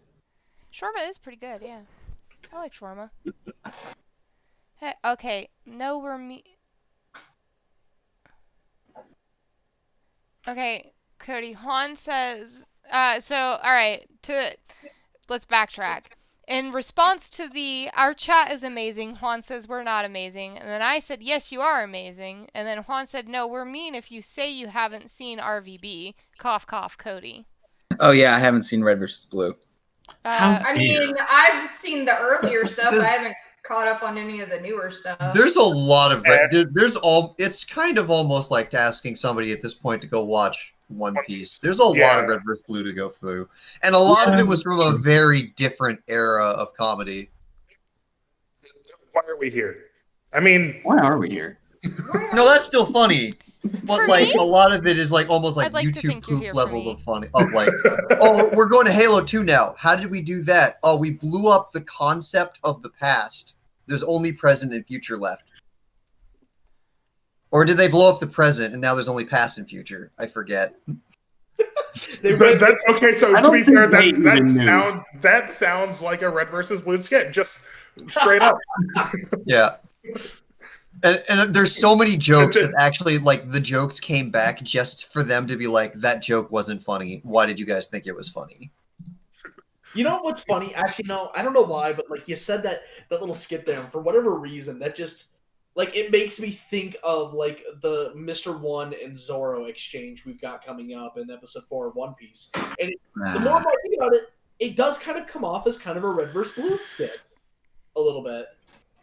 Shawarma is pretty good, yeah. I like shawarma. Hey, okay, no, Okay, Cody, Juan says, alright, let's backtrack. In response to our chat is amazing, Juan says we're not amazing, and then I said, yes, you are amazing, and then Juan said, no, we're mean if you say you haven't seen RVB. Cough, cough, Cody. Oh yeah, I haven't seen Red versus Blue. I mean, I've seen the earlier stuff, I haven't caught up on any of the newer stuff. There's a lot of it's kind of almost like asking somebody at this point to go watch One Piece. There's a lot of Red vs. Blue to go through, and a lot of it was from a very different era of comedy. Why are we here? I mean, why are we here? No, that's still funny, but For like me? a lot of it is like almost like YouTube poop level of funny. Of like, oh, we're going to Halo 2 now. How did we do that? Oh, we blew up the concept of the past. There's only present and future left. Or did they blow up the present and now there's only past and future? I forget. Okay, so to be fair, that sounds like a Red versus Blue skit, just straight up. Yeah. And there's so many jokes that actually, like, the jokes came back just for them to be like, that joke wasn't funny. Why did you guys think it was funny? You know what's funny? Actually, no, I don't know why, but like you said that little skit there, and for whatever reason, that just like it makes me think of like the Mr. One and Zoro exchange we've got coming up in episode 4 of One Piece. And the more I think about it, it does kind of come off as kind of a Red vs. Blue skit, a little bit.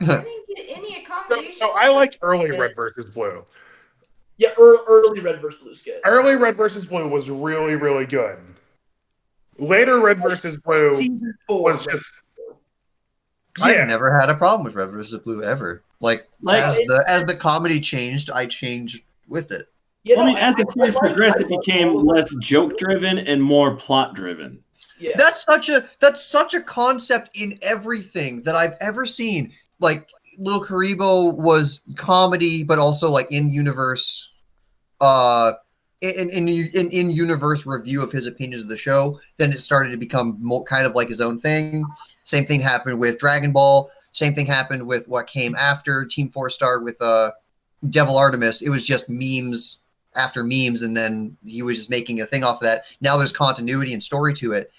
I didn't get any accommodation. So I like early Red versus Blue. Yeah, early Red vs. Blue skit. Early Red versus Blue was really, really good. Later Red versus Blue was just. I've never had a problem with Red versus Blue ever. Like as the comedy changed, I changed with it. Yeah, well, I mean, as the series progressed, it became less joke driven and more plot driven. Yeah. That's such a concept in everything that I've ever seen. Like Little Karibo was comedy, but also like in universe, in universe review of his opinions of the show. Then it started to become more kind of like his own thing. Same thing happened with Dragon Ball. Same thing happened with what came after Team 4-Star with Devil Artemis. It was just memes after memes, and then he was just making a thing off of that. Now there's continuity and story to it.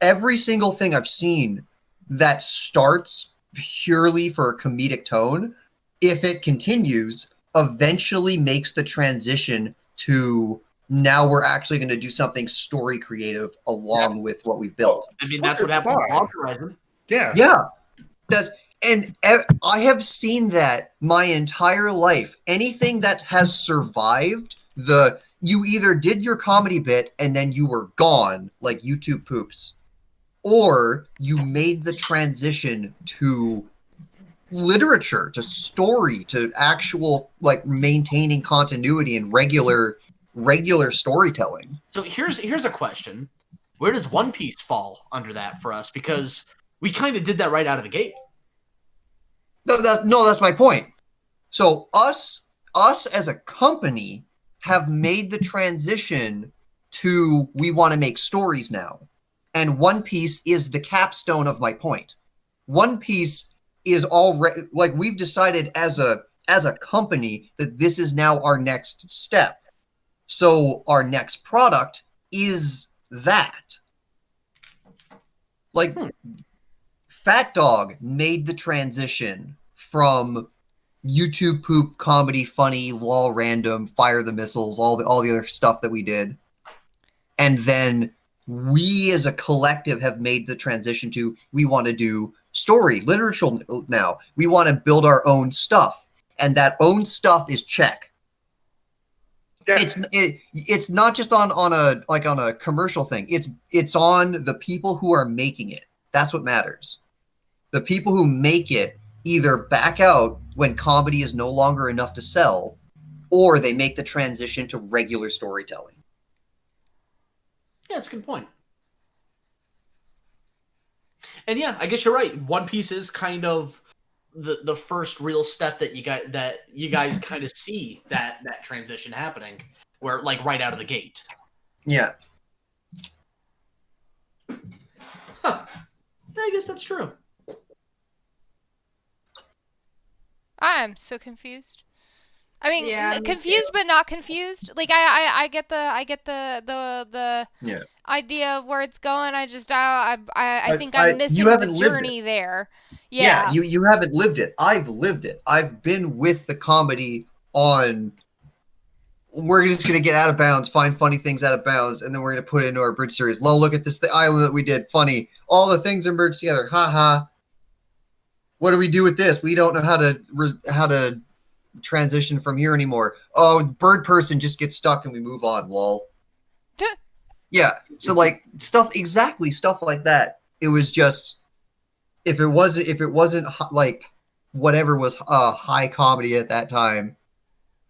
Every single thing I've seen that starts purely for a comedic tone, if it continues, eventually makes the transition to now we're actually going to do something story creative along with what we've built. I mean, that's what happened with Log Horizon. Yeah. Yeah. I have seen that my entire life. Anything that has survived you either did your comedy bit and then you were gone, like YouTube poops, or you made the transition to literature, to story, to actual like maintaining continuity and regular storytelling. So here's a question: where does One Piece fall under that for us? Because we kind of did that right out of the gate. No, that's my point. So us as a company have made the transition to we want to make stories now. And One Piece is the capstone of my point. One Piece is already, like, we've decided as a company that this is now our next step. So our next product is that. Like, Fat Dog made the transition from YouTube poop, comedy, funny, lol, random, fire the missiles, all the other stuff that we did. And then we as a collective have made the transition to we want to do story, literature now. We want to build our own stuff. And that own stuff is check. Yeah. It's not just on a commercial thing. It's on the people who are making it. That's what matters. The people who make it either back out when comedy is no longer enough to sell, or they make the transition to regular storytelling. Yeah, that's a good point. And yeah, I guess you're right. One Piece is kind of the first real step that you guys kind of see that transition happening, where like right out of the gate. Yeah. Huh. Yeah, I guess that's true. I'm so confused. I mean, Yeah, me confused too. but not confused. Like I get the Yeah. idea of where it's going. I think I- I'm missing you the haven't lived journey there. Yeah, Yeah. you haven't lived it. I've lived it. I've been with the comedy on we're just going to get out of bounds, find funny things out of bounds, and then we're going to put it into our bridge series. Lol, look at this the island that we did. Funny. All the things are merged together. Ha ha. What do we do with this? We don't know how to transition from here anymore. Oh, bird person just gets stuck and we move on. Lol. Yeah. So like stuff like that. It was just if it wasn't like whatever was high comedy at that time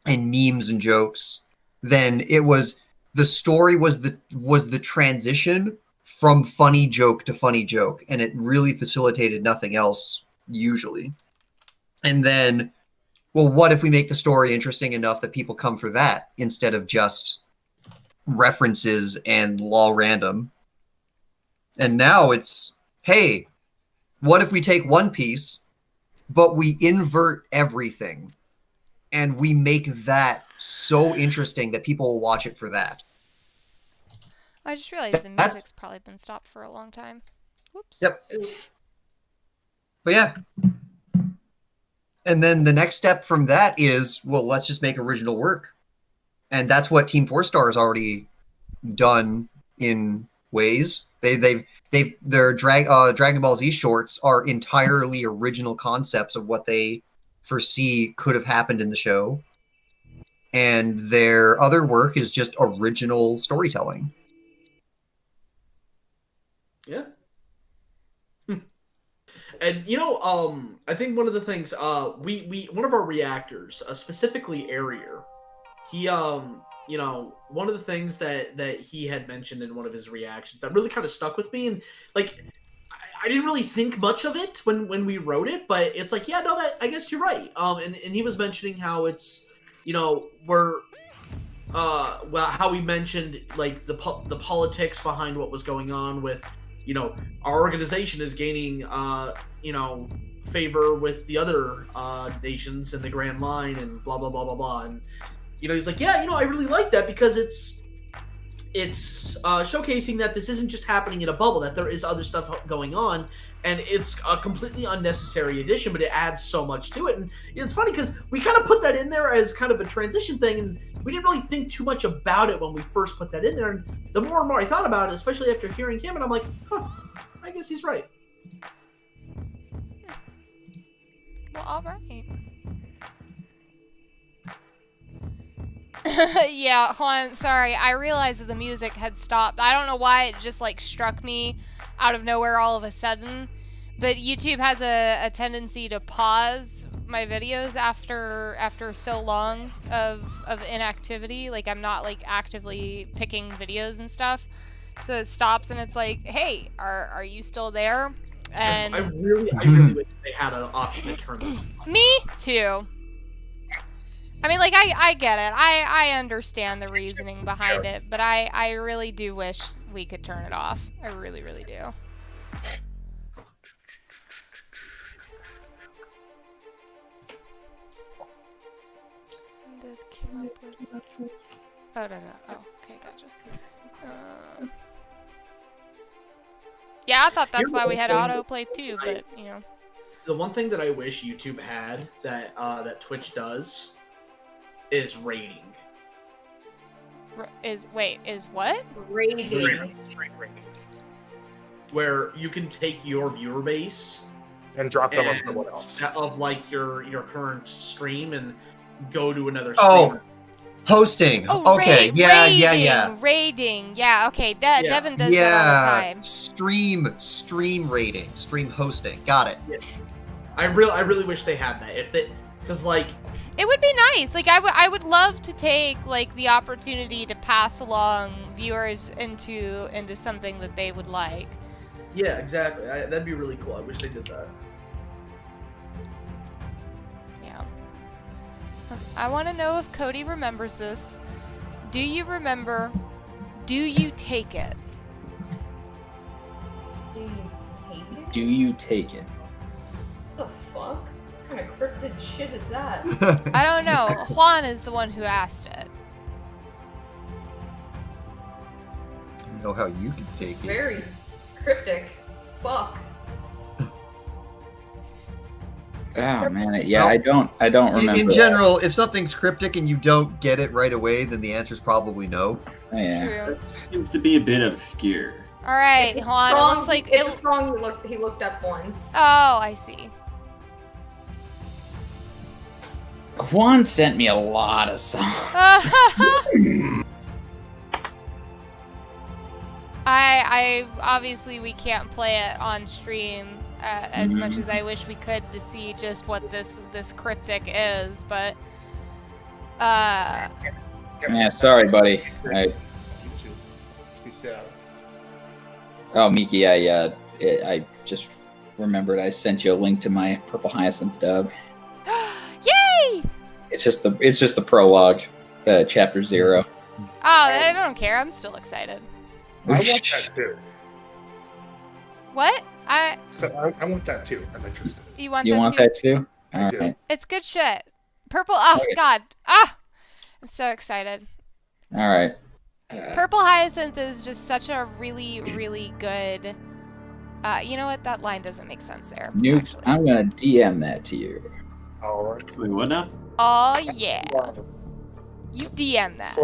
and memes and jokes, then it was the story was the transition from funny joke to funny joke, and it really facilitated nothing else usually. And then, well, what if we make the story interesting enough that people come for that instead of just references and lol random? And now it's, hey, what if we take One Piece, but we invert everything, and we make that so interesting that people will watch it for that? I just realized the That's- music's probably been stopped for a long time. Whoops. Yep. But yeah. And then the next step from that is, well, let's just make original work. And that's what Team 4-Star has already done in ways. Their Dragon Ball Z shorts are entirely original concepts of what they foresee could have happened in the show. And their other work is just original storytelling. Yeah. And I think one of the things we one of our reactors, specifically Arier, he one of the things that he had mentioned in one of his reactions that really kind of stuck with me, and like I didn't really think much of it when we wrote it, but it's like, yeah, no, that I guess you're right. And he was mentioning how it's, we're well, how we mentioned like the politics behind what was going on with, our organization is gaining favor with the other nations in the Grand Line and blah blah blah blah blah. And he's like, yeah, I really like that because it's showcasing that this isn't just happening in a bubble, that there is other stuff going on, and it's a completely unnecessary addition, but it adds so much to it. And it's funny because we kind of put that in there as kind of a transition thing, and we didn't really think too much about it when we first put that in there. And the more and more I thought about it, especially after hearing him, and I'm like, I guess he's right. Well, all right. Yeah, Juan, sorry. I realized that the music had stopped. I don't know why it just like struck me out of nowhere all of a sudden. But YouTube has a tendency to pause my videos after so long of inactivity. Like I'm not like actively picking videos and stuff. So it stops and it's like, hey, are you still there? And I really wish they had an option to turn them off. Me too. I mean, like, I get it. I understand the reasoning behind it, but I really do wish we could turn it off. I really, really do. That came up with... Oh, no. Oh, okay, gotcha. Yeah, I thought that's why we had autoplay too, but, The one thing that I wish YouTube had that that Twitch does is rating. Is what? Rating. Where you can take your viewer base and drop them on someone else. Of like your current stream and go to another Oh, streamer. hosting. Okay, yeah. Rating. Yeah, okay. Devin does that all the time. Stream rating, stream hosting. Got it. Yeah. I really wish they had that. Because like, it would be nice. Like I would love to take like the opportunity to pass along viewers into something that they would like. Yeah, exactly. That'd be really cool. I wish they did that. Yeah. I want to know if Cody remembers this. Do you remember? Do you take it? Do you take it? What the fuck? What kind of cryptid shit is that? I don't know. Juan is the one who asked it. I know how you can take it. Very cryptic. Fuck. Oh man, yeah, I don't remember. In general, if something's cryptic and you don't get it right away, then the answer's probably no. Oh, yeah. True. Seems to be a bit obscure. All right, Juan. It looks like it's a song he looked up once. Oh, I see. Juan sent me a lot of songs. I obviously we can't play it on stream as much as I wish we could to see just what this cryptic is, but Yeah, sorry, buddy. Oh, Miki, I just remembered I sent you a link to my Purple Hyacinth dub. Yay! It's just the prologue, chapter 0. Oh, I don't care. I'm still excited. I want that too. What? I want that too. I'm interested. You want that too? I do. Alright. It's good shit. Purple. Oh Okay. God. Ah! I'm so excited. Alright. Purple Hyacinth is just such a really, really good. You know what? That line doesn't make sense there. Actually. I'm gonna DM that to you. Alright. Wait, what now? Oh yeah. You DM that.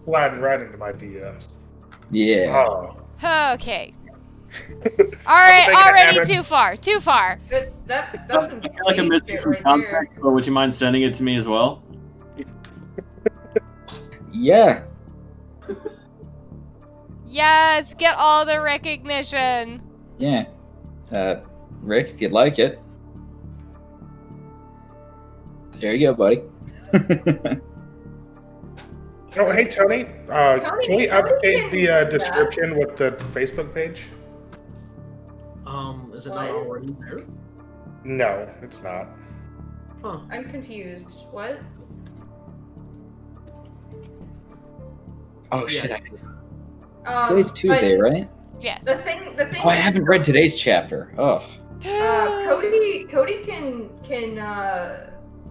Sliding right into my DMs. Yeah. Oh. Okay. All right. thinking of Already Evan. Too far. That's some I feel like I'm fake missing shit some right context, but would you mind sending it to me as well? Yeah. Yes. Get all the recognition. Yeah. Rick, if you'd like it. There you go, buddy. Oh, hey Tony. Can we Tony update can the do that. description with the Facebook page? Is it What? not already there? No, it's not. Huh. I'm confused. What? Oh Yeah. shit! Today's Tuesday, but right? Yes. The thing. Oh, I haven't read today's chapter. Oh. Cody can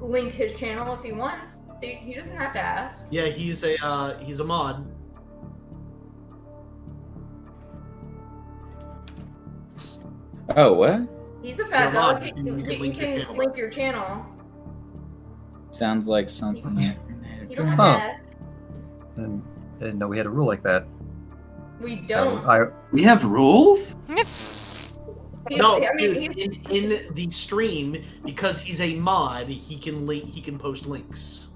link his channel if he wants. He doesn't have to ask. Yeah, he's a mod. Oh, what? He's a fat You're a dog. mod. He You can, can he link your can channel. link your channel. Sounds like something. You don't have Huh. to ask. And I didn't know we had a rule like that. We don't. We have rules? No, I mean, in the stream, because he's a mod, he can post links.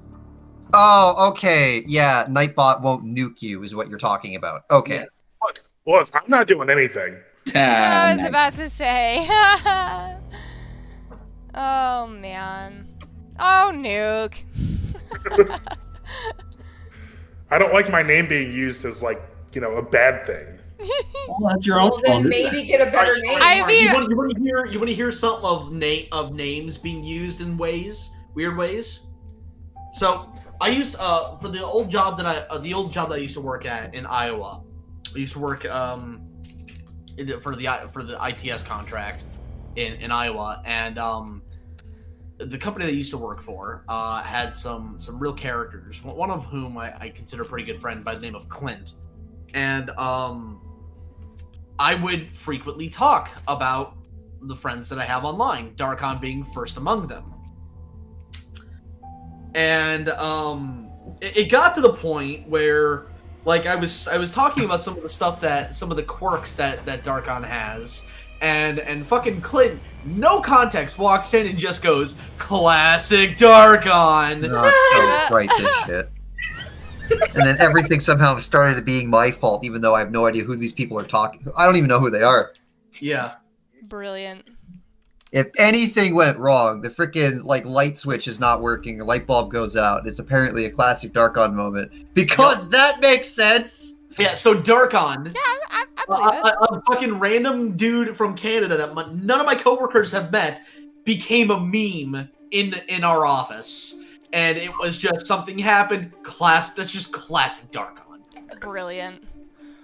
Oh, okay. Yeah, Nightbot won't nuke you is what you're talking about. Okay. Look, I'm not doing anything. I was about to say. Oh man. Oh, Nuke. I don't like my name being used as like, a bad thing. Well, that's your own well, fault. then maybe get a better name. I mean- you want to hear something of names being used in weird ways. So I used for the old job that I used to work at in Iowa. I used to work for the ITS contract in Iowa, and the company that I used to work for had some real characters. One of whom I consider a pretty good friend by the name of Clint, and I would frequently talk about the friends that I have online, Darkon being first among them. And it got to the point where, like, I was talking about some of the quirks that Darkon has, and fucking Clint, no context, walks in and just goes, "Classic Darkon." Not so right this shit. And then everything somehow started being my fault, even though I have no idea who these people are talking. I don't even know who they are. Yeah. Brilliant. If anything went wrong, the freaking light switch is not working, or light bulb goes out. It's apparently a classic Darkon moment because that makes sense. Yeah. So Darkon. Yeah, I believe it. A fucking random dude from Canada that none of my coworkers have met became a meme in our office, and it was just something happened. That's just classic Darkon. Brilliant.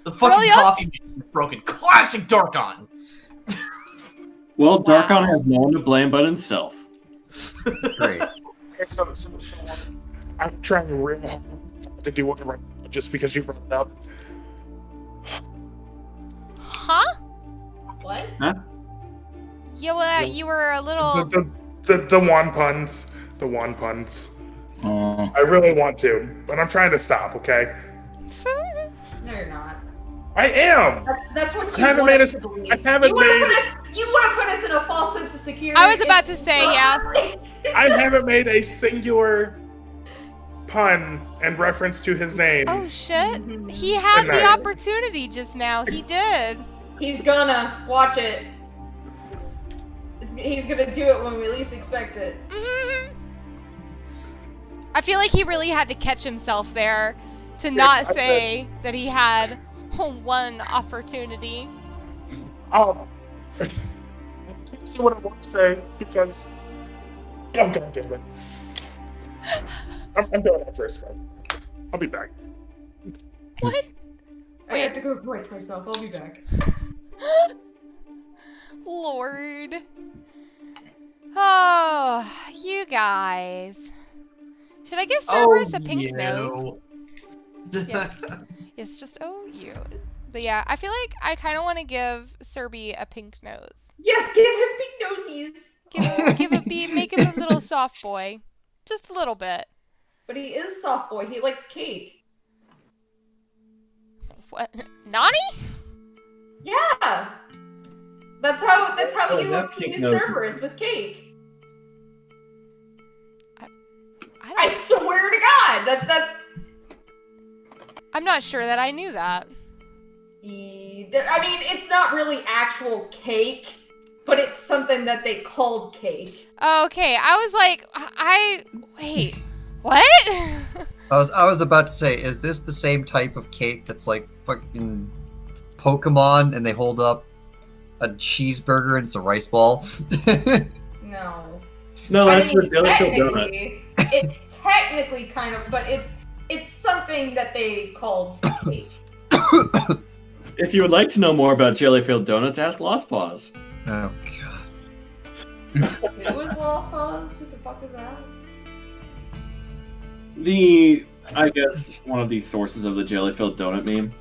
The fucking Brilliant. coffee machine is broken. Classic Darkon. Well, Darkon has no one to blame but himself. Great. So, I'm trying real hard to do whatever just because you brought it up. Huh? What? You were a little. The one puns. The one puns. Oh. I really want to, but I'm trying to stop, okay? No, you're not. I am! That's what I you haven't want made us us- to believe. I haven't you wanna made- you want to put us in a false sense of security. I was about to say, yeah. I haven't made a singular pun in reference to his name. Oh shit! He had Good the night. opportunity just now. He did. He's gonna watch it. He's gonna do it when we least expect it. Mhm. I feel like he really had to catch himself there to not I say that he had one opportunity. I can't say what I want to say because. Oh, God damn it. I'm going out first, man. I'll be back. What? I have to go correct myself. I'll be back. Lord. Oh, you guys. Should I give Cerberus a pink nose? Yeah. It's just you. But yeah, I feel like I kind of want to give Serby a pink nose. Yes, give him big nosies. Make him a little soft boy, just a little bit. But he is soft boy. He likes cake. What? Nani? Yeah. That's how Oh, you that appease pink nose. Cerberus with cake. I I swear to God, that's. I'm not sure that I knew that. I mean, it's not really actual cake, but it's something that they called cake. Okay, I was like, wait, what? I was about to say, is this the same type of cake that's like fucking Pokemon and they hold up a cheeseburger and it's a rice ball? No. No, I that's mean, the jelly filled donut. it's technically kind of, but it's something that they called cake. If you would like to know more about jelly filled donuts, ask Lost Paws. Oh god. Who is Lost Paws? Who the fuck is that? I guess, one of these sources of the jelly filled donut meme,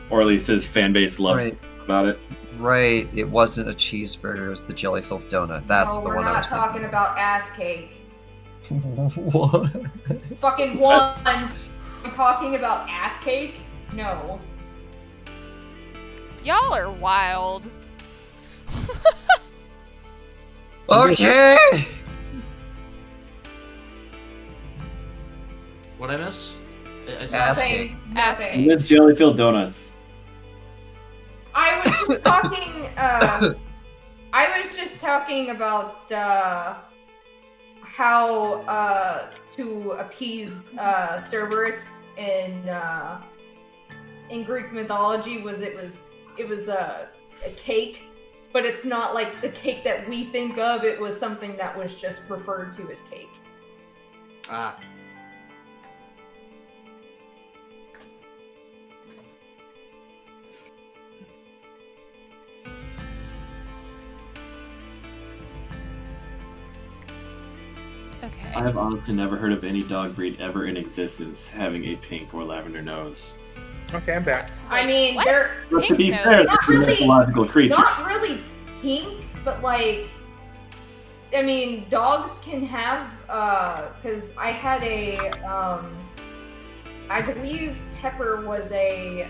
or at least his fan base loves Right. about it. Right, it wasn't a cheeseburger, it was the jelly-filled donut. That's No, the we're one I not was talking about ass cake. thinking. What? Fucking one. I'm talking about ass cake? No. Y'all are wild. Okay! What I miss? Ass cake. Ass Nothing. cake. It's jelly filled donuts. I was just talking. I was just talking about how to appease Cerberus in Greek mythology it was a cake, but it's not like the cake that we think of. It was something that was just referred to as cake. Ah. Okay. I have honestly never heard of any dog breed ever in existence having a pink or lavender nose. Okay, I'm back. I mean, what? they're But to Pink be nose. fair, Not it's a really- mythological creature. not really pink, but like, I mean, dogs can have, because I had I believe Pepper was a,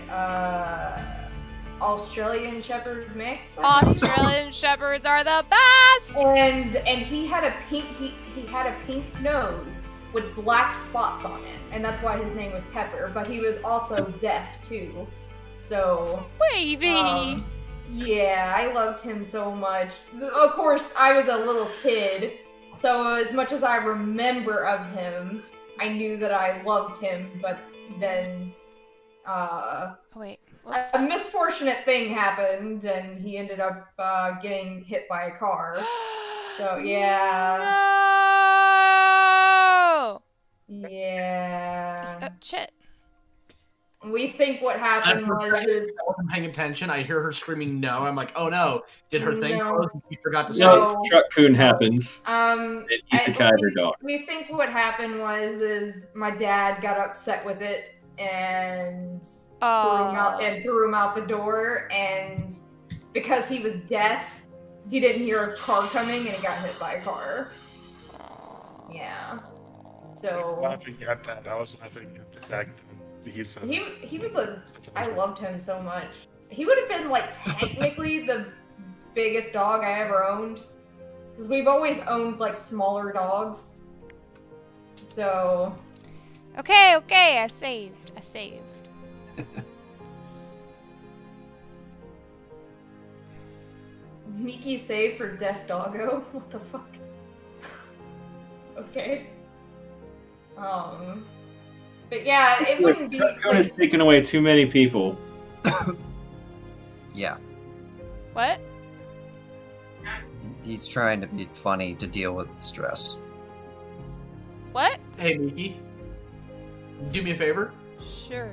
Australian Shepherd mix. Australian Shepherds are the best. And he had a pink, he had a pink nose with black spots on it, and that's why his name was Pepper, but he was also deaf too. So, Baby. yeah, I loved him so much. Of course, I was a little kid, so as much as I remember of him, I knew that I loved him, but then, Oh, wait. Whoops. a misfortunate thing happened, and he ended up getting hit by a car. So, yeah. No. Yeah. Shit. We think what happened was is I wasn't paying attention. I hear her screaming no. I'm like, oh no. Did her thing No. close and she forgot to say No. No, truck coon happens. and Isekai her dog. we think what happened was is my dad got upset with it and threw him out the door, and because he was deaf, he didn't hear a car coming and he got hit by a car. Yeah. So Laughing at that. I was laughing at the fact that he's a, he was I loved him so much. He would have been like technically the biggest dog I ever owned, because we've always owned like smaller dogs. So Okay, I saved. Miki saved for deaf doggo. What the fuck? Okay. But yeah, it wouldn't be. Truck coon has taken away too many people. Yeah, What? he's trying to be funny to deal with stress. What? Hey Miki, do me a favor. Sure.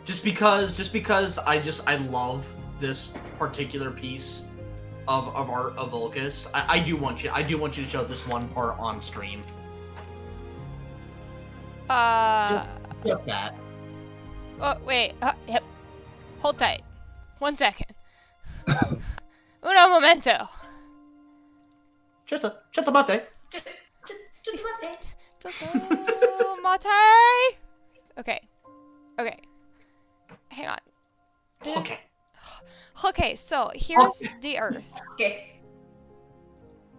Just because I love this particular piece of art of Volcus, I do want you to show this one part on stream. Get that. Oh, wait. Yep. Hold tight. 1 second. Uno momento. Chata mate. Mate. Okay. Hang on. Okay. Okay, so here's the Earth. Okay.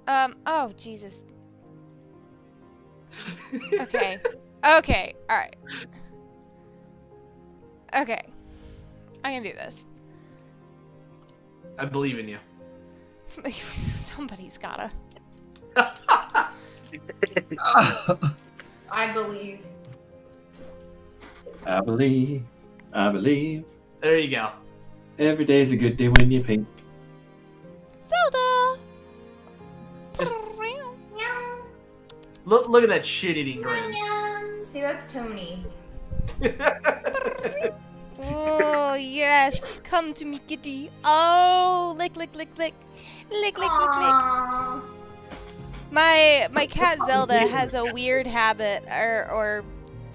Oh, Jesus. Okay. Okay, alright. Okay. I can do this. I believe in you. Somebody's gotta. I believe. I believe. There you go. Every day's a good day when you paint. Just look at that shit-eating grin. See, that's Tony. Oh, yes. Come to me, kitty. Oh, lick, lick, lick, lick. Lick, lick, lick, lick. Aww. My cat Zelda has a weird habit, or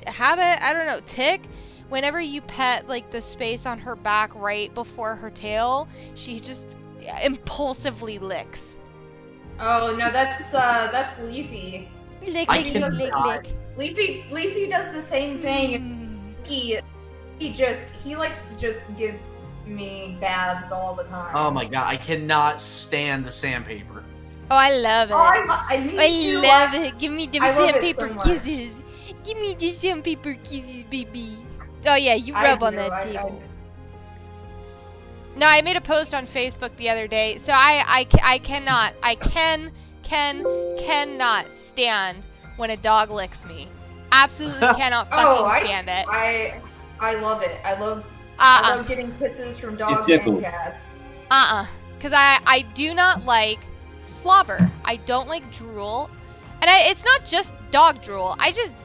habit, I don't know, tick. Whenever you pet like the space on her back right before her tail, she just impulsively licks. Oh no, that's Leafy. Lick, I lick, lick, lick, cannot. lick. Leafy does the same thing. He likes to just give me baths all the time. Oh my god, I cannot stand the sandpaper. Oh, I love it. Oh, I love it. Give me them I love it sandpaper so much. kisses. Give me the sandpaper kisses, baby. Oh yeah, you I rub on do, that I- table. No, I made a post on Facebook the other day. So I cannot stand when a dog licks me. Absolutely cannot fucking stand it. I love it. I love getting kisses from dogs and tickles. cats. Because I do not like slobber. I don't like drool. And it's not just dog drool. I just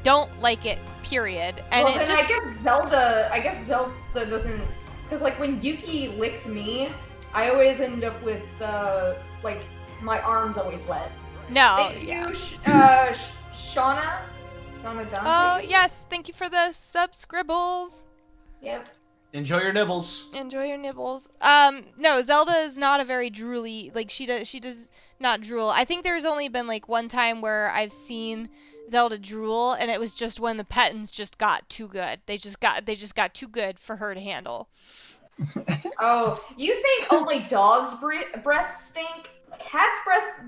don't like it, period. And Well, it then just I guess Zelda doesn't, because like when Yuki licks me, I always end up with like my arms always wet. no. Thank Yeah. you, Shauna Dante. Oh yes, thank you for the subscribbles. Yep. Enjoy your nibbles. Enjoy your nibbles. No, Zelda is not a very drooly. Like she does not drool. I think there's only been like one time where I've seen Zelda drool, and it was just when the Pettins just got too good. They just got too good for her to handle. Oh, you think only dogs' breath stink? Cats'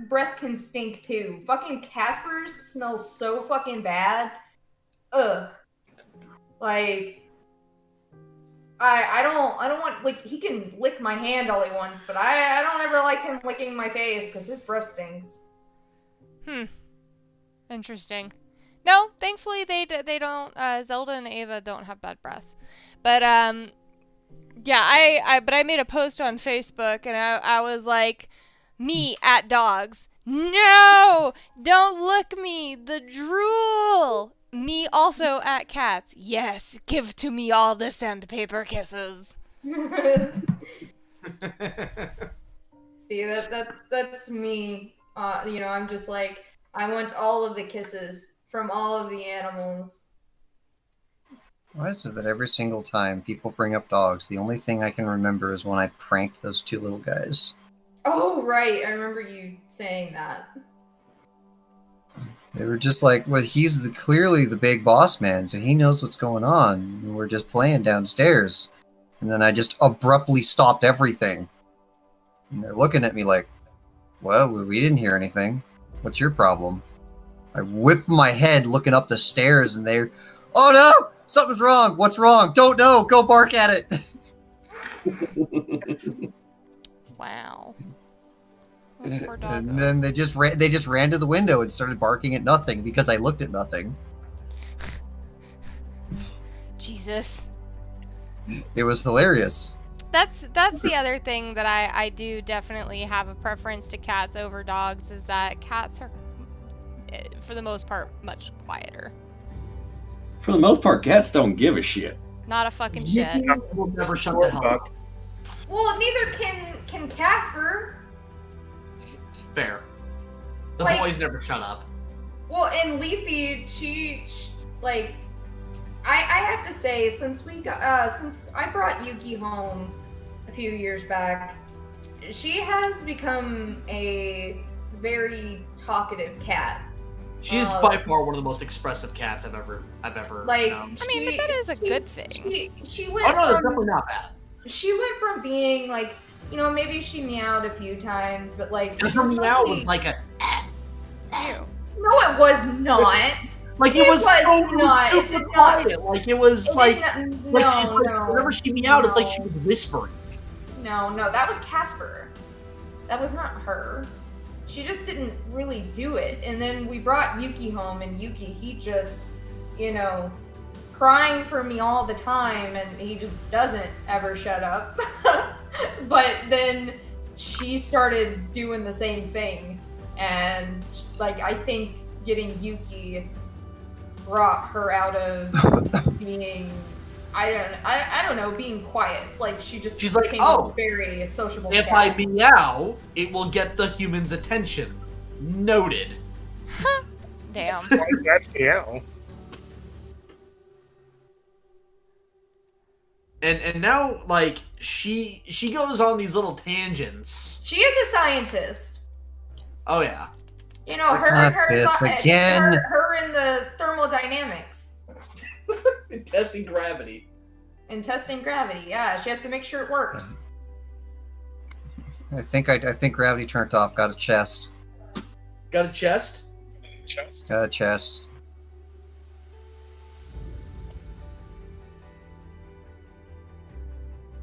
breath can stink too. Fucking Casper's smells so fucking bad. Ugh. Like, I don't want, like, he can lick my hand all he wants, but I don't ever like him licking my face because his breath stinks. Interesting. No, thankfully they don't. Zelda and Ava don't have bad breath. But yeah, I made a post on Facebook and I was like, me at dogs. No, don't lick me. The drool. Me also at cats. Yes, give to me all the sandpaper kisses. See, that's me. I'm just like, I want all of the kisses from all of the animals. Why is it that every single time people bring up dogs, the only thing I can remember is when I pranked those two little guys? Oh, right. I remember you saying that. They were just like, well, he's clearly the big boss man, so he knows what's going on. And we're just playing downstairs. And then I just abruptly stopped everything. And they're looking at me like, well, we didn't hear anything. What's your problem? I whip my head looking up the stairs, and they're, oh no! Something's wrong! What's wrong? Don't know! Go bark at it! Wow. Those poor doggos. And then they just ran to the window and started barking at nothing because I looked at nothing. Jesus. It was hilarious. That's the other thing that I do definitely have a preference to cats over dogs, is that cats are, for the most part, much quieter. For the most part, cats don't give a shit. Not a fucking shit. Will never shut the hell up. Well, neither can Casper. Fair. The Like- boys never shut up. Well, and Leafy, she like, I have to say, since I brought Yuki home a few years back, she has become a very talkative cat. She's by far one of the most expressive cats I've ever Like, known. I mean, but that is a good thing. She Oh went no, that's from definitely not bad. she went from being like, maybe she meowed a few times, but like And she her was meow mostly- was like a Ew. No, it was not. like It it was was so not. It super did not. quiet. Like it was It like did not- like, it's no, like no, whenever she meowed, it's like she no. was whispering. No, that was Casper. That was not her. She just didn't really do it. And then we brought Yuki home, and Yuki, he just, crying for me all the time, and he just doesn't ever shut up. But then she started doing the same thing. And like I think getting Yuki brought her out of being I don't know, being quiet. Like she's like, became oh, a very sociable if cat. I meow, it will get the human's attention. Noted. Damn. That's meow. And now, like, she goes on these little tangents. She is a scientist. Oh yeah. You know, Not this again. her in the thermodynamics. Testing gravity. And testing gravity, yeah. She has to make sure it works. I think gravity turned off. Got a chest. Got a chest? Got a chest.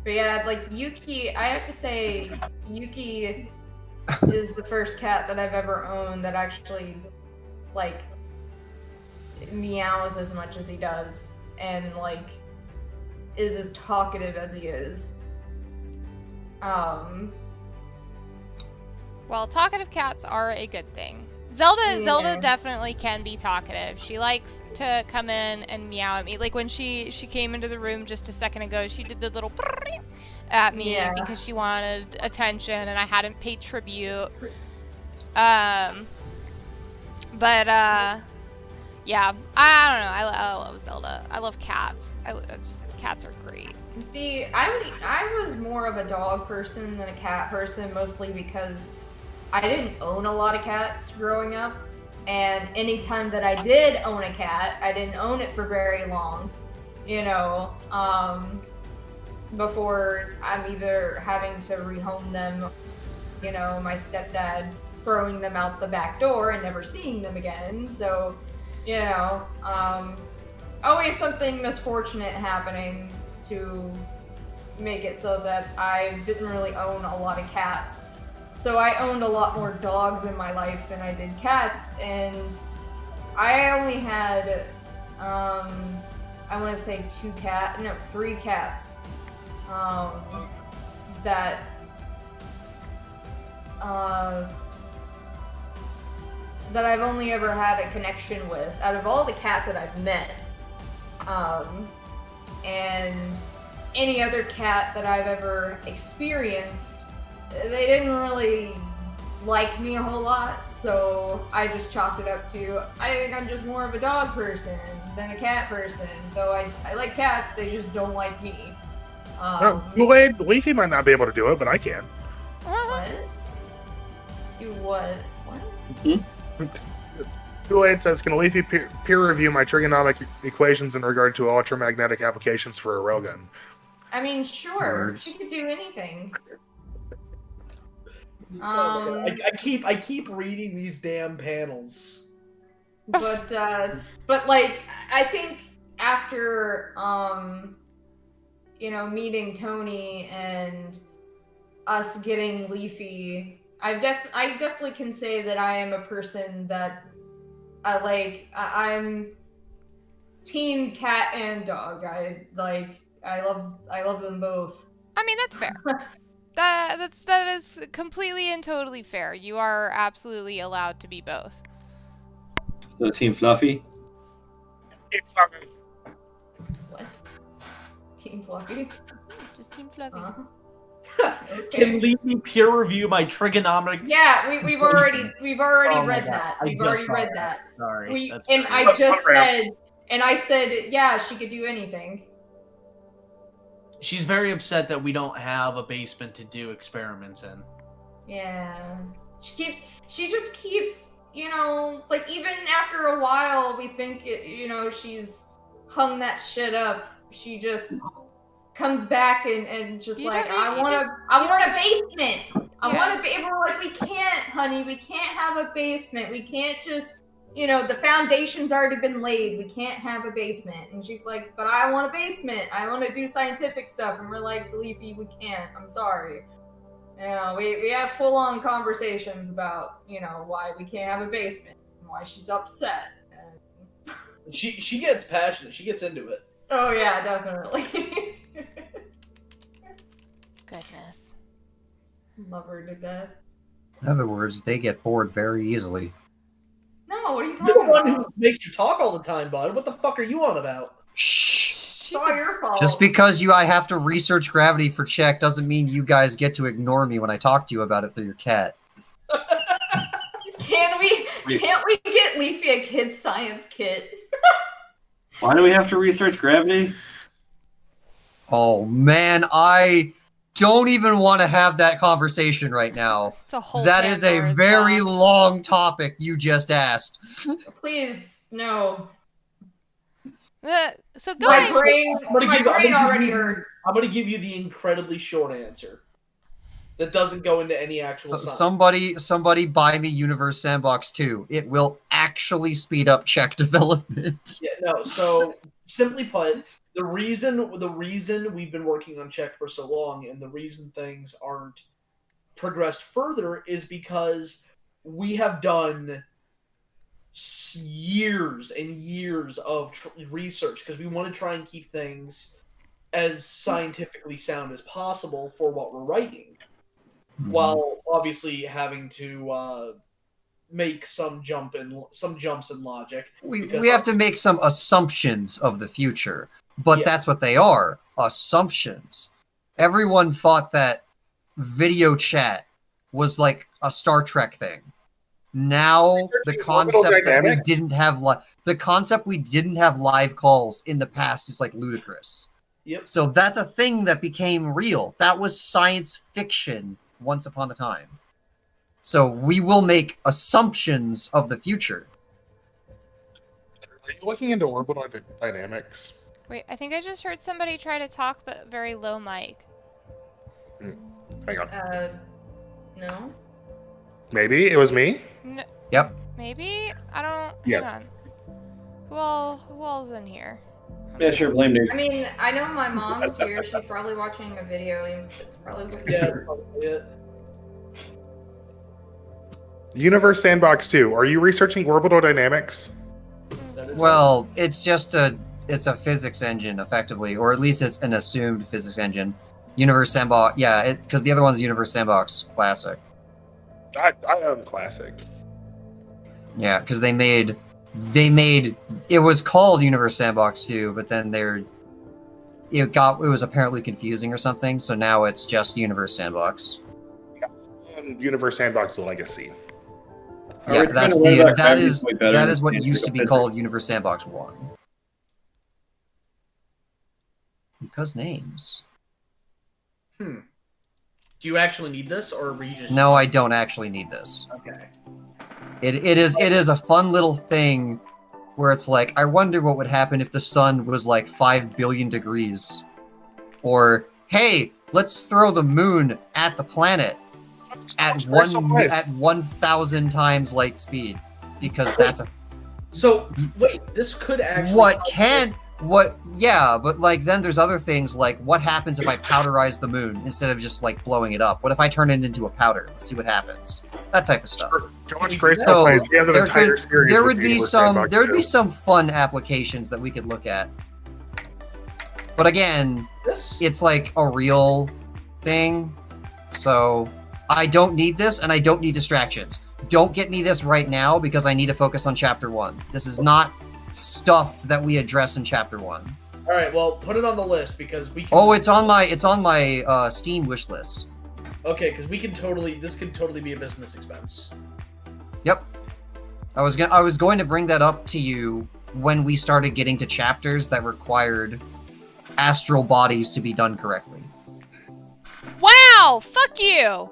But yeah, like Yuki, I have to say, Yuki is the first cat that I've ever owned that actually, like, meows as much as he does, and like, is as talkative as he is. Well, talkative cats are a good thing. Zelda Yeah. definitely can be talkative. She likes to come in and meow at me. Like when she came into the room just a second ago, she did the little at me Yeah. because she wanted attention and I hadn't paid tribute. Yeah, I don't know. I love Zelda. I love cats. Cats are great. See, I was more of a dog person than a cat person, mostly because I didn't own a lot of cats growing up, and anytime that I did own a cat, I didn't own it for very long, you know, before I'm either having to rehome them, you know, my stepdad throwing them out the back door and never seeing them again, so, you know, always something misfortunate happening to make it so that I didn't really own a lot of cats. So I owned a lot more dogs in my life than I did cats, and I only had, I want to say 3 cats, that, that I've only ever had a connection with, out of all the cats that I've met. And any other cat that I've ever experienced, they didn't really like me a whole lot, so I just chalked it up to, I think I'm just more of a dog person than a cat person. So I like cats, they just don't like me. Kool-Aid, Leafy might not be able to do it, but I can. What? Do what? What? Kool-Aid says, can Leafy peer review my trigonometric equations in regard to electromagnetic applications for a railgun? I mean, sure, Words. she could do anything. I keep reading these damn panels. But like, I think after, you know, meeting Tony and us getting Leafy, I definitely can say that I am a person that I'm team cat and dog. I love them both. I mean, that's fair. That is completely and totally fair. You are absolutely allowed to be both. So Team Fluffy? It's fucking. What? Team Fluffy? Just Team Fluffy. Can Leafy peer review my trigonometric? Yeah, we've already Oh my read God. that. I We've just already saw read that. that. Sorry. That's And great. I said, yeah, she could do anything. She's very upset that we don't have a basement to do experiments in. Yeah. She just keeps, you know, like even after a while we think you know, she's hung that shit up. She just comes back and just You like, don't- I you want just- a basement. I Yeah. want to be, and we're like, we can't, honey, we can't have a basement. We can't just, you know, the foundation's already been laid. We can't have a basement. And she's like, but I want a basement. I want to do scientific stuff. And we're like, Leafy, we can't. I'm sorry. You know, we have full-on conversations about, you know, why we can't have a basement and why she's upset. And... She gets passionate. She gets into it. Oh yeah, definitely. Goodness. Love her to death. In other words, they get bored very easily. No, what are you You're the talking one who about? makes you talk all the time, bud. What the fuck are you on about? Shh. It's all your fault. Just because I have to research gravity for check doesn't mean you guys get to ignore me when I talk to you about it through your cat. Can't we get Leafy a kid's science kit? Why do we have to research gravity? Oh man, I don't even want to have that conversation right now. It's a whole That is a Pandora's very box. long topic you just asked. Please, no. So go My ahead. brain, my brain already hurts. I'm gonna give you the incredibly short answer. That doesn't go into any actual science. Somebody buy me Universe Sandbox 2. It will actually speed up check development. Yeah, no. So simply put, the reason we've been working on check for so long, and the reason things aren't progressed further, is because we have done years and years of research because we want to try and keep things as scientifically sound as possible for what we're writing, while obviously having to make some jumps in logic. We have to make some assumptions of the future, but that's what they are, assumptions. Everyone thought that video chat was like a Star Trek thing. Now the concept that we didn't have live calls in the past is like ludicrous. Yep. So that's a thing that became real. That was science fiction once upon a time. So we will make assumptions of the future. Are you looking into orbital dynamics? Wait, I think I just heard somebody try to talk, but very low mic. Hang on. No. Maybe it was me. No, Yep. maybe? I don't... Yes. Hang on. Who all's in here? Yeah, sure, blame me. I mean, I know my mom's here. She's probably watching a video. And it's probably that's probably it. Universe Sandbox 2. Are you researching orbital dynamics? Well, it's just it's a physics engine, effectively, or at least it's an assumed physics engine. Universe Sandbox, yeah, because the other one's Universe Sandbox Classic. I own Classic. Yeah, because they made it was called Universe Sandbox 2, but then it was apparently confusing or something, so now it's just Universe Sandbox. And Universe Sandbox Legacy. Yeah, that is what used to be called Universe Sandbox 1. Because names. Do you actually need this, or were you just... No, I don't actually need this. Okay. It is a fun little thing where it's like, I wonder what would happen if the sun was like 5 billion degrees. Or, hey, let's throw the moon at the planet at 1,000 times light speed. Because that's a... So, wait, this could actually... Yeah, but like then there's other things like what happens if I powderize the moon instead of just like blowing it up? What if I turn it into a powder? Let's see what happens. That type of stuff. So there would be some fun applications that we could look at. But again, it's like a real thing. So I don't need this and I don't need distractions. Don't get me this right now because I need to focus on chapter 1. This is not stuff that we address in chapter 1. All right, well, put it on the list because we can... Oh, it's on my Steam wish list. Okay, because this could totally be a business expense. Yep. I was going to bring that up to you when we started getting to chapters that required astral bodies to be done correctly. Wow! Fuck you!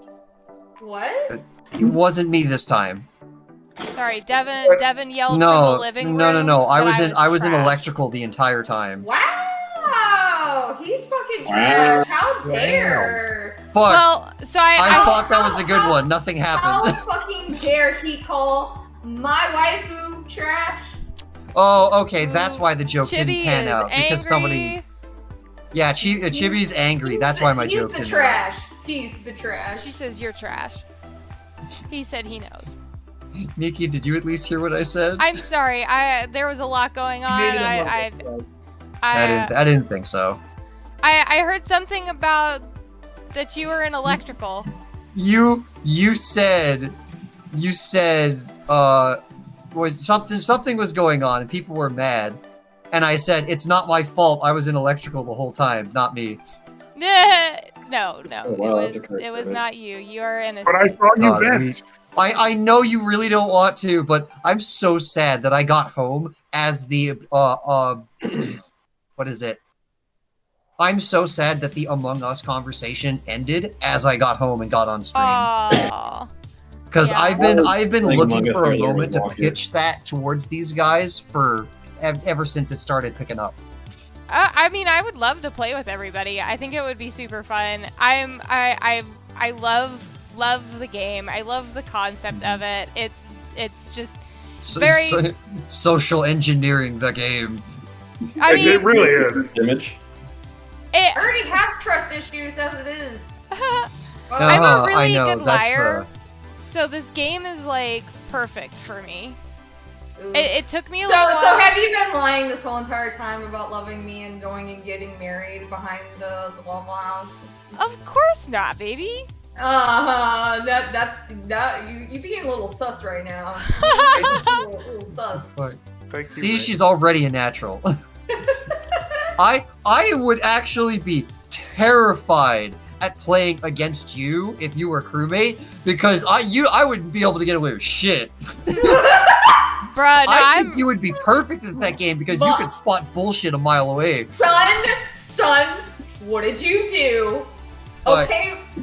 What? It wasn't me this time. Sorry, Devin yelled from the living room. No. I was in trash. electrical the entire time. Wow! He's fucking trash. How dare! Fuck. Well, so I thought that was a good one. Nothing How happened. fucking dare he call my waifu trash? Oh, okay. That's why the joke Chibi didn't pan is out because somebody. Yeah, Chibi's angry. That's why my joke didn't. He's the trash. He's the trash. She says you're trash. He said he knows. Miki, did you at least hear what I said? I'm sorry. There was a lot going on. I didn't think so. I heard something about that you were in electrical. You you said, was something was going on and people were mad, and I said it's not my fault. I was in electrical the whole time, not me. No, Oh, wow, that's a correct it was statement. not you. You are innocent. But I saw you God, vent. I know you really don't want to, but I'm so sad that I got home as the what is it? I'm so sad that the Among Us conversation ended as I got home and got on stream. Aw. Because Yeah. I've been Playing looking Among Us for a earlier moment with to Walker. pitch that towards these guys for ever since it started picking up. I mean, I would love to play with everybody. I think it would be super fun. I love the game. I love the concept of it. It's just very. Social engineering the game. I mean, It really is. Image. I already have trust issues as it is. I'm a really I know, good that's liar, so this game is like perfect for me. Ooh. It took me a So little while. have you been lying this whole entire time about loving me and going and getting married behind the Waffle House? Of course not, baby. You being a little sus right now. a little sus. Thank you, See, Rick. she's already a natural. I would actually be terrified at playing against you if you were crewmate, because I wouldn't be able to get away with shit. Bruh, no, I think you would be perfect at that game because you But- could spot bullshit a mile away. Son, what did you do? What?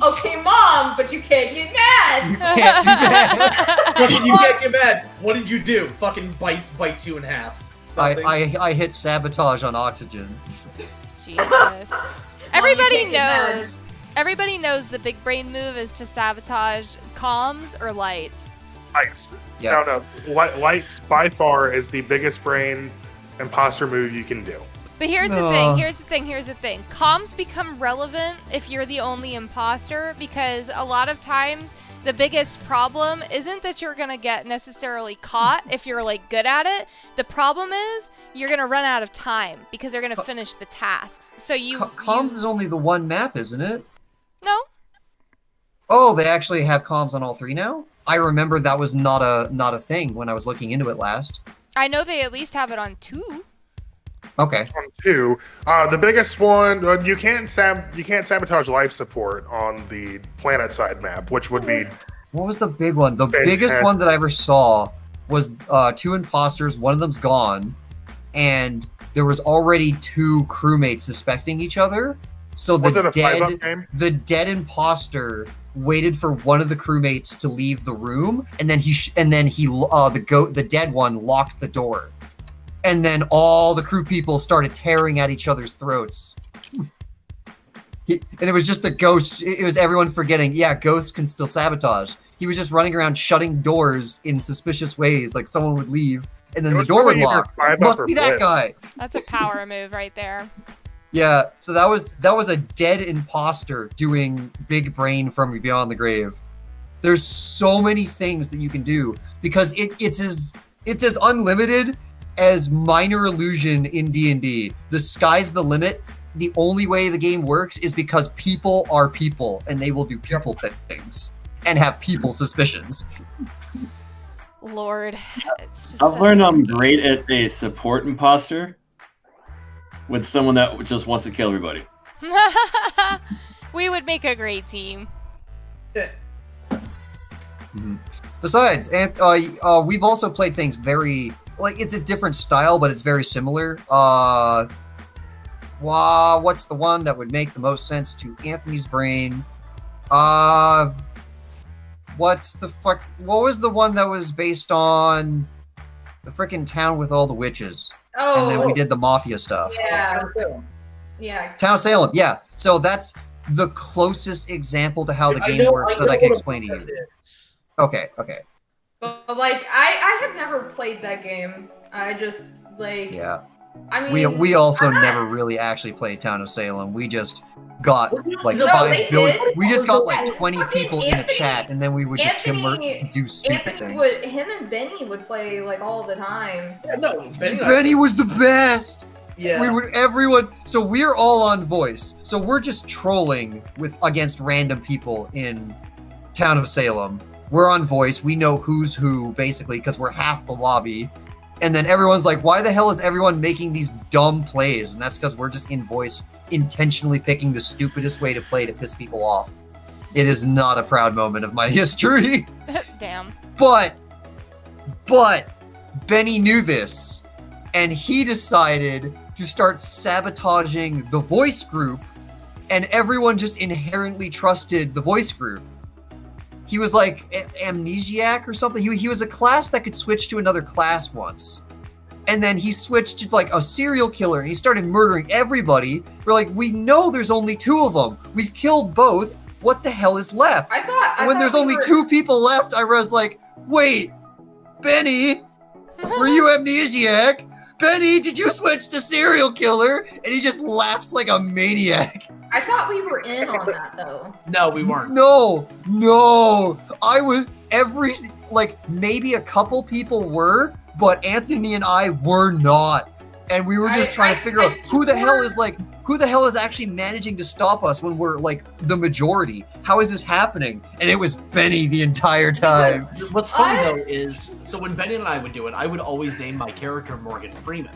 Okay, Mom, but you can't get mad. Can't do that. Fucking, you can't get mad. What did you do? Fucking bites you in half. Nothing. I hit sabotage on oxygen. Jesus. Mom, Everybody you can't get knows. Everybody knows the big brain move is to sabotage comms or lights. Lights. Yeah. No. Lights by far is the biggest brain imposter move you can do. But here's the No. thing, here's the thing. Comms become relevant if you're the only imposter, because a lot of times the biggest problem isn't that you're gonna get necessarily caught if you're like good at it. The problem is you're gonna run out of time because they're gonna finish the tasks. So Comms is only the one map, isn't it? No. Oh, they actually have comms on all three now? I remember that was not a thing when I was looking into it last. I know they at least have it on 2. Okay. On 2, the biggest one, you can't sabotage life support on the planet side map, which would be What was the big one? The Fantastic. biggest one that I ever saw was 2 imposters, one of them's gone, and there was already 2 crewmates suspecting each other. So was it a 5-up game? the dead imposter waited for one of the crewmates to leave the room, and then the dead one locked the door. And then all the crew people started tearing at each other's throats. And it was just the ghost. It was everyone forgetting, yeah, ghosts can still sabotage. He was just running around shutting doors in suspicious ways, like someone would leave, and then It the was door would probably either lock. 5-up Must or be that Blitz. guy. That's a power move right there. Yeah, so that was a dead imposter doing big brain from beyond the grave. There's so many things that you can do because it's as unlimited as minor illusion in D&D. The sky's the limit. The only way the game works is because people are people and they will do people things and have people suspicions. Lord, it's just I've such learned a- I'm great at a support imposter with someone that just wants to kill everybody. We would make a great team. Besides, and we've also played things very it's a different style, but it's very similar. What's the one that would make the most sense to Anthony's brain? What's the fuck? What was the one that was based on the freaking town with all the witches? Oh, And then we did the mafia stuff. yeah. Yeah. Town Salem, yeah. So that's the closest example to how the game works that I can explain to you. Okay. But like, I have never played that game. I just like. Yeah. I mean, We also I'm not- never really actually played Town of Salem. We just got like No, 5 they billion. did. We just got like And 20 fucking people in a Anthony- chat, and then we would just do stupid things. Him and Benny would play like all the time. Yeah, no, Benny was the best. Yeah. So we're all on voice. So we're just trolling against random people in Town of Salem. We're on voice. We know who's who, basically, because we're half the lobby. And then everyone's like, why the hell is everyone making these dumb plays? And that's because we're just in voice intentionally picking the stupidest way to play to piss people off. It is not a proud moment of my history. Damn. But Benny knew this, and he decided to start sabotaging the voice group, and everyone just inherently trusted the voice group. He was like amnesiac or something. He was a class that could switch to another class once. And then he switched to like a serial killer and he started murdering everybody. We're like, we know there's only 2 of them. We've killed both. What the hell is left? I When there's only 2 people left, I was like, wait, Benny, were you amnesiac? Benny, did you switch to serial killer? And he just laughs like a maniac. I thought we were in on that though. No, we weren't. No. I was maybe a couple people were, but Anthony and I were not. And we were just trying to figure out who the hell is actually managing to stop us when we're like the majority. How is this happening? And it was Benny the entire time. What's funny though is, so when Benny and I would do it, I would always name my character Morgan Freeman.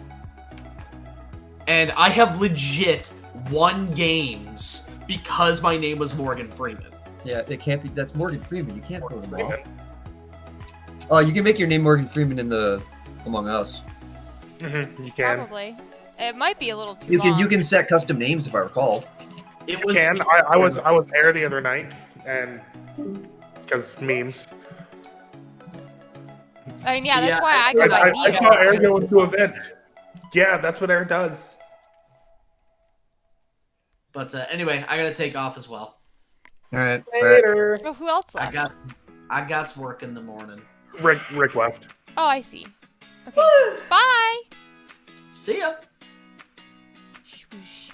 And I have legit won games because my name was Morgan Freeman. Yeah, it can't be. That's Morgan Freeman. You can't put him off. Oh, you can make your name Morgan Freeman in the Among Us. You can. Probably. It might be a little too You long. can set custom names if I recall. It was. I was there the other night, and because memes. I mean, yeah, that's Yeah, why I got my I name. saw Aaron go into an event. Yeah, that's what Aaron does. But anyway, I gotta take off as well. All right. Later. Oh, who else left? I got work in the morning. Rick left. Oh, I see. Okay. Bye. See ya. Swoosh.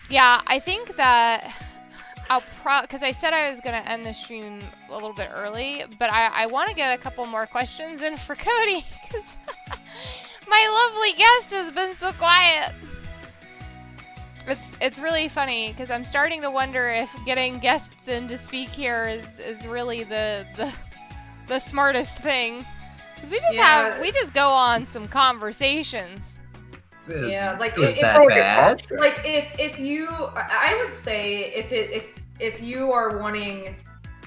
Yeah, I think that I'll because I said I was gonna end the stream a little bit early, but I want to get a couple more questions in for Cody because my lovely guest has been so quiet. It's really funny because I'm starting to wonder if getting guests in to speak here is really the smartest thing. Because we just go on some conversations. Is Yeah, like, is if- that if- bad? Like if you, I would say if you are wanting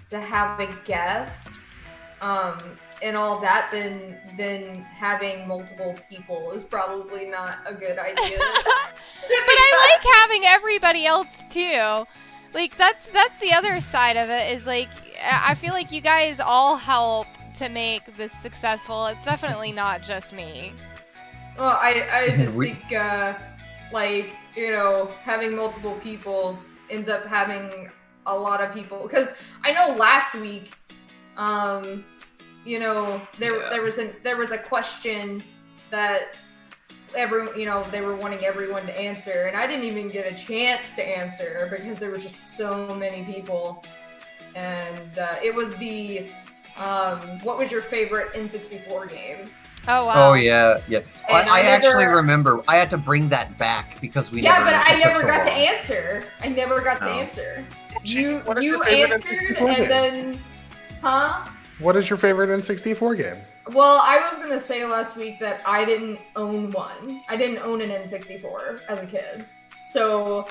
to have a guest, and all that, then having multiple people is probably not a good idea. But I like having everybody else too. Like that's the other side of it is like I feel like you guys all help to make this successful. It's definitely not just me. Well, I just think like, you know, having multiple people ends up having a lot of people, because I know last week you know, there was a question that everyone, you know, they were wanting everyone to answer, and I didn't even get a chance to answer because there were just so many people. And it was the what was your favorite N64 game? Oh wow. Oh yeah. And I actually remember. I had to bring that back because we Yeah, never. but I it took never so got to long. answer. I never got to Oh. answer. What is You your favorite answered, N64 game? and then, huh? What is your favorite N64 game? Well, I was gonna say last week that I didn't own one. I didn't own an N64 as a kid, so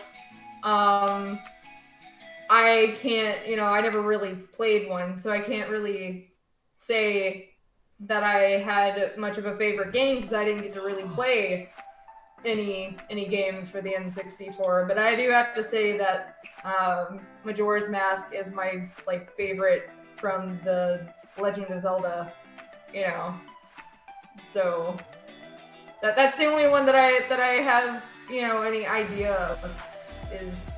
I can't. You know, I never really played one, so I can't really say that I had much of a favorite game because I didn't get to really play any games for the N64. But I do have to say that Majora's Mask is my favorite from the Legend of Zelda, you know. So that's the only one that I have, you know, any idea of is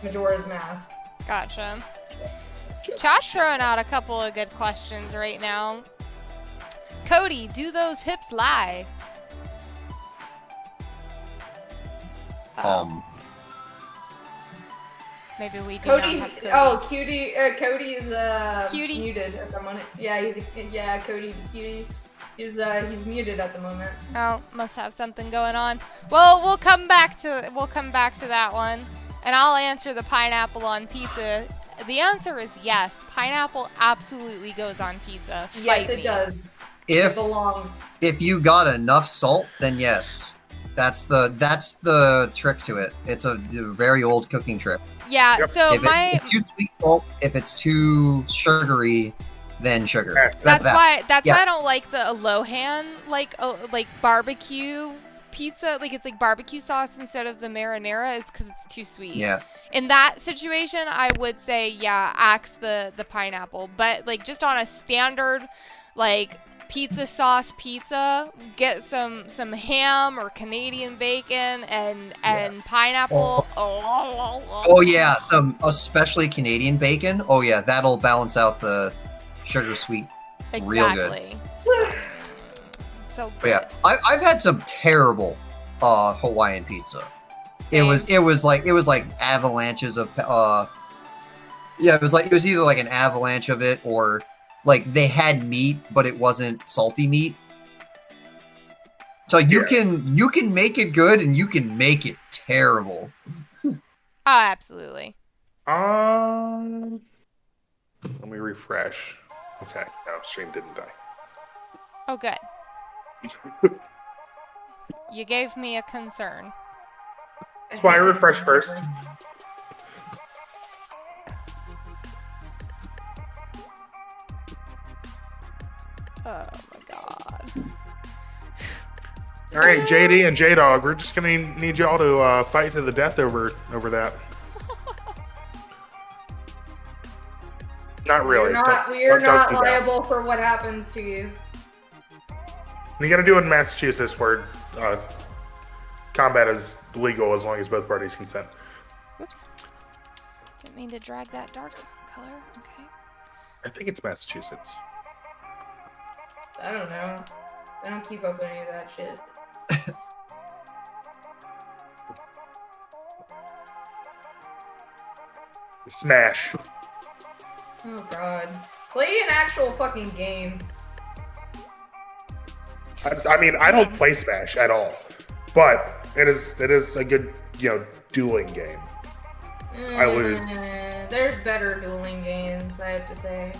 Majora's Mask. Gotcha. Chat's throwing out a couple of good questions right now. Cody, do those hips lie? Maybe we do Cody's not have Cody. Cutie. Cody is Cutie? muted at the moment. Yeah, Cody the cutie. He's muted at the moment. Oh, must have something going on. Well, we'll come back to that one. and I'll answer the pineapple on pizza. The answer is yes. Pineapple absolutely goes on pizza. Yes, Fight it me. does. It If belongs. if you got enough salt, then yes. That's the trick to it. It's a very old cooking trick. Yeah, Yep. so If it's too sweet salt, if it's too sugary, then sugar. That's why yeah. I don't like the Alohan like barbecue pizza. Like it's like barbecue sauce instead of the marinara is because it's too sweet. Yeah. In that situation, I would say yeah, axe the pineapple. But like just on a standard like pizza sauce pizza, get some ham or Canadian bacon and pineapple. Oh yeah, some especially Canadian bacon. Oh yeah, that'll balance out the sugar sweet real good. Exactly. So But good. yeah, I've had some terrible Hawaiian pizza. It was like avalanches of yeah, it was either like an avalanche of it or like they had meat but it wasn't salty meat. So you can make it good and you can make it terrible. Oh, absolutely. Let me refresh. Okay, no, stream didn't die. Oh, good. You gave me a concern. That's why I refreshed first. Oh my god. All right, JD and J-Dog, we're just gonna need y'all to fight to the death over that. Not really. We're not don't do that. liable for what happens to you. You gotta do it in Massachusetts where combat is legal as long as both parties consent. Whoops. Didn't mean to drag that dark color. Okay. I think it's Massachusetts. I don't know. I don't keep up with any of that shit. Smash. Oh god. Play an actual fucking game. I mean, I don't play Smash at all, but it is a good, dueling game. I lose. There's better dueling games, I have to say.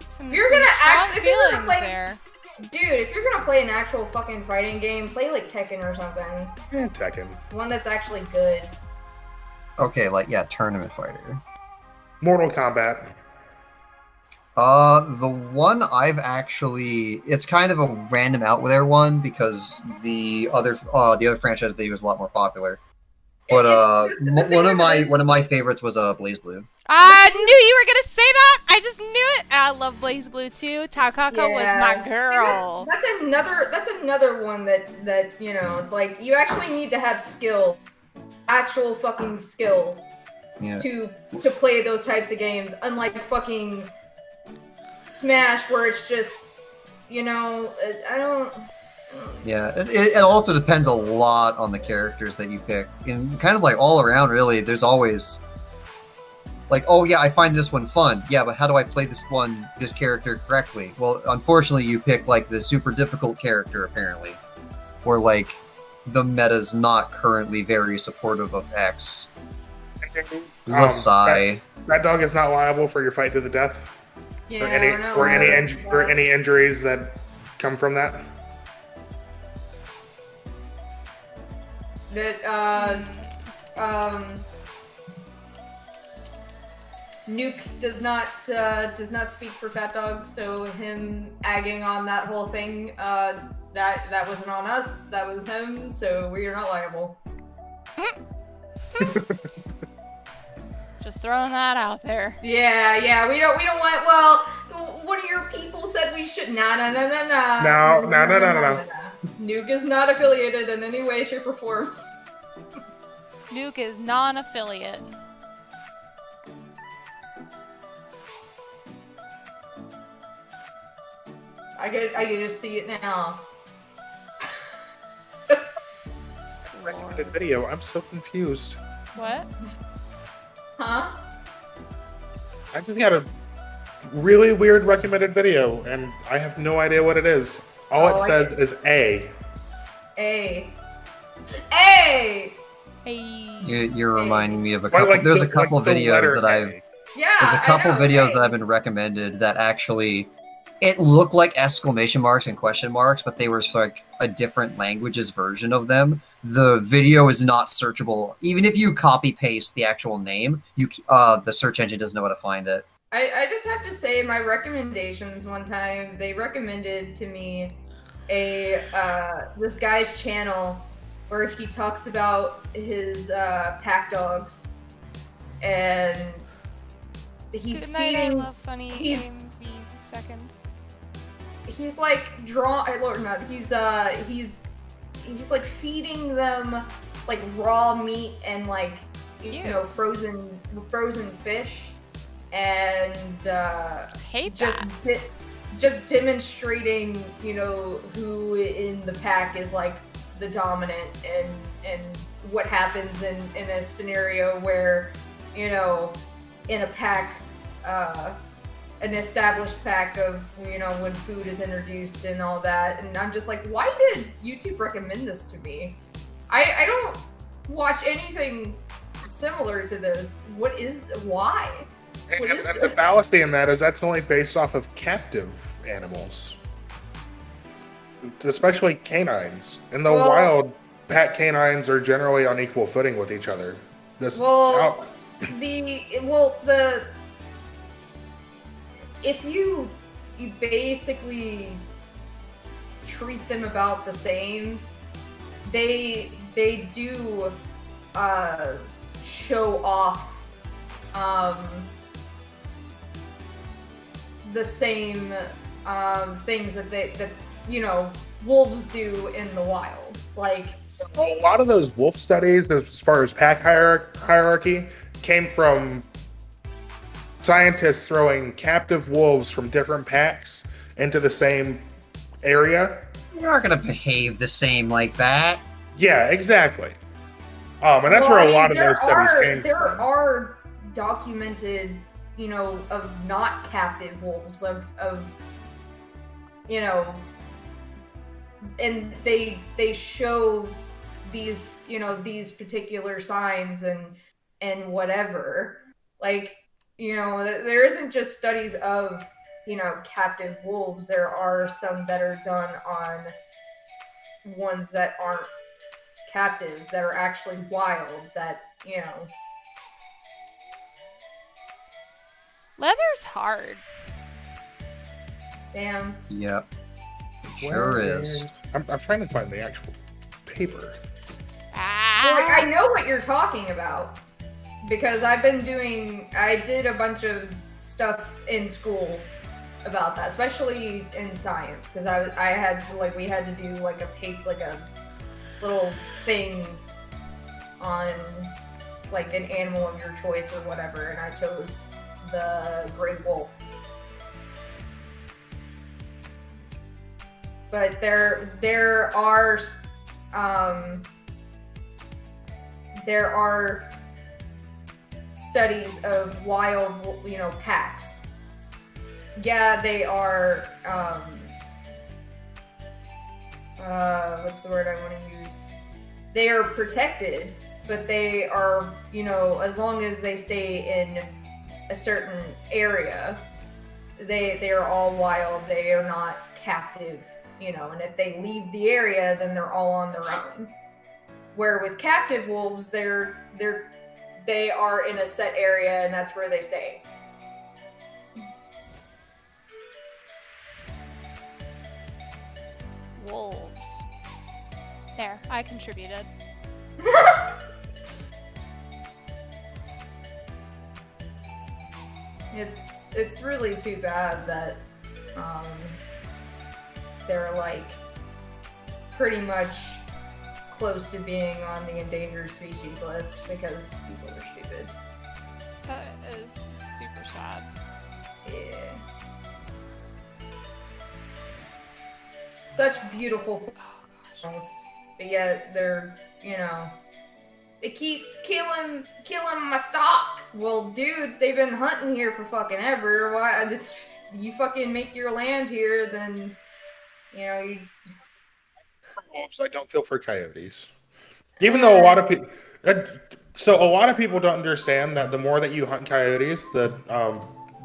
Some, You're gonna strong actually- if you're gonna feelings play- there. Dude, if you're gonna play an actual fucking fighting game, play like Tekken or something. Tekken. One that's actually good. Okay, like yeah, tournament fighter. Mortal Kombat. The one I've actually, it's kind of a random out there one because the other franchise they use a lot more popular. But one of my favorites was Blaze Blue. I knew you were gonna say that. I just knew it. I love Blaze Blue too. Takako was my girl. See, that's another one that it's like you actually need to have skill, actual fucking skill, Yeah. to play those types of games. Unlike fucking Smash, where it's just I don't. Yeah, it also depends a lot on the characters that you pick. And kind of like all around, really, there's always like, oh yeah, I find this one fun. Yeah, but how do I play this character correctly? Well, unfortunately, you pick like the super difficult character, apparently. Or like, the meta's not currently very supportive of X. Sigh. PhatDog is not liable for your fight to the death? Yeah, or any injuries that come from that? That Nuke does not speak for PhatDog, so him agging on that whole thing, that wasn't on us, that was him, so we are not liable. Just throwing that out there. Yeah, we don't want. Well, one of your people said we should. No. Nuke is not affiliated in any way, shape, or form. Nuke is non-affiliate. I can just see it now. Recommended video. I'm so confused. What? Huh? I just got a really weird recommended video, and I have no idea what it is. All it says is A. A. Hey. You're reminding me of a Like- couple. like There's the- a couple like the videos letter that I've. A. Yeah, There's a couple I know, videos right? that have been recommended that actually, it looked like exclamation marks and question marks, but they were like a different language's version of them. The video is not searchable. Even if you copy paste the actual name, the search engine doesn't know how to find it. I just have to say my recommendations one time, they recommended to me this guy's channel where he talks about his pack dogs, and he's Good night, I feeding love funny he's- aim V second. he's like he's like feeding them like raw meat and like Ew. frozen fish, and Hate just that. just demonstrating, who in the pack is like the dominant, and what happens in a scenario where, in a pack, an established pack of, when food is introduced and all that. And I'm just like, why did YouTube recommend this to me? I don't watch anything similar to this. Why? What is And the this? fallacy in that is that's only based off of captive animals, especially canines. In the Well- wild, pack canines are generally on equal footing with each other. Well, if you basically treat them about the same, they do show off the same things that wolves do in the wild. Like, a lot of those wolf studies, as far as pack hierarchy, came from scientists throwing captive wolves from different packs into the same area. They're not going to behave the same like that. Yeah, exactly. And that's where a lot of those studies came there from. are documented, of not captive wolves, of and they show these, these particular signs and whatever. Like, there isn't just studies of, captive wolves. There are some that are done on ones that aren't captive, that are actually wild, that, Leather's hard. damn. Yep. It sure is. I'm trying to find the actual paper. Like, I know what you're talking about, because I did a bunch of stuff in school about that, especially in science, because we had to do like a little thing on like an animal of your choice or whatever, and I chose the gray wolf. But there are studies of wild, packs. Yeah, they are, what's the word I want to use? They are protected, but they are, as long as they stay in a certain area, they are all wild. They are not captive, and if they leave the area, then they're all on their own. Where with captive wolves, they are in a set area, and that's where they stay. Wolves. There, I contributed. It's really too bad that they're like pretty much close to being on the endangered species list because people are stupid. That is super sad. Yeah. Such beautiful Oh gosh. animals, but yet they're, they keep killing my stock. Well, dude, they've been hunting here for fucking ever. Why? You fucking make your land here, then, you. Wolves, I don't feel for coyotes. Even though a lot of people, So a lot of people don't understand that the more that you hunt coyotes, the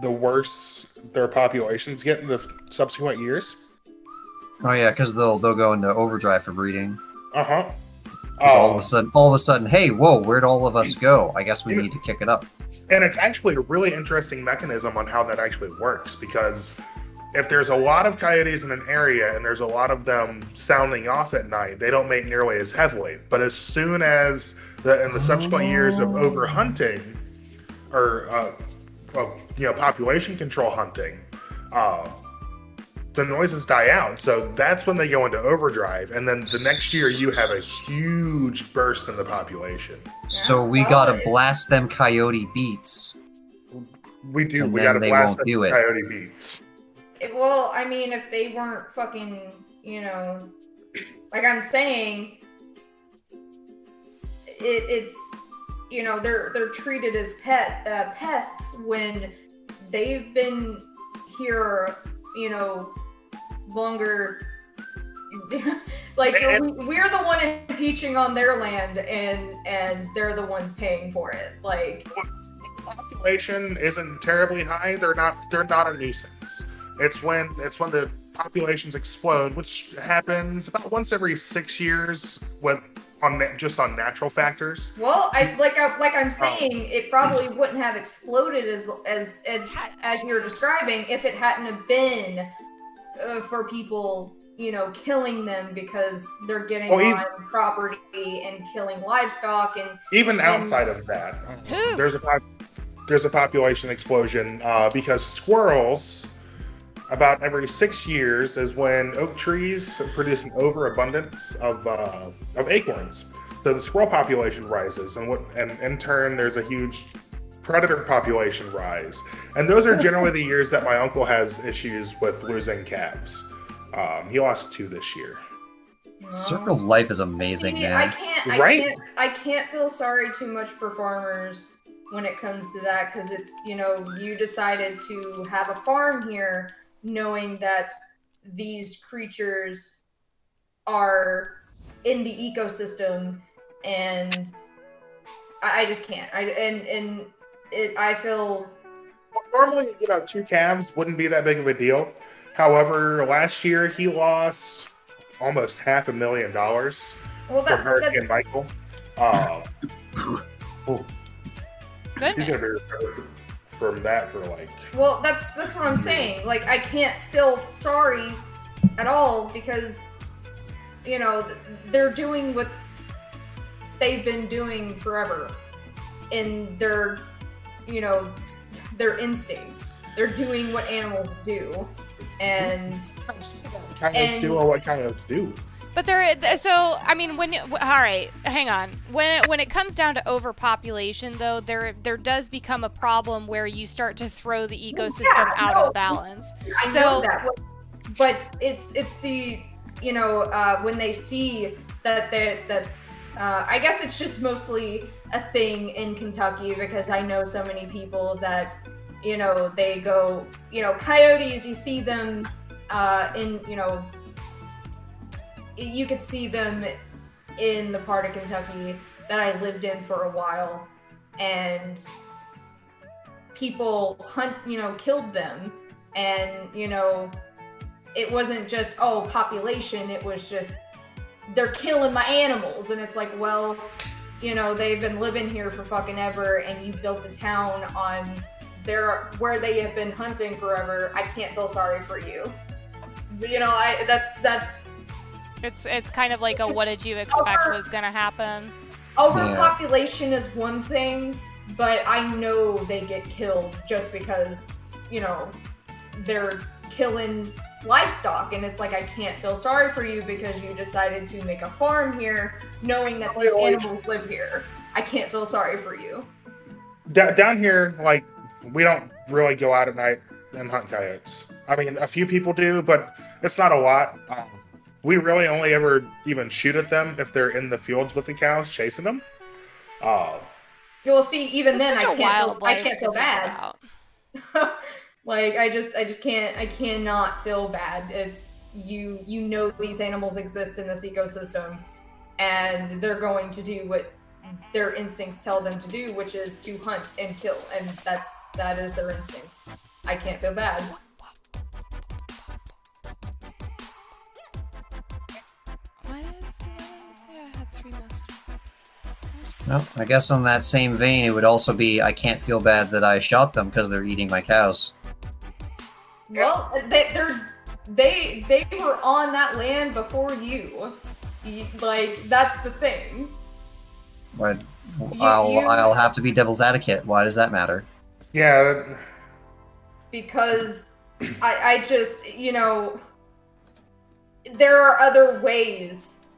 worse their populations get in the subsequent years. Oh yeah, because they'll go into overdrive for breeding. Uh-huh. 'Cause all of a sudden, hey, whoa, where'd all of us go? I guess we need to kick it up. And it's actually a really interesting mechanism on how that actually works, because if there's a lot of coyotes in an area and there's a lot of them sounding off at night, they don't mate nearly as heavily. But as soon as in the subsequent years of overhunting or population control hunting, the noises die out. So that's when they go into overdrive, and then the next year you have a huge burst in the population. So we gotta blast them coyote beats. We do. And We then gotta they blast won't them do it. coyote beats. Well, I mean, if they weren't fucking, like I'm saying, it's, they're treated as pests when they've been here, longer. Like we're the one impeaching on their land, and they're the ones paying for it. Like, the population isn't terribly high. They're not a nuisance. It's when the populations explode, which happens about once every 6 years, just on natural factors. Well, I'm saying, it probably wouldn't have exploded as you're describing if it hadn't have been for people, killing them because they're getting on property and killing livestock, and even outside of that, there's a population explosion because squirrels, about every 6 years, is when oak trees produce an overabundance of acorns. So the squirrel population rises, and in turn there's a huge predator population rise. And those are generally the years that my uncle has issues with losing calves. He lost 2 this year. Circle of Life is amazing, man. I can't feel sorry too much for farmers when it comes to that, because it's, you decided to have a farm here knowing that these creatures are in the ecosystem, and I just can't. I feel... Normally, 2 calves wouldn't be that big of a deal. However, last year he lost almost $500,000 from Hurricane Michael. He's gonna be recovered from that for like... Well, that's what I'm saying. Like, I can't feel sorry at all, because they're doing what they've been doing forever in their instincts. They're doing what animals do, and coyotes do or what coyotes do. But all right, hang on. When it comes down to overpopulation, though, there does become a problem where you start to throw the ecosystem out of balance. I know that, but it's the when they see that I guess it's just mostly a thing in Kentucky, because I know so many people that they go coyotes. You see them you could see them in the part of Kentucky that I lived in for a while, and people killed them, and it wasn't just population, it was just they're killing my animals, and it's like, well, they've been living here for fucking ever, and you built the town on where they have been hunting forever. I can't feel sorry for you. That's It's kind of like a what did you expect was gonna happen? Overpopulation is one thing, but I know they get killed just because, they're killing livestock, and it's like, I can't feel sorry for you because you decided to make a farm here knowing that these animals live here. I can't feel sorry for you. Down here, like, we don't really go out at night and hunt coyotes. I mean, a few people do, but it's not a lot. We really only ever even shoot at them if they're in the fields with the cows chasing them. You'll see, even then, I can't feel bad. Like, I cannot feel bad. It's, these animals exist in this ecosystem, and they're going to do their instincts tell them to do, which is to hunt and kill, and that is their instincts. I can't feel bad. I had 3 messages. Well, I guess on that same vein, it would also be I can't feel bad that I shot them because they're eating my cows. Well, they were on that land before you. Like, that's the thing. But I'll have to be devil's advocate. Why does that matter? Yeah. Because I just, there are other ways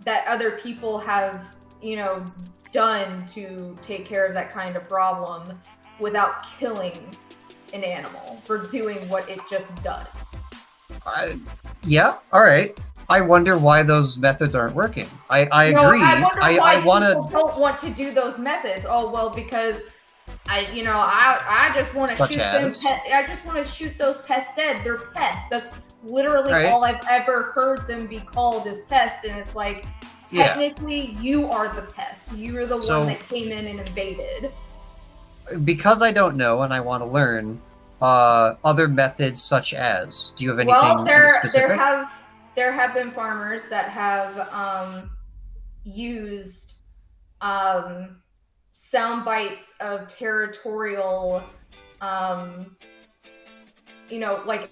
that other people have, done to take care of that kind of problem without killing an animal for doing what it just does. Yeah, all right. I wonder why those methods aren't working. I agree. I wonder why people don't want to do those methods. Oh well, because I just want to shoot them. I just want to shoot those pests dead. They're pests. That's literally all I've ever heard them be called is pests, and it's like technically you are the pest. You are the one that came in and invaded. Because I don't know and I want to learn other methods such as. Do you have anything specific? There have been farmers that have used sound bites of territorial, like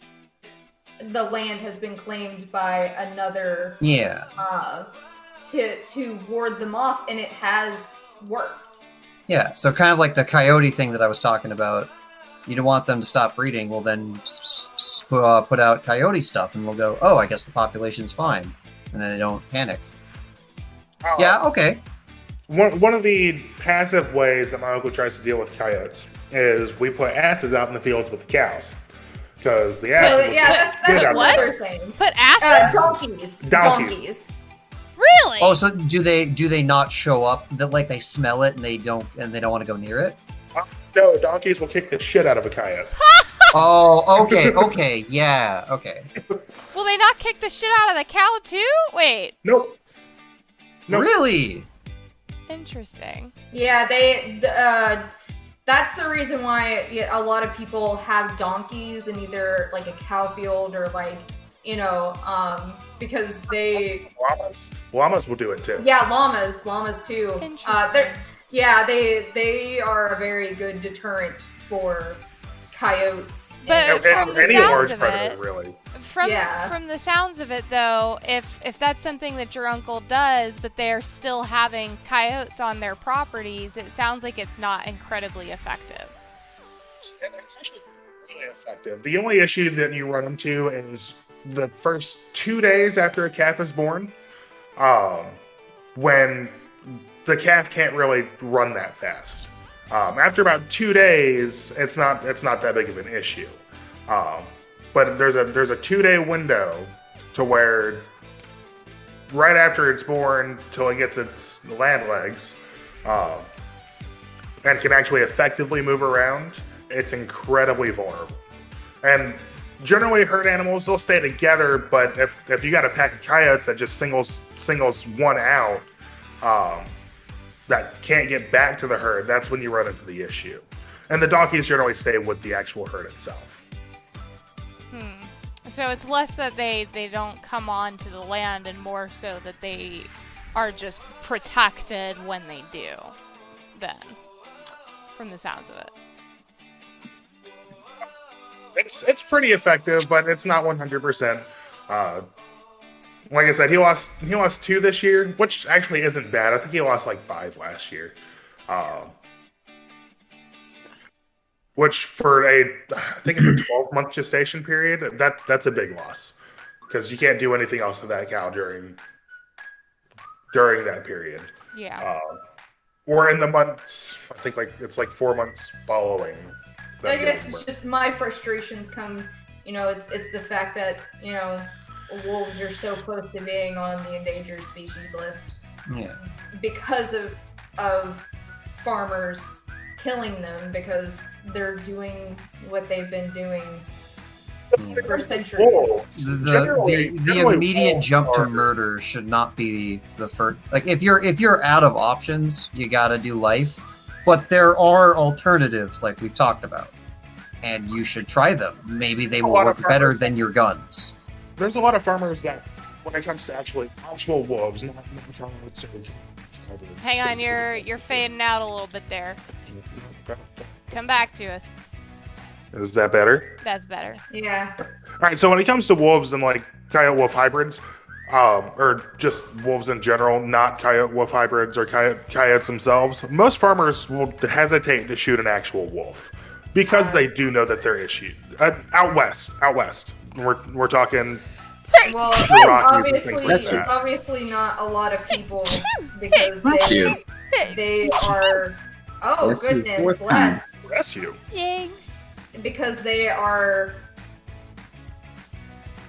the land has been claimed by another. Yeah. To ward them off, and it has worked. Yeah, so kind of like the coyote thing that I was talking about. You don't want them to stop breeding, well then put out coyote stuff and they'll go, oh, I guess the population's fine. And then they don't panic. Yeah, okay. One of the passive ways that my uncle tries to deal with coyotes is we put asses out in the fields with the cows. Because the asses that's another thing. Put Donkeys. asses? Donkeys. Really? Oh, so do they not show up? That like they smell it and they don't want to go near it? No, donkeys will kick the shit out of a coyote. Oh, okay, yeah, okay. Will they not kick the shit out of the cow too? Wait. Nope. Really? Interesting. Yeah, that's the reason why a lot of people have donkeys in either like a cow field or like, because they... Llamas will do it too. Yeah, llamas too. Interesting. They are a very good deterrent for coyotes. But from the any sounds large of predator, it, really. From the sounds of it, though, if that's something that your uncle does, but they're still having coyotes on their properties, it sounds like it's not incredibly effective. It's actually really effective. The only issue that you run into is the first 2 days after a calf is born, when the calf can't really run that fast. After about 2 days, it's not that big of an issue. But there's a 2-day window to where right after it's born till it gets its land legs, and can actually effectively move around, it's incredibly vulnerable. And generally herd animals, they'll stay together, but if you got a pack of coyotes that just singles one out, that can't get back to the herd, that's when you run into the issue. And the donkeys generally stay with the actual herd itself. So it's less that they don't come on to the land and more so that they are just protected when they do, then, from the sounds of it. It's pretty effective, but it's not 100%. Like I said, he lost 2 this year, which actually isn't bad. I think he lost like 5 last year. Which for I think it's a 12-month gestation period, that's a big loss. Because you can't do anything else to that cow during that period. Yeah. Or in the months, I think it's 4 months following. I guess it's just my frustrations come, it's the fact that, wolves are so close to being on the endangered species list. Yeah. Because of farmers killing them because they're doing what they've been doing for centuries. The immediate jump to murder should not be the first. Like if you're out of options, you gotta do life. But there are alternatives, like we've talked about, and you should try them. Maybe they will work better than your guns. There's a lot of farmers that, when it comes to actual wolves, not Hang on, you're fading out a little bit there. Come back to us. Is that better? That's better. Yeah. All right. So when it comes to wolves and like coyote wolf hybrids, or just wolves in general, not coyote wolf hybrids or coyotes themselves, most farmers will hesitate to shoot an actual wolf because they do know that they're issued out west. We're talking. Well, Rockies and things like it's that. obviously not a lot of people because they are. Oh Bless you. goodness, Fourth bless. Bless you. Thanks. Because they are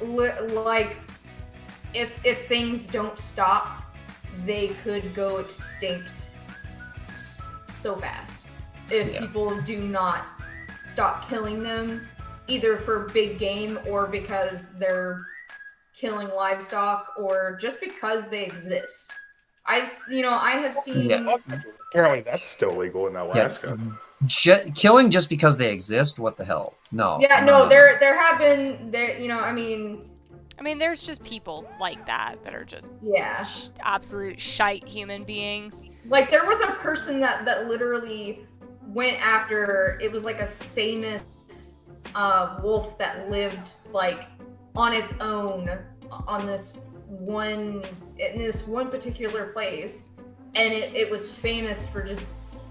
like, if things don't stop, they could go extinct so fast. If people do not stop killing them, either for big game or because they're killing livestock or just because they exist. I have seen. Yeah. Apparently, that's still legal in Alaska. Killing just because they exist? What the hell? No. Yeah, no, there have been I mean, there's just people like that are just absolute shite human beings. Like there was a person that literally went after. It was like a famous wolf that lived like on its own in this one particular place, and it was famous for just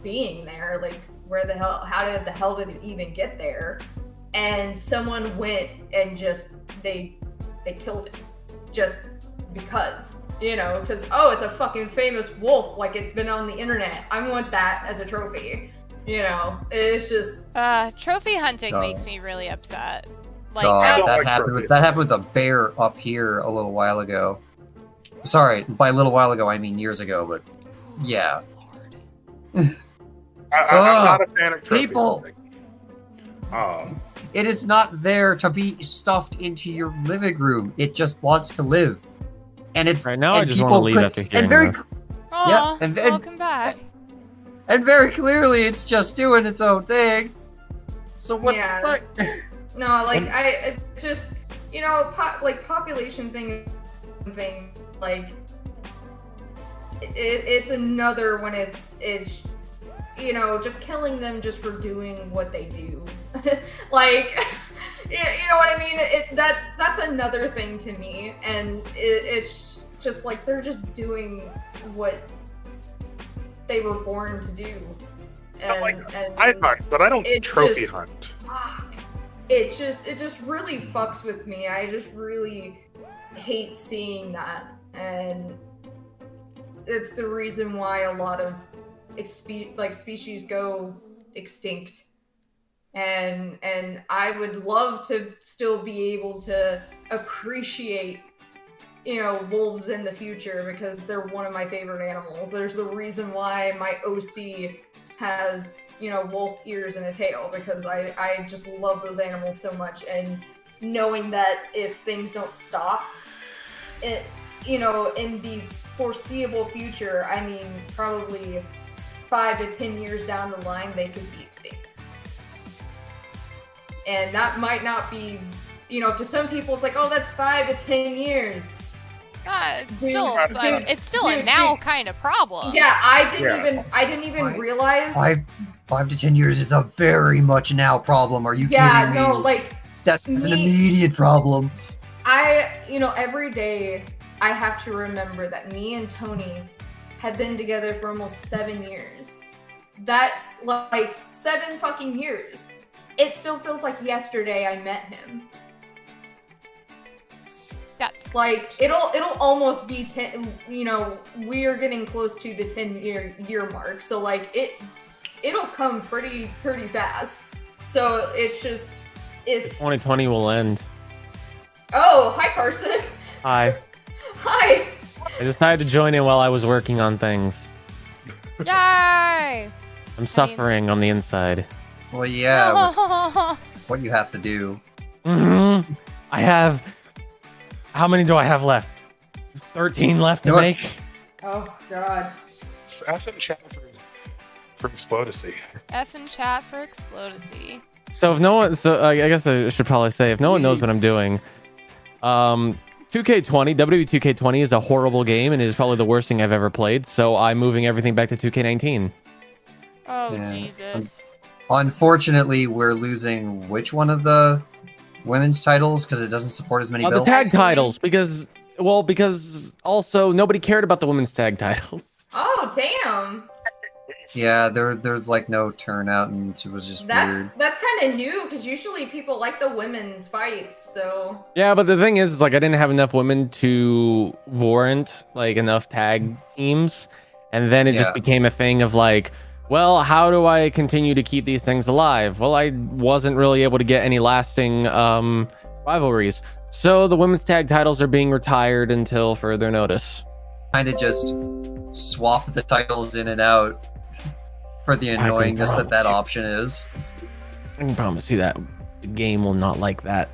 being there. Like how the hell did it even get there? And someone went and just they killed it just because, because it's a fucking famous wolf, like it's been on the internet. I want that as a trophy. It's just trophy hunting makes me really upset. Like that happened with a bear up here a little while ago. Sorry, by a little while ago I mean years ago, but yeah. I'm not a fan of trophy people. hunting. It is not there to be stuffed into your living room. It just wants to live, and it's right now. I just want to leave after hearing this. Aww, and welcome back. And very clearly, it's just doing its own thing. So what the fuck? No, like it's just population thing, like it's another when it's just killing them just for doing what they do. Like, you know what I mean? That's another thing to me, and it's just like they're just doing what they were born to do. And I hunt, but I don't trophy hunt. It just really fucks with me. I just really hate seeing that, and it's the reason why a lot of species go extinct. And I would love to still be able to appreciate wolves in the future, because they're one of my favorite animals. There's the reason why my OC has wolf ears and a tail, because I just love those animals so much. And knowing that if things don't stop, it in the foreseeable future, I mean probably 5 to 10 years down the line, they could be extinct. And that might not be, to some people it's like, oh, that's 5 to 10 years. It's still a now kind of problem. Yeah, I didn't even realize 5 to 10 years is a very much now problem. Are you kidding me? Yeah, no, like that's an immediate problem. Every day I have to remember that me and Tony have been together for almost 7 years. That, 7 fucking years. It still feels like yesterday I met him. That's it'll almost be 10. We're getting close to the 10-year mark. So it'll come pretty fast. So it's just if 2020 will end. Oh, hi Carson. Hi. Hi. I decided to join in while I was working on things. Yay! I'm suffering on the inside. Well, yeah. What you have to do. Mm-hmm. I have. How many do I have left? 13 left to make. Oh God. F in chat for Explodacy. F in chat for Explodacy. So if no one, I guess I should probably say if no one knows what I'm doing, 2K20, WW2K20 is a horrible game and is probably the worst thing I've ever played. So I'm moving everything back to 2K19. Oh Yeah. Jesus. Unfortunately, we're losing which one of the women's titles because it doesn't support as many The belts. tag titles because also nobody cared about the women's tag titles. Oh damn. Yeah, there's like no turnout, and it was just weird. That's kind of new because usually people like the women's fights. So Yeah, but the thing is like I didn't have enough women to warrant like enough tag teams, and then it just became a thing of like, well, how do I continue to keep these things alive? Well, I wasn't really able to get any lasting rivalries, so the women's tag titles are being retired until further notice. Kind of just swap the titles in and out for the annoyingness that option is. I can promise you that the game will not like that.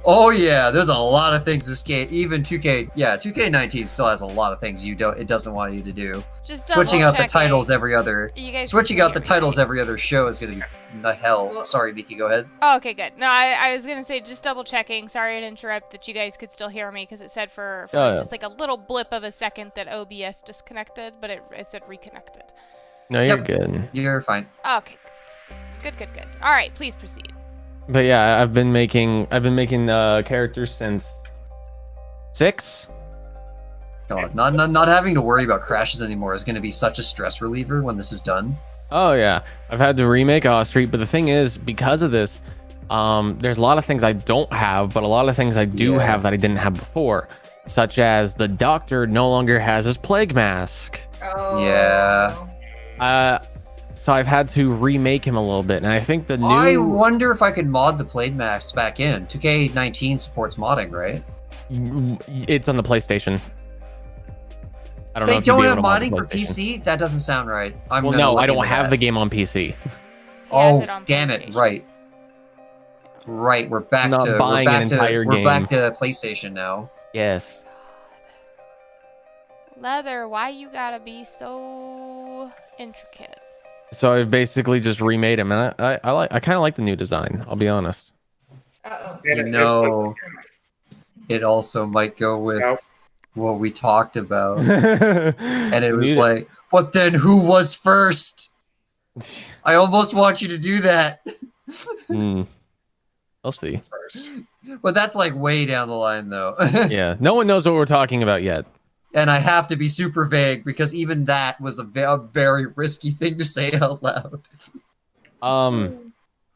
Oh yeah, there's a lot of things this game, even 2K19 still has a lot of things it doesn't want you to do. Just switching out the double-checking. titles every other switching out the titles right? every other show is gonna be the hell. Well- Sorry, Miki, go ahead. Oh, okay, good. No, I was gonna say just double checking. Sorry to interrupt that you guys could still hear me because it said for Oh, yeah. just like a little blip of a second that OBS disconnected, but it said reconnected. No, you're Yep. good. You're fine. Okay, good. All right, please proceed. But yeah, I've been making characters since 6. God, not having to worry about crashes anymore is gonna be such a stress reliever when this is done. Oh yeah, I've had to remake Street, but the thing is, because of this, there's a lot of things I don't have, but a lot of things I do have that I didn't have before, such as the Doctor no longer has his plague mask. oh Yeah. So I've had to remake him a little bit, and I think the new. I wonder if I could mod the Plague Max back in. 2K19 supports modding, right? It's on the PlayStation. I don't know. They if you'd don't be have able to mod the modding for PlayStation. PC? That doesn't sound right. Well, no, I don't have the game on PC. He has Oh, it on damn it! PlayStation. Right, we're back Not to buying an entire we're game. back to PlayStation now. Yes. Leather, why you gotta be so intricate? So I've basically just remade him, and I kind of like the new design. I'll be honest. Uh-oh. You know, it also might go with what we talked about, and it was like, but then who was first? I almost want you to do that. I'll see. First. But that's like way down the line, though. Yeah, no one knows what we're talking about yet. And I have to be super vague because even that was a very risky thing to say out loud.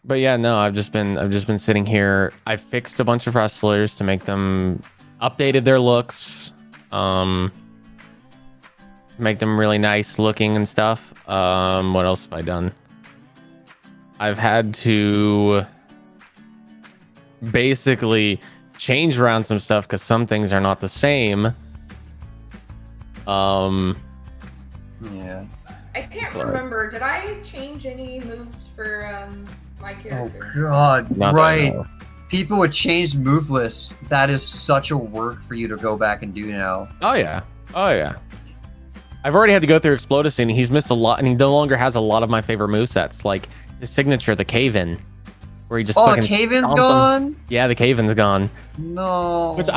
But yeah, no, I've just been sitting here. I fixed a bunch of wrestlers to make them updated their looks, make them really nice looking and stuff. What else have I done? I've had to basically change around some stuff because some things are not the same. Yeah. I can't remember. Did I change any moves for my Oh character? God! Not that I Right. know. People with changed move lists. That is such a work for you to go back and do now. Oh yeah. I've already had to go through Explodus, and he's missed a lot, and he no longer has a lot of my favorite movesets, like his signature, the cave-in, where he just Oh, the fucking cave-in's stomps them. gone. Yeah, the cave-in's gone. No. Which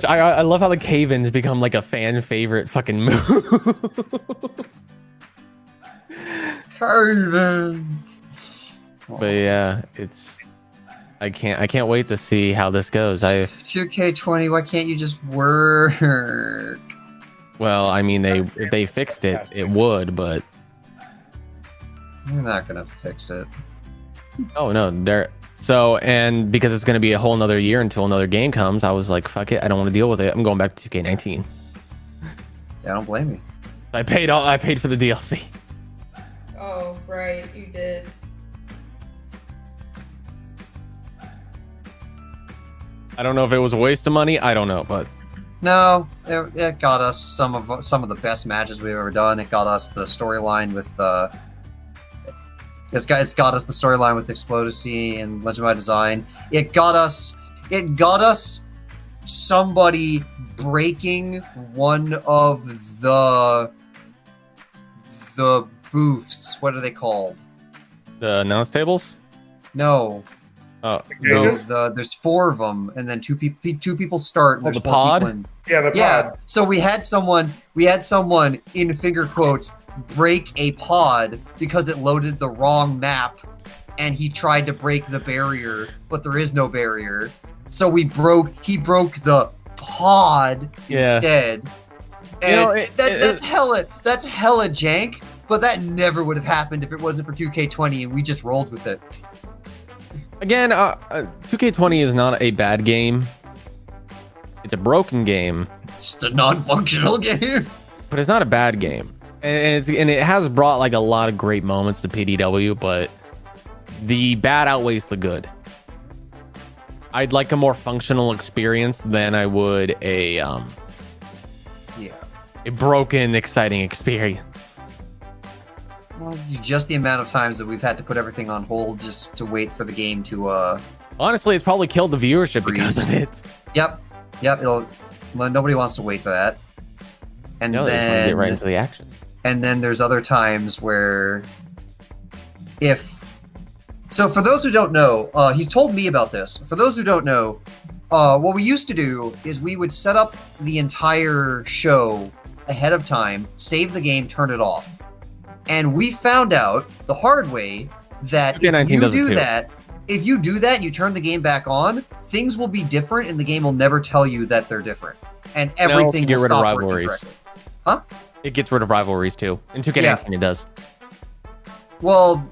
I love how the cave-in's become like a fan favorite fucking move. Cave-in. But yeah, I can't wait to see how this goes. 2K20. Why can't you just work? Well, I mean, if they fixed it, it would, but You're not gonna fix it. oh no, and because it's gonna be a whole nother year until another game comes, I was like, fuck it, I don't want to deal with it. I'm going back to 2K19. Yeah, I don't blame you. I paid for the DLC. Oh, right, you did. I don't know if it was a waste of money. I don't know, but No, it got us some of the best matches we've ever done. It got us the storyline with it's got us the storyline with Explodacy and Legend by Design. It got us it got us somebody breaking one of the booths. What are they called? The announce tables? No. Oh, No, there's 4 of them, and then two people start. And there's the 4 pod? people in. Yeah, the Yeah. pod. So we had someone in finger quotes break a pod because it loaded the wrong map, and he tried to break the barrier, but there is no barrier. So he broke the pod instead. And that's hella jank. But that never would have happened if it wasn't for 2K20, and we just rolled with it. Again, 2K20 is not a bad game. It's a broken game. Just a non-functional game. But it's not a bad game. And it has brought like a lot of great moments to PDW, but the bad outweighs the good. I'd like a more functional experience than I would a broken, exciting experience. Well, just the amount of times that we've had to put everything on hold just to wait for the game to Honestly, it's probably killed the viewership because of it. Yep. Nobody wants to wait for that. And No, they just wanna then get right into the action. And then there's other times where so for those who don't know, he's told me about this. For those who don't know, what we used to do is we would set up the entire show ahead of time, save the game, turn it off. And we found out the hard way that if you do that, you turn the game back on, things will be different and the game will never tell you that they're different. And everything will stop working correctly. Huh? It gets rid of rivalries too. In 2K19 it does. Well,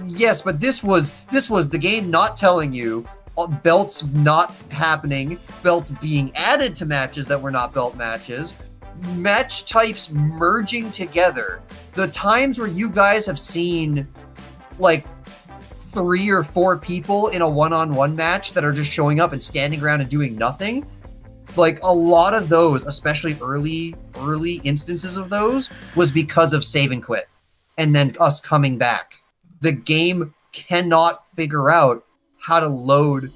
yes, but this was the game not telling you, belts not happening, belts being added to matches that were not belt matches, match types merging together. The times where you guys have seen like 3 or 4 people in a one-on-one match that are just showing up and standing around and doing nothing, like a lot of those, especially early instances of those, was because of save and quit and then us coming back. The game cannot figure out how to load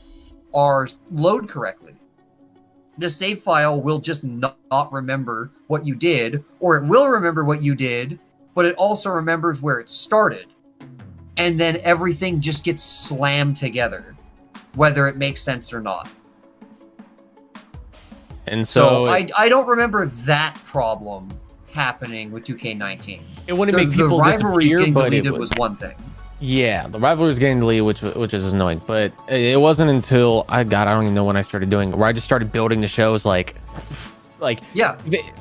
correctly. The save file will just not remember what you did, or it will remember what you did, but it also remembers where it started. And then everything just gets slammed together, whether it makes sense or not. And so I don't remember that problem happening with 2K19. It wouldn't make people the rivalries disappear, getting but deleted was one thing. Yeah, the rivalries getting deleted, which is annoying. But it wasn't until I don't even know when I started doing it, where I just started building the shows yeah.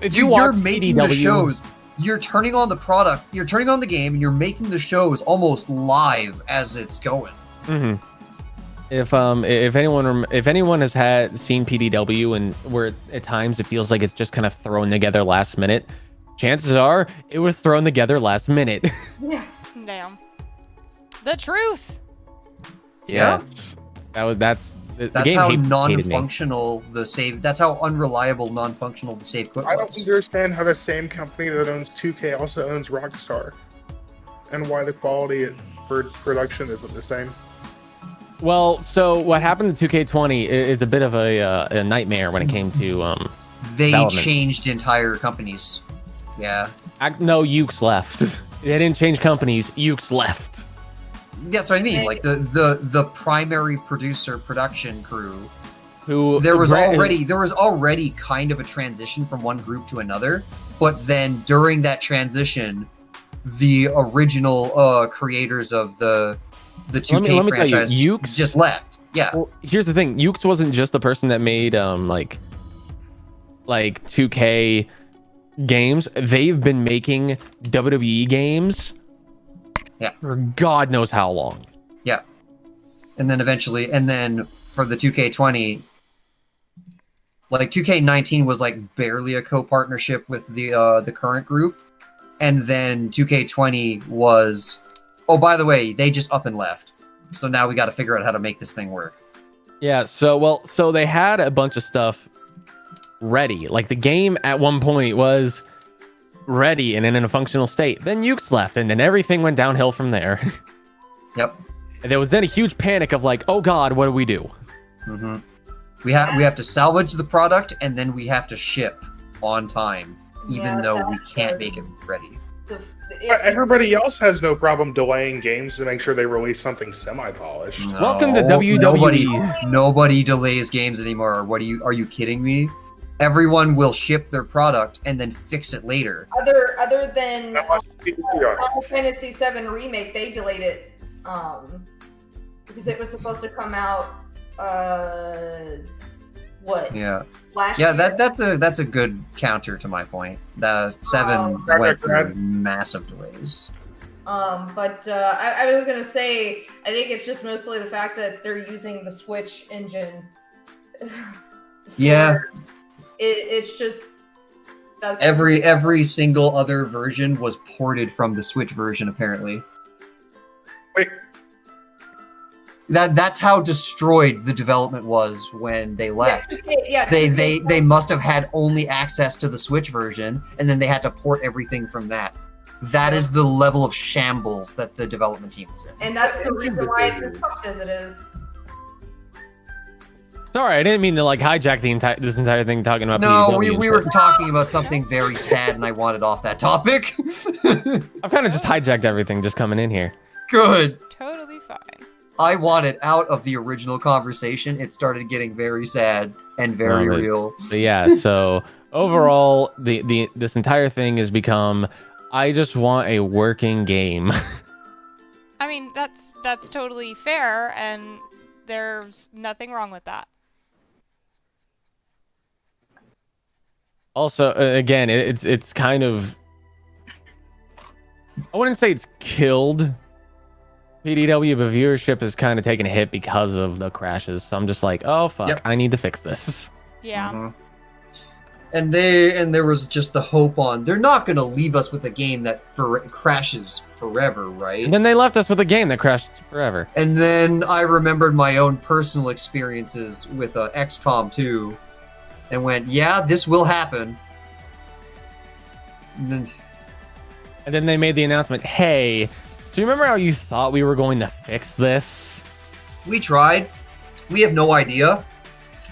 If you're making the shows, you're turning on the product, you're turning on the game, and you're making the shows almost live as it's going. Mm-hmm. If anyone has seen PDW and where at times it feels like it's just kind of thrown together last minute, chances are it was thrown together last minute. Yeah. Damn. The truth. Yeah. That's how non-functional the save. That's how unreliable non-functional the save quit was. I don't understand how the same company that owns 2K also owns Rockstar, and why the quality for production isn't the same. Well, so what happened to 2K20 is a bit of a nightmare when it came to they changed entire companies. Yeah. No, Ukes left. They didn't change companies. Ukes left. That's what I mean. Like the primary production crew. There was already kind of a transition from one group to another, but then during that transition, the original creators of the 2K franchise just left. Yeah. Well, here's the thing. Ukes wasn't just the person that made like 2K games. They've been making WWE games for God knows how long. Yeah. And then for the 2K20, like 2K19 was like barely a co-partnership with the current group. And then 2K20 was, oh, by the way, they just up and left. So now we got to figure out how to make this thing work. Yeah, so they had a bunch of stuff ready. Like the game at one point was ready and in a functional state. Then Ukes left, and then everything went downhill from there. Yep. And there was then a huge panic of like, oh God, what do we do? Mm-hmm. We have to salvage the product and then we have to ship on time, even though we can't make it ready. Everybody else has no problem delaying games to make sure they release something semi-polished. No, Welcome to WWE. Nobody delays games anymore. Are you kidding me? Everyone will ship their product and then fix it later. Other than Final Fantasy VII Remake, they delayed it because it was supposed to come out last year? That's a good counter to my point. The 7 went through massive delays. But I was gonna say, I think it's just mostly the fact that they're using the Switch engine. Yeah. It's just every single other version was ported from the Switch version, apparently. Wait. That's how destroyed the development was when they left. Yeah, They must have had only access to the Switch version, and then they had to port everything from that. That is the level of shambles that the development team is in. And that's the reason why it's as tough as it is. Sorry, I didn't mean to hijack this entire thing talking about. No, we were talking about something very sad, and I wanted off that topic. I've kind of just hijacked everything just coming in here. Good. Totally fine. I wanted out of the original conversation. It started getting very sad and very real. But yeah, so overall, this entire thing has become, I just want a working game. I mean, that's totally fair, and there's nothing wrong with that. Also, again, it's kind of, I wouldn't say it's killed PDW, but viewership has kind of taken a hit because of the crashes. So I'm just like, oh fuck, yep. I need to fix this. Yeah. Mm-hmm. And there was just the hope on, they're not going to leave us with a game that crashes forever, right? And then they left us with a game that crashed forever. And then I remembered my own personal experiences with XCOM 2 and went, yeah, this will happen. And then they made the announcement, hey, do you remember how you thought we were going to fix this? We tried. We have no idea.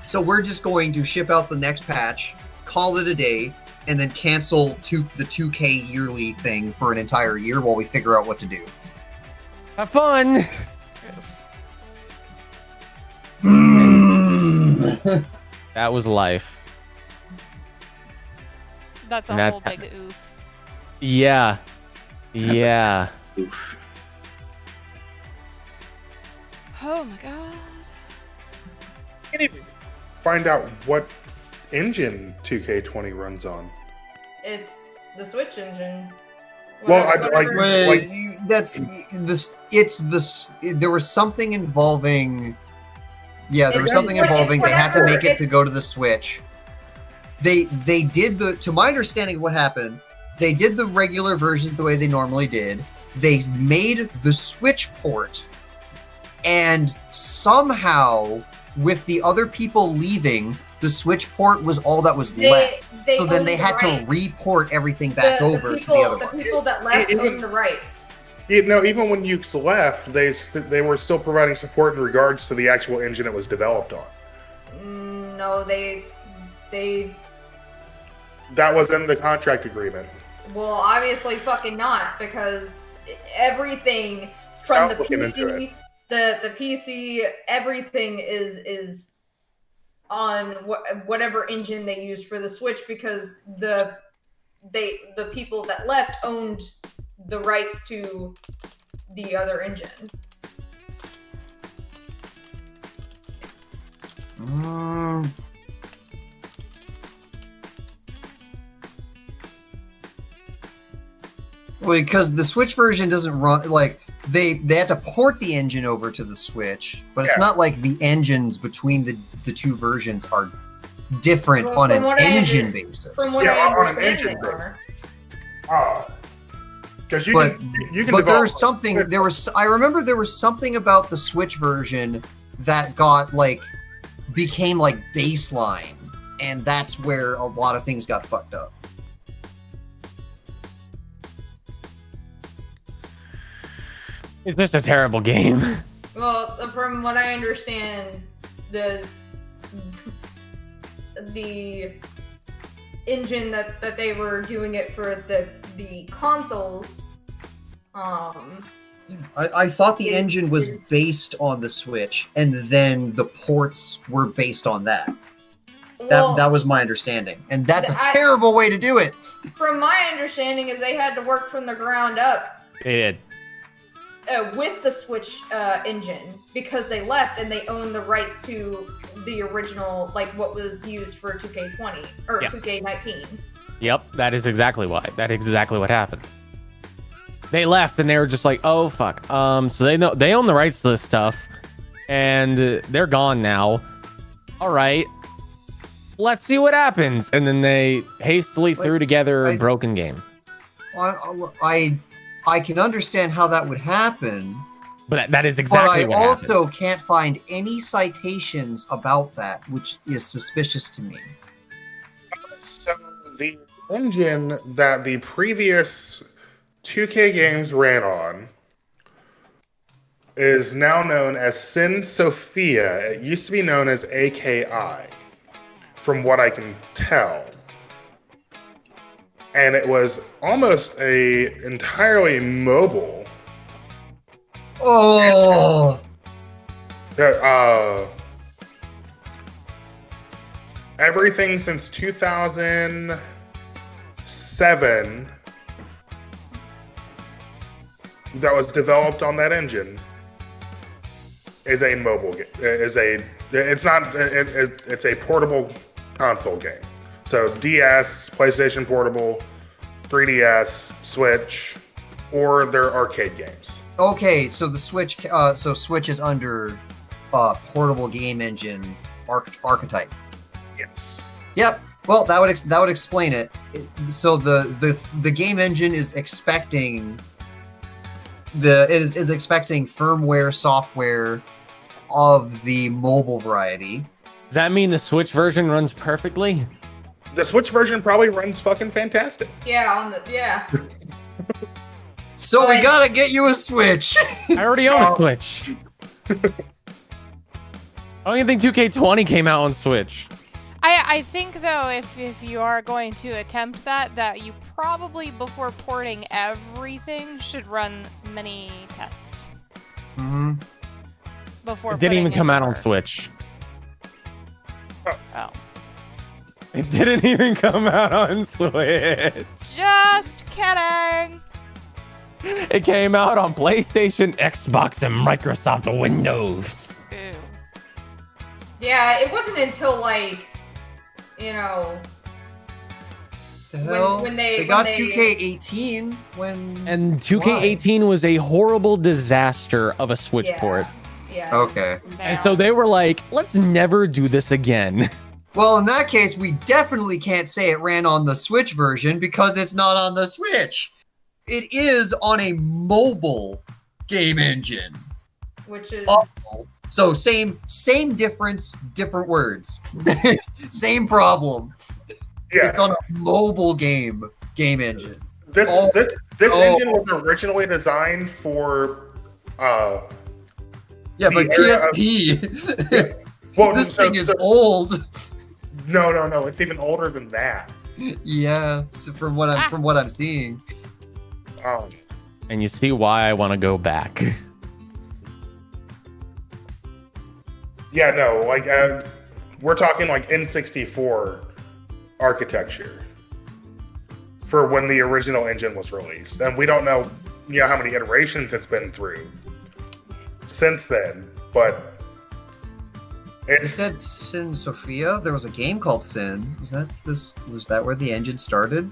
So we're just going to ship out the next patch, call it a day, and then cancel the 2K yearly thing for an entire year while we figure out what to do. Have fun! That was life. That's a whole big oof. Yeah. Yeah. Oof. Oh my god. I can't even find out what engine 2K20 runs on. It's the Switch engine. Well, there was something involving. Yeah, there was something involving. They had to make it to go to the Switch. They did to my understanding of what happened. They did the regular version the way they normally did. They made the Switch port, and somehow, with the other people leaving, the Switch port was all that was left. So then they had to report everything back over to the other ones. The people that left owned the rights. Even when Ukes left, they were still providing support in regards to the actual engine it was developed on. No, they. That was in the contract agreement. Well, obviously fucking not, because everything from the PC, the PC, everything is on whatever engine they used for the Switch, because the people that left owned the rights to the other engine. Well, because the Switch version doesn't run, they had to port the engine over to the Switch, but it's not like the engines between the two versions are different on an engine basis. From what I understand, they are. Because you can but there's something. I remember there was something about the Switch version that became baseline, and that's where a lot of things got fucked up. It's just a terrible game. Well, from what I understand, the the engine that they were doing it for the consoles. I thought the engine was based on the Switch, and then the ports were based on that. That was my understanding, and that's a terrible way to do it. From my understanding, is they had to work from the ground up. They did. With the Switch engine, because they left and they own the rights to the original, like what was used for 2K20 or 2K19. Yep, that is exactly why. That is exactly what happened. They left and they were just like, oh fuck. So they own the rights to this stuff, and they're gone now. All right, let's see what happens. And then they hastily threw together a broken game. I can understand how that would happen. But that is exactly what happened. But I also can't find any citations about that, which is suspicious to me. So the engine that the previous 2K games ran on is now known as Sin Sophia. It used to be known as AKI, from what I can tell. And it was almost entirely mobile. Oh! Everything since 2007 that was developed on that engine is a mobile game. It's a portable console game. So DS, PlayStation Portable, 3DS, Switch, or their arcade games. Okay, so the Switch, Switch is under portable game engine archetype. Yes. Yep. Well, that would explain it. So the game engine is expecting is expecting firmware software of the mobile variety. Does that mean the Switch version runs perfectly? The Switch version probably runs fucking fantastic. Yeah, So we gotta get you a Switch. I already own a Switch. I don't even think 2K20 came out on Switch. I think though, if you are going to attempt that you probably, before porting everything, should run many tests. Mm-hmm. Before it didn't even come out on work. Switch. Oh. It didn't even come out on Switch. Just kidding. It came out on PlayStation, Xbox, and Microsoft Windows. Ew. Yeah, it wasn't until like, The hell? when they got 2K18 when. And 2K18 was a horrible disaster of a Switch port. Yeah. Okay. And so they were like, let's never do this again. Well, in that case, we definitely can't say it ran on the Switch version because it's not on the Switch. It is on a mobile game engine. Which is so same difference, different words. Same problem. Yeah. It's on a mobile game engine. This engine was originally designed for but PSP. Well, this thing is old. No, it's even older than that. Yeah, so from what I'm seeing. And you see why I want to go back. Yeah, no, like we're talking like N64 architecture for when the original engine was released, and we don't know, how many iterations it's been through since then. But you said Sin Sophia. There was a game called Sin. Was that where the engine started?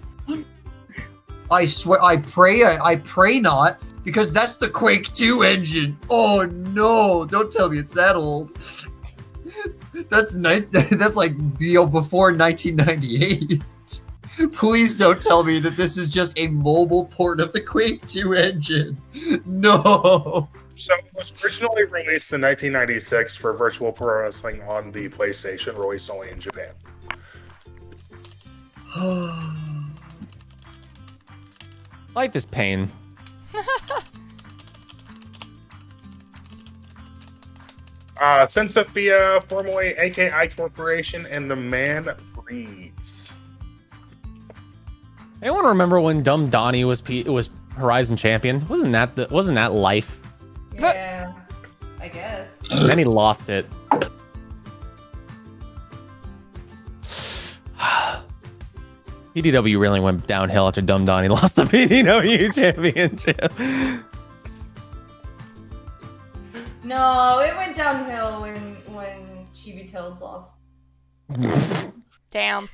I swear, I pray not, because that's the Quake 2 engine. Oh no! Don't tell me it's that old. That's like before 1998. Please don't tell me that this is just a mobile port of the Quake 2 engine. No. So it was originally released in 1996 for Virtual Pro Wrestling on the PlayStation, released only in Japan. Life is pain. Sensofia, formerly AKI Corporation, and the Man Breeze. Anyone remember when Dumb Donnie was Horizon champion? Wasn't that life? Yeah, I guess. And then he lost it. PDW really went downhill after Dumb Donnie lost the PDW championship. No, it went downhill when Chibi Tails lost. Damn.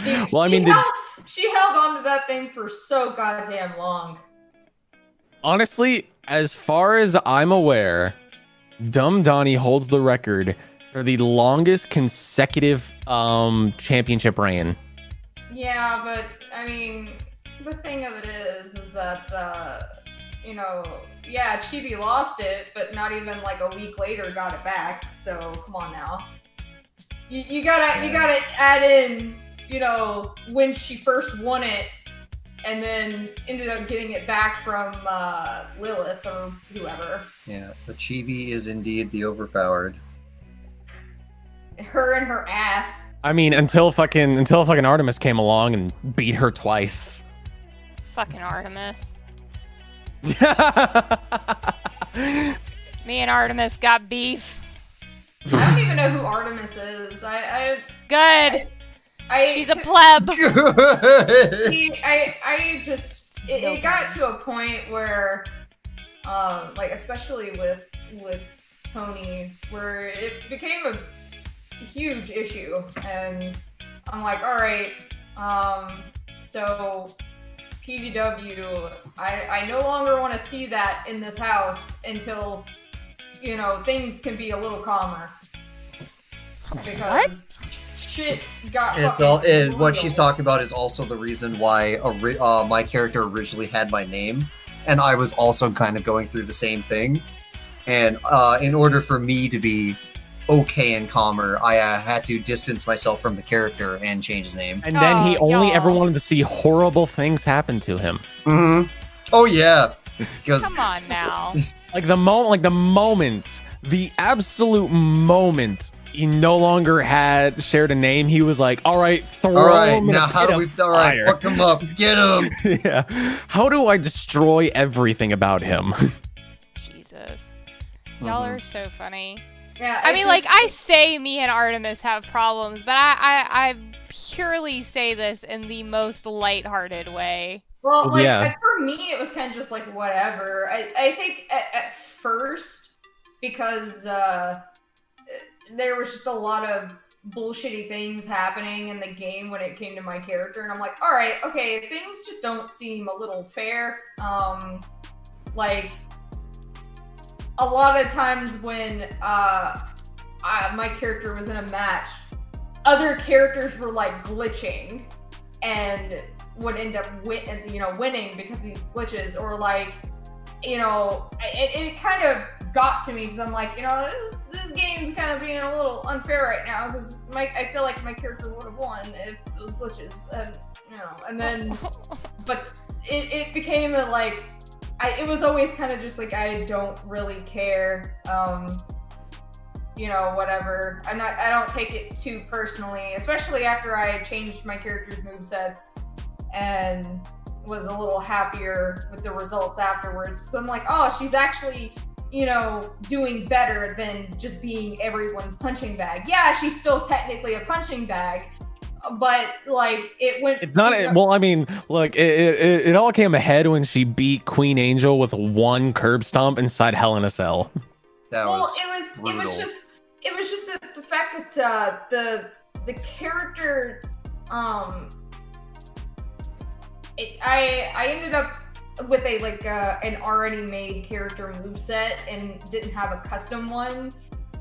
Dude, Well, I mean, she held on to that thing for so goddamn long. Honestly, as far as I'm aware, Dumb Donnie holds the record for the longest consecutive championship reign. Yeah, but I mean, the thing of it is that yeah, Chibi lost it, but not even like a week later got it back. So come on now, you gotta add in, when she first won it, and then ended up getting it back from Lilith or whoever. Yeah, the Chibi is indeed the overpowered. Her and her ass. I mean, until fucking Artemis came along and beat her twice. Fucking Artemis. Me and Artemis got beef. I don't even know who Artemis is. Good. She's a pleb. It got to a point where, especially with Tony, where it became a huge issue, and I'm like, all right, so PDW, I no longer want to see that in this house until, things can be a little calmer. Because shit got what she's talking about is also the reason why my character originally had my name, and I was also kind of going through the same thing. And in order for me to be okay and calmer, I had to distance myself from the character and change his name. And then he only ever wanted to see horrible things happen to him. Mm-hmm. Oh yeah. Come on now. The absolute moment he no longer had shared a name, he was like, all right, throw him in fuck him up, get him. Yeah. How do I destroy everything about him? Jesus. Y'all are so funny. Yeah, I mean, I say me and Artemis have problems, but I purely say this in the most lighthearted way. Well, for me, it was kind of just like, whatever. I think at first, because there was just a lot of bullshitty things happening in the game when it came to my character, and I'm like, all right, okay, things just don't seem a little fair. A lot of times when my character was in a match, other characters were glitching and would end up winning because of these glitches, or it kind of got to me because I'm like, this game's kind of being a little unfair right now because I feel like my character would have won if those glitches, and then but it became it was always kind of just I don't really care, whatever. I don't take it too personally, especially after I changed my character's movesets and was a little happier with the results afterwards. Because I'm like, oh, she's actually, doing better than just being everyone's punching bag. Yeah, she's still technically a punching bag, but it went. It's not. Well, I mean, look, it all came ahead when she beat Queen Angel with one curb stomp inside Hell in a Cell. It was just the fact that the character, I ended up with an already made character moveset and didn't have a custom one,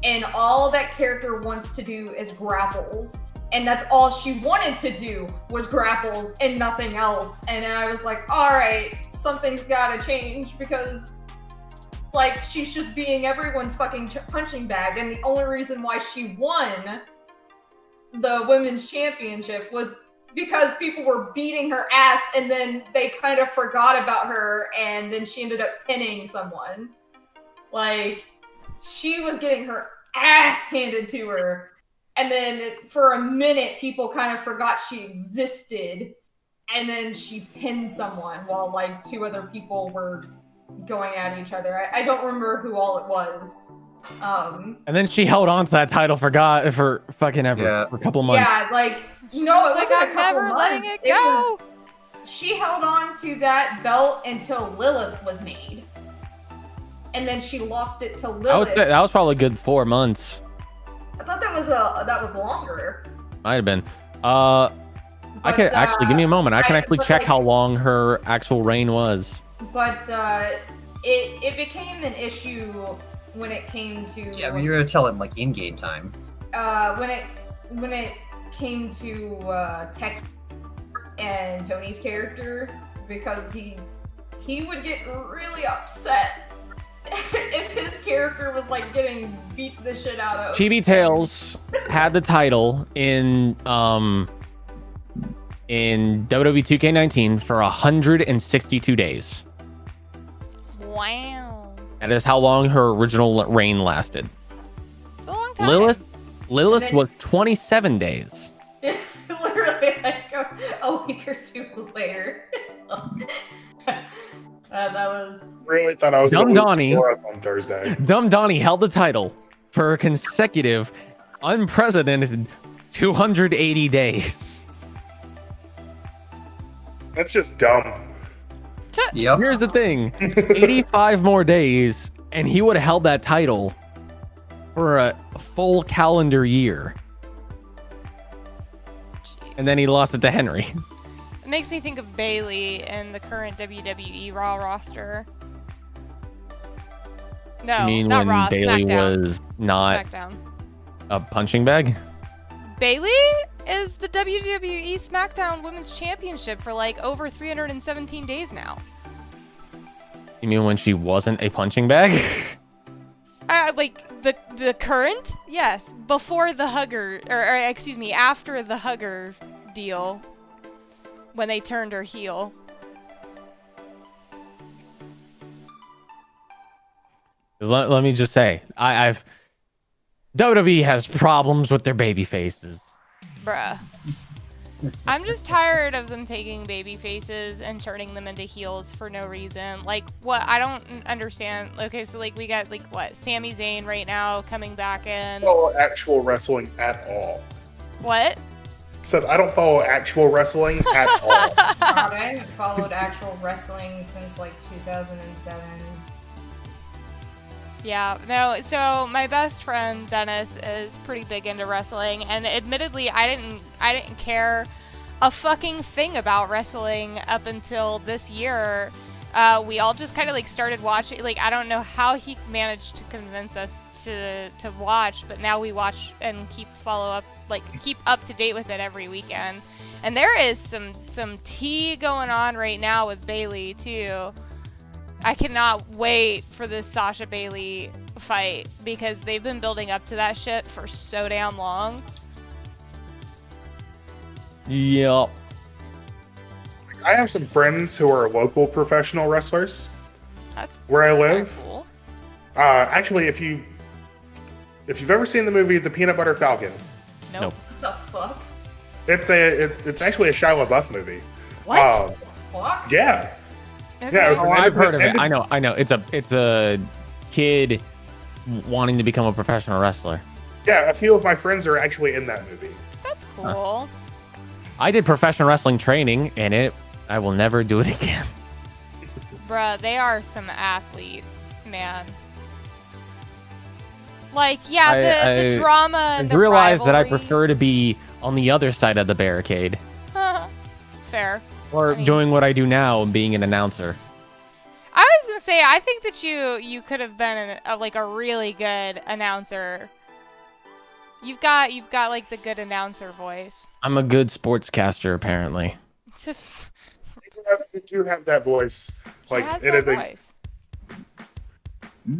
and all that character wants to do is grapples. And that's all she wanted to do was grapples and nothing else. And I was like, all right, something's gotta change because, she's just being everyone's fucking punching bag. And the only reason why she won the women's championship was because people were beating her ass and then they kind of forgot about her and then she ended up pinning someone. She was getting her ass handed to her. And then for a minute, people kind of forgot she existed. And then she pinned someone while like 2 other people were going at each other. I don't remember who all it was. And then she held on to that title for fucking ever, for a couple months. Yeah, like no, it wasn't I'm a couple never months. letting it go. She held on to that belt until Lilith was made, and then she lost it to Lilith. That was probably a good 4 months. I thought that was longer. Might have been. I can actually give me a moment. I can actually check how long her actual reign was. But it became an issue when it came to. Yeah, but you're gonna tell it in like in-game time. When it came to Tex and Tony's character, because he would get really upset if his character was like getting beat the shit out of. Chibi Tales had the title in WWE 2K19 for 162 days. Wow. That is how long her original reign lasted. It's a long time. Lilith was 27 days. Literally like a week or 2 later. That was Really thought I was Dumb gonna lose Donnie. before us on Thursday. Dumb Donnie held the title for a consecutive, unprecedented 280 days. That's just dumb. Yep. Here's the thing: 85 more days, and he would have held that title for a full calendar year. And then he lost it to Henry. It makes me think of Bailey in the current WWE Raw roster. No, I mean, not when Raw, Bailey SmackDown. was not SmackDown. a punching bag? Bailey is the WWE SmackDown Women's Championship for like over 317 days now. You mean when she wasn't a punching bag? Like the current? Yes, before the hugger, or excuse me, after the hugger deal, when they turned her heel. Let me just say, I've WWE has problems with their baby faces. Bruh. I'm just tired of them taking baby faces and turning them into heels for no reason. Like, what? I don't understand. Okay, so, like, we got, like, what? Sami Zayn right now coming back in. Follow actual wrestling at all. What? Said I don't follow actual wrestling at all. I haven't followed actual wrestling since like 2007. Yeah, no, so my best friend Dennis is pretty big into wrestling, and admittedly I didn't care a fucking thing about wrestling up until this year. We all just kind of like started watching. Like, I don't know how he managed to convince us to watch, but now we watch and keep up to date with it every weekend. And there is some tea going on right now with Bailey too. I cannot wait for this Sasha Bailey fight because they've been building up to that shit for so damn long. Yep. I have some friends who are local professional wrestlers. That's where I live. Cool. Actually, if you've ever seen the movie The Peanut Butter Falcon, Nope. What the fuck? it's actually a Shia LaBeouf movie. What? Fuck? Yeah. Okay. Yeah, it was Oh, an I've heard of it. independent- I know. It's a kid wanting to become a professional wrestler. Yeah, a few of my friends are actually in that movie. That's cool. I did professional wrestling training in it. I will never do it again. Bruh, they are some athletes, man. Like, yeah, the drama I and the realized that I rivalry. prefer to be on the other side of the barricade, Fair. or I mean- doing what I do now, being an announcer. I was gonna say, I think that you could have been a really good announcer. You've got like the good announcer voice. I'm a good sportscaster, apparently. You do have that voice. Like, has it that is voice.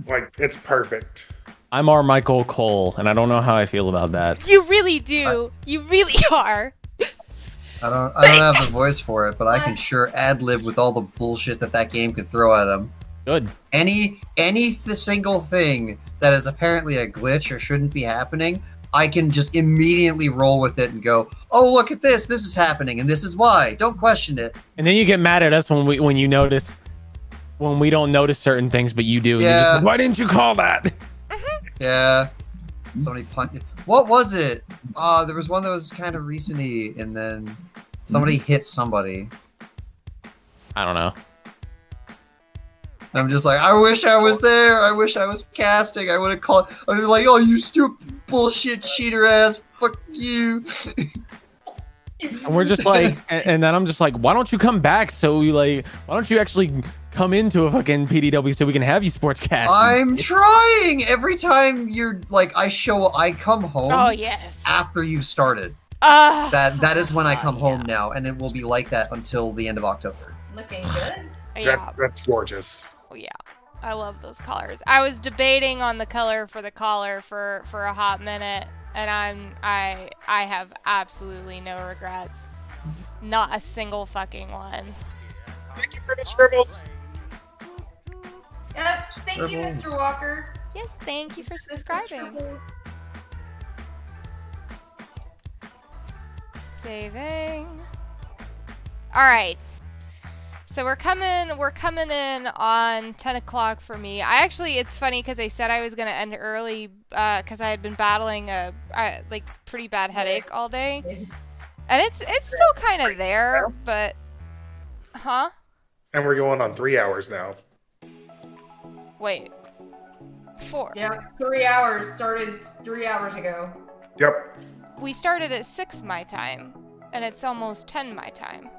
like it's perfect. I'm our Michael Cole, and I don't know how I feel about that. You really do. You really are. I don't have the voice for it, but I can sure ad-lib with all the bullshit that game could throw at him. Good. Any single thing that is apparently a glitch or shouldn't be happening, I can just immediately roll with it and go, oh, look at this. This is happening, and this is why. Don't question it. And then you get mad at us when you notice when we don't notice certain things, but you do. And you're just like, why didn't you call that? Yeah. Somebody punched. What was it? There was one that was kind of recent-y, and then somebody hit somebody. I don't know. I'm just like, I wish I was there. I wish I was casting. I would have called. I'd be like, oh, you stupid bullshit cheater ass. Fuck you. And we're just like, and then I'm just like, why don't you come back? So you like, why don't you actually come into a fucking PDW so we can have you sportscast? I'm trying. Every time you're like, I come home. Oh yes. After you've started. That is when I come home now, and it will be like that until the end of October. Looking good. Yeah. That's gorgeous. Oh, yeah. I love those colors. I was debating on the collar for the collar for a hot minute, and I have absolutely no regrets. Not a single fucking one. Thank you for the scribbles. Yep. Thank you, Mr. Walker. Yes, thank you for subscribing. Saving. All right. So we're coming in on 10 o'clock for me. It's funny because I said I was gonna end early because I had been battling a pretty bad headache all day, and it's still kind of there, but And we're going on 3 hours now. Wait, 4. Yeah, 3 hours started 3 hours ago. Yep. We started at 6 my time, and it's almost 10 my time.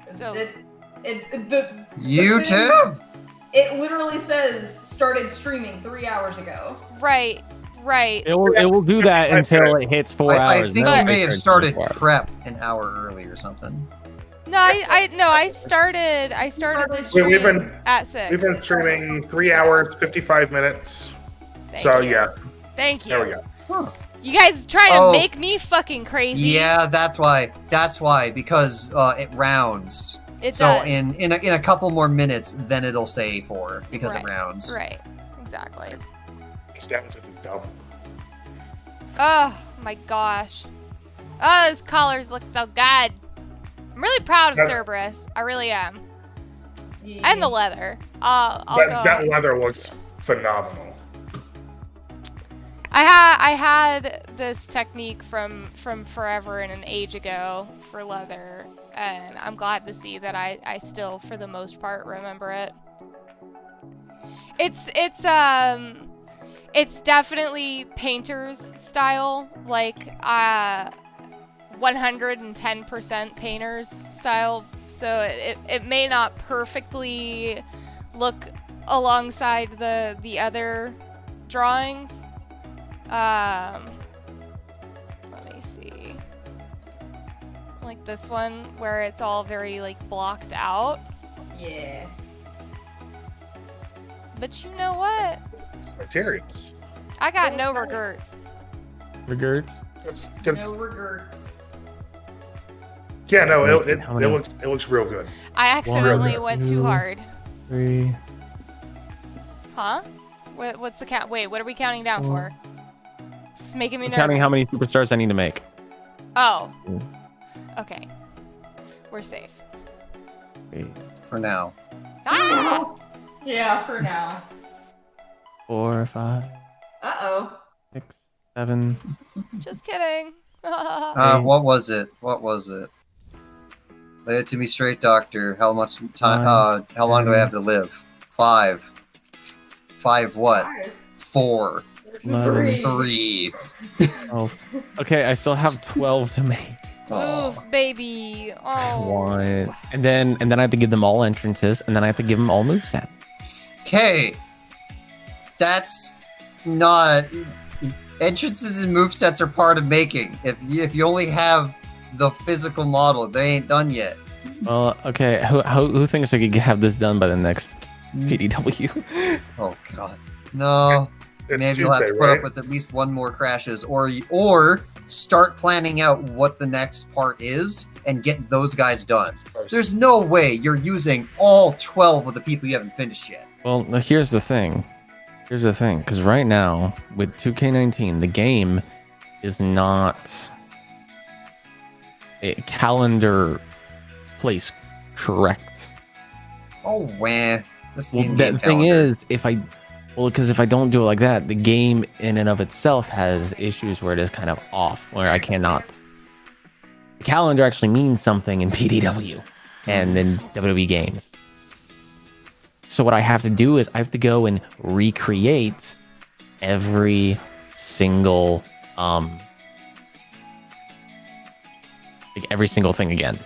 So YouTube. It literally says started streaming 3 hours ago. Right. It will do that until it hits 4 hours. I think Then you may it have turns started 4 hours. prep an hour early or something. No, I started the stream at 6. We've been streaming 3 hours, 55 minutes. Thank So you. yeah. Thank you. There we go. Huh. You guys trying to make me fucking crazy. Yeah, that's why. Because it rounds. It so does. in a couple more minutes, then it'll say 4 because it rounds. Right. Exactly. It's down to the double. Oh my gosh. Oh, those collars look so good. I'm really proud of Cerberus. I really am. Yeah. And the leather. That leather looks phenomenal. I had this technique from forever and an age ago for leather, and I'm glad to see that I still, for the most part, remember it. It's definitely painter's style, like 110% painter's style. So it may not perfectly look alongside the other drawings. Let me see. Like this one where it's all very like blocked out. Yeah. But you know what? It's materials. I got no regrets. Regrets? No regrets. Yeah, no, it looks real good. I accidentally went too hard. 3. Huh? What's the count? Wait, what are we counting down for? It's making me nervous. Counting how many superstars I need to make. Oh. Okay. We're safe. 3, For now. Ah! Yeah, for now. 4, 5, Uh-oh. 6, 7. Just kidding. What was it? Lay it to me straight, doctor. How much time? How long do I have to live? 5. 5 what? 4. 3. Oh. Okay, I still have 12 to make. Oof, baby. Oh. 1. And then I have to give them all entrances, and then I have to give them all moveset. Okay. That's not... Entrances and movesets are part of making. If you only have the physical model, they ain't done yet. Well, okay. Who thinks we could have this done by the next PDW? Oh god, no. It's Maybe you'll have to Tuesday, put right? up with at least one more crashes, or start planning out what the next part is and get those guys done. There's no way you're using all 12 of the people you haven't finished yet. Well, here's the thing. Here's the thing, because right now with 2K19, the game is not a calendar place correct. Oh, wah. This Well, in-game the thing calendar. is, because if I don't do it like that, the game in and of itself has issues where it is kind of off, where I cannot. The calendar actually means something in PDW and in WWE games. So what I have to do is I have to go and recreate every single thing again.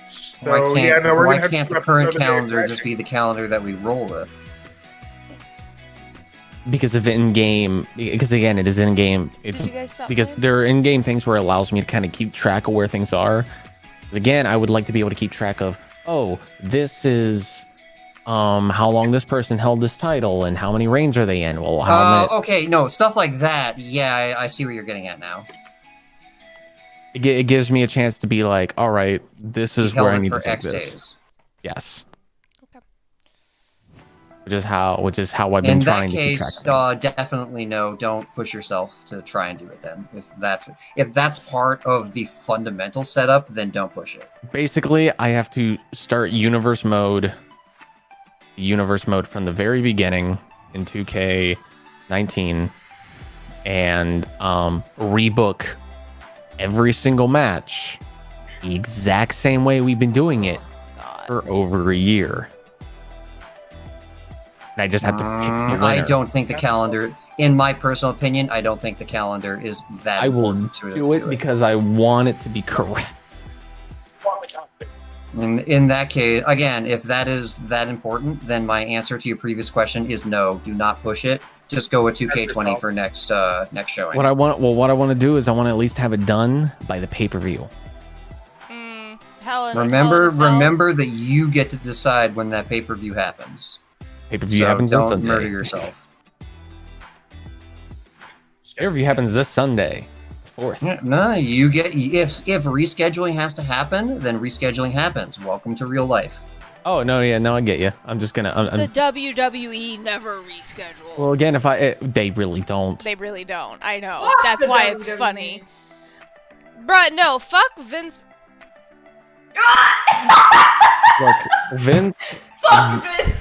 So, we're why gonna have can't to the do current episode of the calendar day just be the calendar that we roll with? Because of in-game, because again, it is in-game. It's Did you guys stop because playing? there are in-game things where it allows me to kind of keep track of where things are. 'Cause again, I would like to be able to keep track of, oh, this is how long this person held this title and how many reigns are they in. Well, how many, Okay, no, stuff like that. Yeah, I see where you're getting at now. it gives me a chance to be like, all right, this is He held where I it need for to take X this. days. Yes. Okay. Which is how I've been In that trying to keep track case, of things. definitely no. Don't push yourself to try and do it then. If that's part of the fundamental setup, then don't push it. Basically, I have to start universe mode from the very beginning in 2K19 and rebook every single match the exact same way we've been doing it for over a year. And I just have to pick the I winner. don't think the calendar, in my personal opinion, I don't think the calendar is that I will important to do it because I want it to be correct. In that case, again, if that is that important, then my answer to your previous question is no. Do not push it. Just go with 2K20 for next showing. What I want to do is I want to at least have it done by the pay-per-view. Remember that you get to decide when that pay-per-view happens. Pay-per-view happens on don't Sunday. murder yourself. Pay-per-view happens this Sunday, 4th. No, you get if rescheduling has to happen, then rescheduling happens. Welcome to real life. Oh no, yeah, no, I get you. I'm just gonna. The WWE never reschedules. Well, again, they really don't. They really don't. I know. Fuck That's the why it's WWE. funny. Bruh, no, fuck Vince. Look, Vince. Fuck Vince.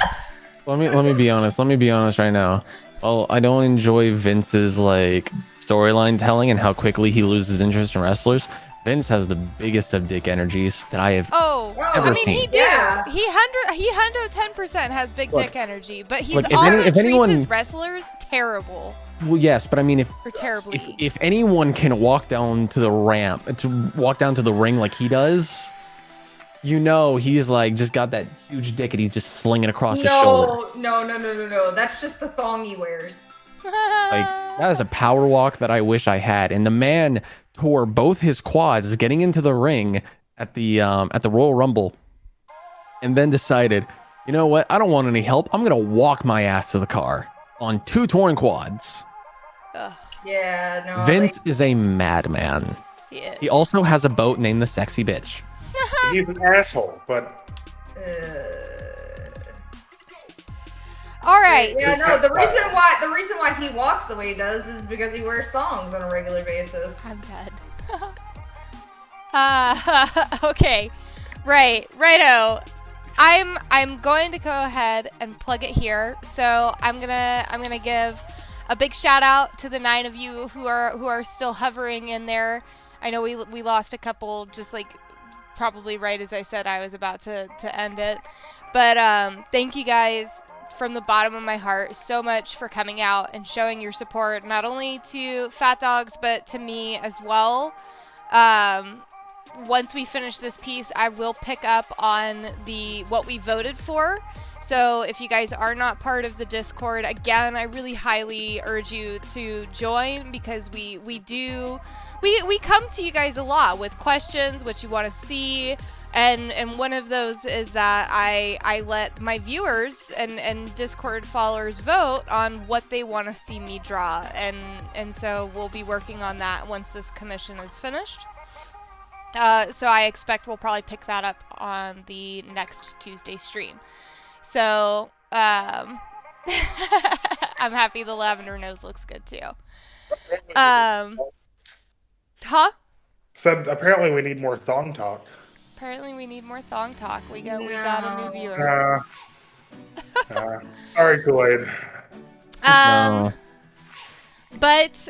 Let me be honest. Let me be honest right now. Well, I don't enjoy Vince's like storyline telling and how quickly he loses interest in wrestlers. Vince has the biggest of dick energies that I have ever I mean, seen. he do. Yeah. He 10% has big dick energy, but he's look, if also if treats anyone- his wrestlers terrible. Well, yes, but I mean, Or terribly. if anyone can walk down to the ramp, to walk down to the ring like he does, you know, he's like just got that huge dick and he's just slinging across his shoulder. No. That's just the thong he wears. Like that is a power walk that I wish I had. And the man tore both his quads getting into the ring at the Royal Rumble, and then decided, you know what? I don't want any help. I'm gonna walk my ass to the car on 2 torn quads. Ugh, Yeah, no. Vince is a madman. he is. He also has a boat named the Sexy Bitch. He's an asshole, but All right. Yeah, no. The reason why he walks the way he does is because he wears thongs on a regular basis. I'm dead. Okay. Righto. I'm going to go ahead and plug it here. So I'm gonna give a big shout out to the 9 of you who are still hovering in there. I know we lost a couple just like probably right as I said I was about to end it. But thank you guys from the bottom of my heart so much for coming out and showing your support, not only to Fat Dogs but to me as well. Once we finish this piece, I will pick up on what we voted for. So if you guys are not part of the Discord, again, I really highly urge you to join, because we come to you guys a lot with questions, what you want to see, and one of those is that I let my viewers and Discord followers vote on what they want to see me draw, and so we'll be working on that once this commission is finished. So I expect we'll probably pick that up on the next Tuesday stream. So I'm happy the lavender nose looks good too. Huh? Said apparently we need more thong talk. Apparently we need more thong talk. We got a new viewer. Sorry, Kool-Aid. No. But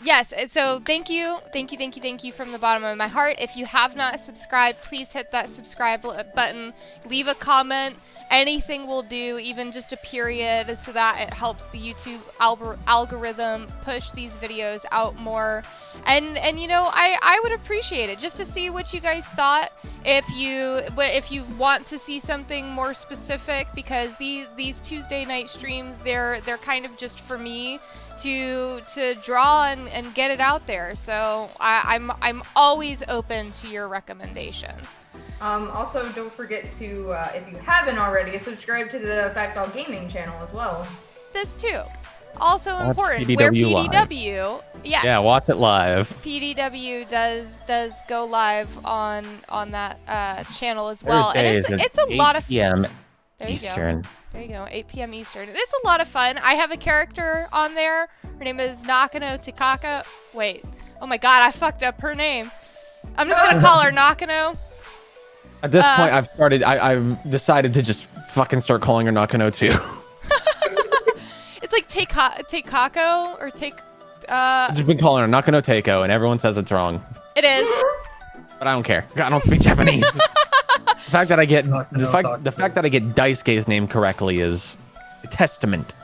yes, so thank you from the bottom of my heart. If you have not subscribed, please hit that subscribe button. Leave a comment. Anything will do, even just a period, so that it helps the YouTube algorithm push these videos out more. And you know, I would appreciate it just to see what you guys thought. If you want to see something more specific, because these Tuesday night streams, they're kind of just for me to draw and get it out there. So I'm always open to your recommendations. Also, don't forget to, if you haven't already, subscribe to the PhatDog Gaming channel as well. This too. Also Watch important. PDW Where live. PDW, yes. Yeah, watch it live. PDW does go live on that channel as well, Thursdays and at it's a lot of 8 p.m. There you Eastern. go. There you go. 8 p.m. Eastern. It's a lot of fun. I have a character on there. Her name is Nakano Takaka. Wait. Oh my god, I fucked up her name. I'm just gonna call her Nakano. At this point, I've decided to just fucking start calling her Nakano too. It's like Takako or Take. I've just been calling her Nakano Teiko, and everyone says it's wrong. It is. But I don't care. I don't speak Japanese. The fact that I get the fact that I get Daisuke's name correctly is a testament.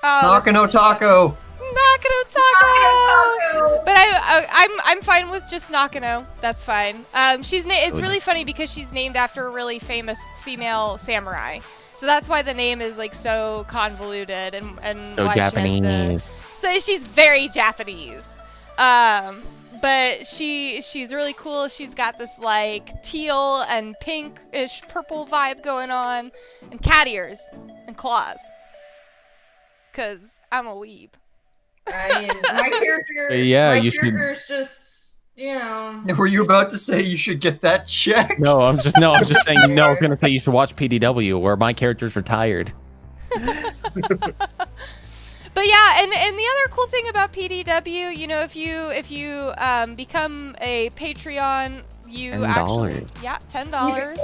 Nakano Taco. Nakano Taco. But I'm fine with just Nakano. That's fine. It's really funny because she's named after a really famous female samurai. So that's why the name is like so convoluted and So why Japanese. So she's very Japanese. But she's really cool. She's got this like teal and pinkish purple vibe going on, and cat ears and claws. 'Cause I'm a weeb. I mean, my character. Yeah, my you should. character's just, you know. Were you about to say you should get that checked? No, I'm just saying. No, I was gonna say you should watch PDW, where my character's retired. But yeah, and the other cool thing about PDW, you know, if you become a Patreon, you $10. actually $10.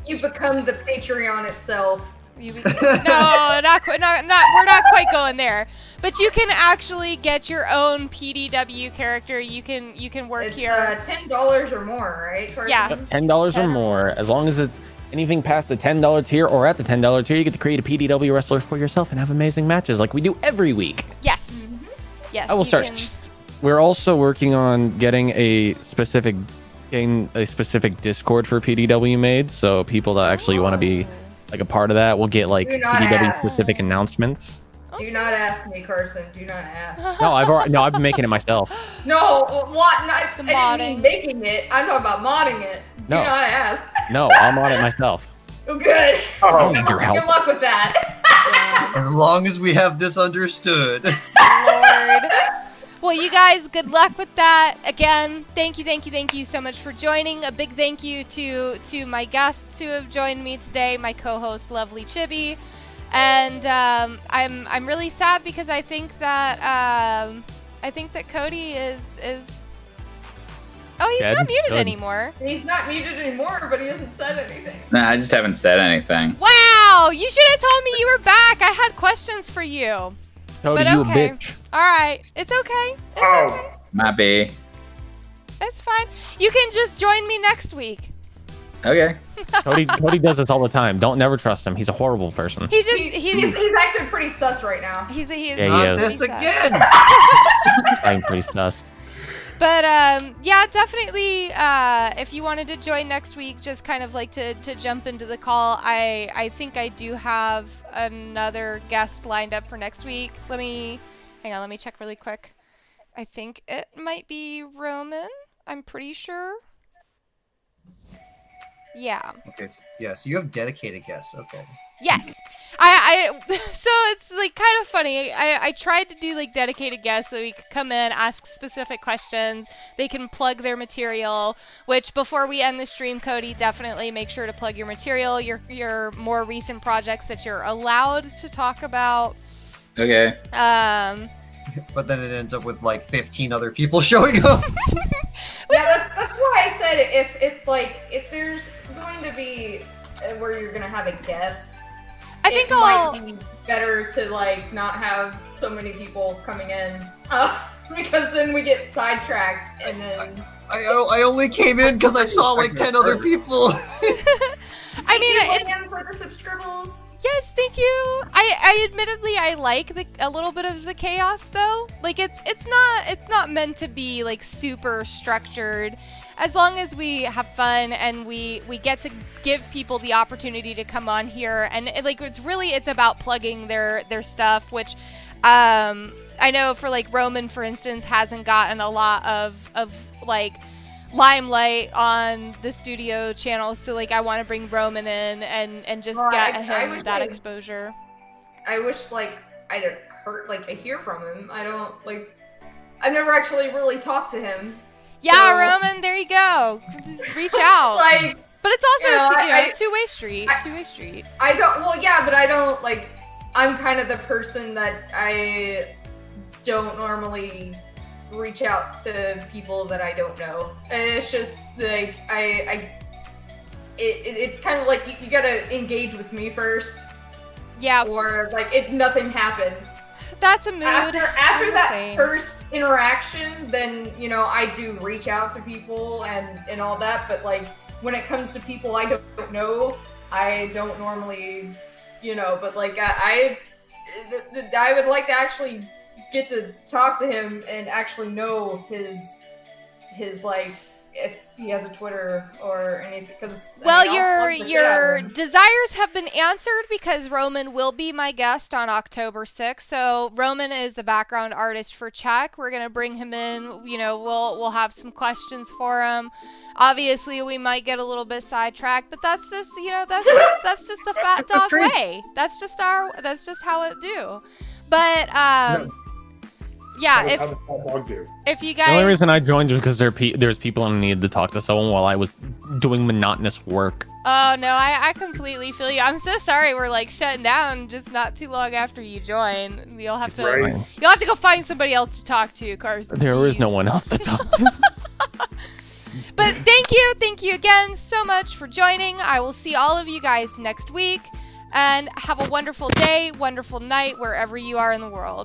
You become the Patreon itself. No, not quite. We're not quite going there. But you can actually get your own PDW character. You can work It's, here. $10 or more, right? Carson? Yeah. $10 or more, as long as it's anything past the $10 tier or at the $10 tier, you get to create a PDW wrestler for yourself and have amazing matches like we do every week. Yes. Yes. I will start. We're also working on getting a specific Discord for PDW made, so people that actually want to be like a part of that will get like PDW specific announcements. Do not ask me, Carson. Do not ask. No, I've been making it myself. No, what? I didn't mean making it. I'm talking about modding it. Do No. not ask. No, I'll mod it myself. Oh, good. I don't need your help. Good luck with that. As long as we have this understood. Lord. Well, you guys, good luck with that. Again, thank you so much for joining. A big thank you to my guests who have joined me today, my co-host, Lovely Chibi. And I'm really sad because I think that Cody is oh, he's Good. not muted Good. anymore. He's not muted anymore, but he hasn't said anything. Nah, I just haven't said anything. Wow, you should have told me you were back. I had questions for you. Cody, But you okay. a bitch. All right, it's okay. It's okay. Might be. It's fine. You can just join me next week. Okay. Cody does this all the time. Don't never trust him. He's a horrible person. He's acting pretty sus right now. He is. Yeah, Not he is. this again. I'm pretty sus. But yeah, definitely. If you wanted to join next week, just kind of like to jump into the call. I think I do have another guest lined up for next week. Hang on. Let me check really quick. I think it might be Roman. I'm pretty sure. Yeah. Okay. Yeah. So you have dedicated guests. Okay. Yes. I so it's like kind of funny. I tried to do like dedicated guests so we could come in, ask specific questions. They can plug their material, which before we end the stream, Cody, definitely make sure to plug your material, your more recent projects that you're allowed to talk about. Okay. But then it ends up with like 15 other people showing up. Yeah, that's why I said if there's going to be where you're gonna have a guest, I think it might be better to like not have so many people coming in, because then we get sidetracked and then. I only came in because I saw like 10 other people. I mean, in for the subscribers. Yes, thank you. I admittedly I like a little bit of the chaos though. Like it's not meant to be like super structured. As long as we have fun and we get to give people the opportunity to come on here, and it's about plugging their stuff, which I know for like Roman, for instance, hasn't gotten a lot of like limelight on the studio channel, so like I want to bring Roman in and just get him that exposure. I wish like I'd hear from him. I've never actually really talked to him. Yeah, so. Roman, there you go. Reach out. But it's also a two-way street. Two-way street. I don't. Well, yeah, but I don't like. I'm kind of the person that I don't normally reach out to people that I don't know. And it's just like it's kind of like you gotta engage with me first. Yeah. Or like if nothing happens. That's a mood. After that first interaction, then I do reach out to people and all that. But like when it comes to people I don't know, I don't normally, But like I would like to actually get to talk to him and actually know his like if he has a Twitter or anything, because your desires have been answered because Roman will be my guest on October 6th. So Roman is the background artist for Czech. We're gonna bring him in. We'll have some questions for him. Obviously, we might get a little bit sidetracked, but that's just that's just the Fat Dog way. That's just how it do. But yeah, if you guys... The only reason I joined was because there's people I needed to talk to someone while I was doing monotonous work. Oh no, I completely feel you. I'm so sorry we're like shutting down just not too long after you join. You'll have to go find somebody else to talk to, Carson. There is no one else to talk to. But thank you again so much for joining. I will see all of you guys next week, and have a wonderful day, wonderful night, wherever you are in the world.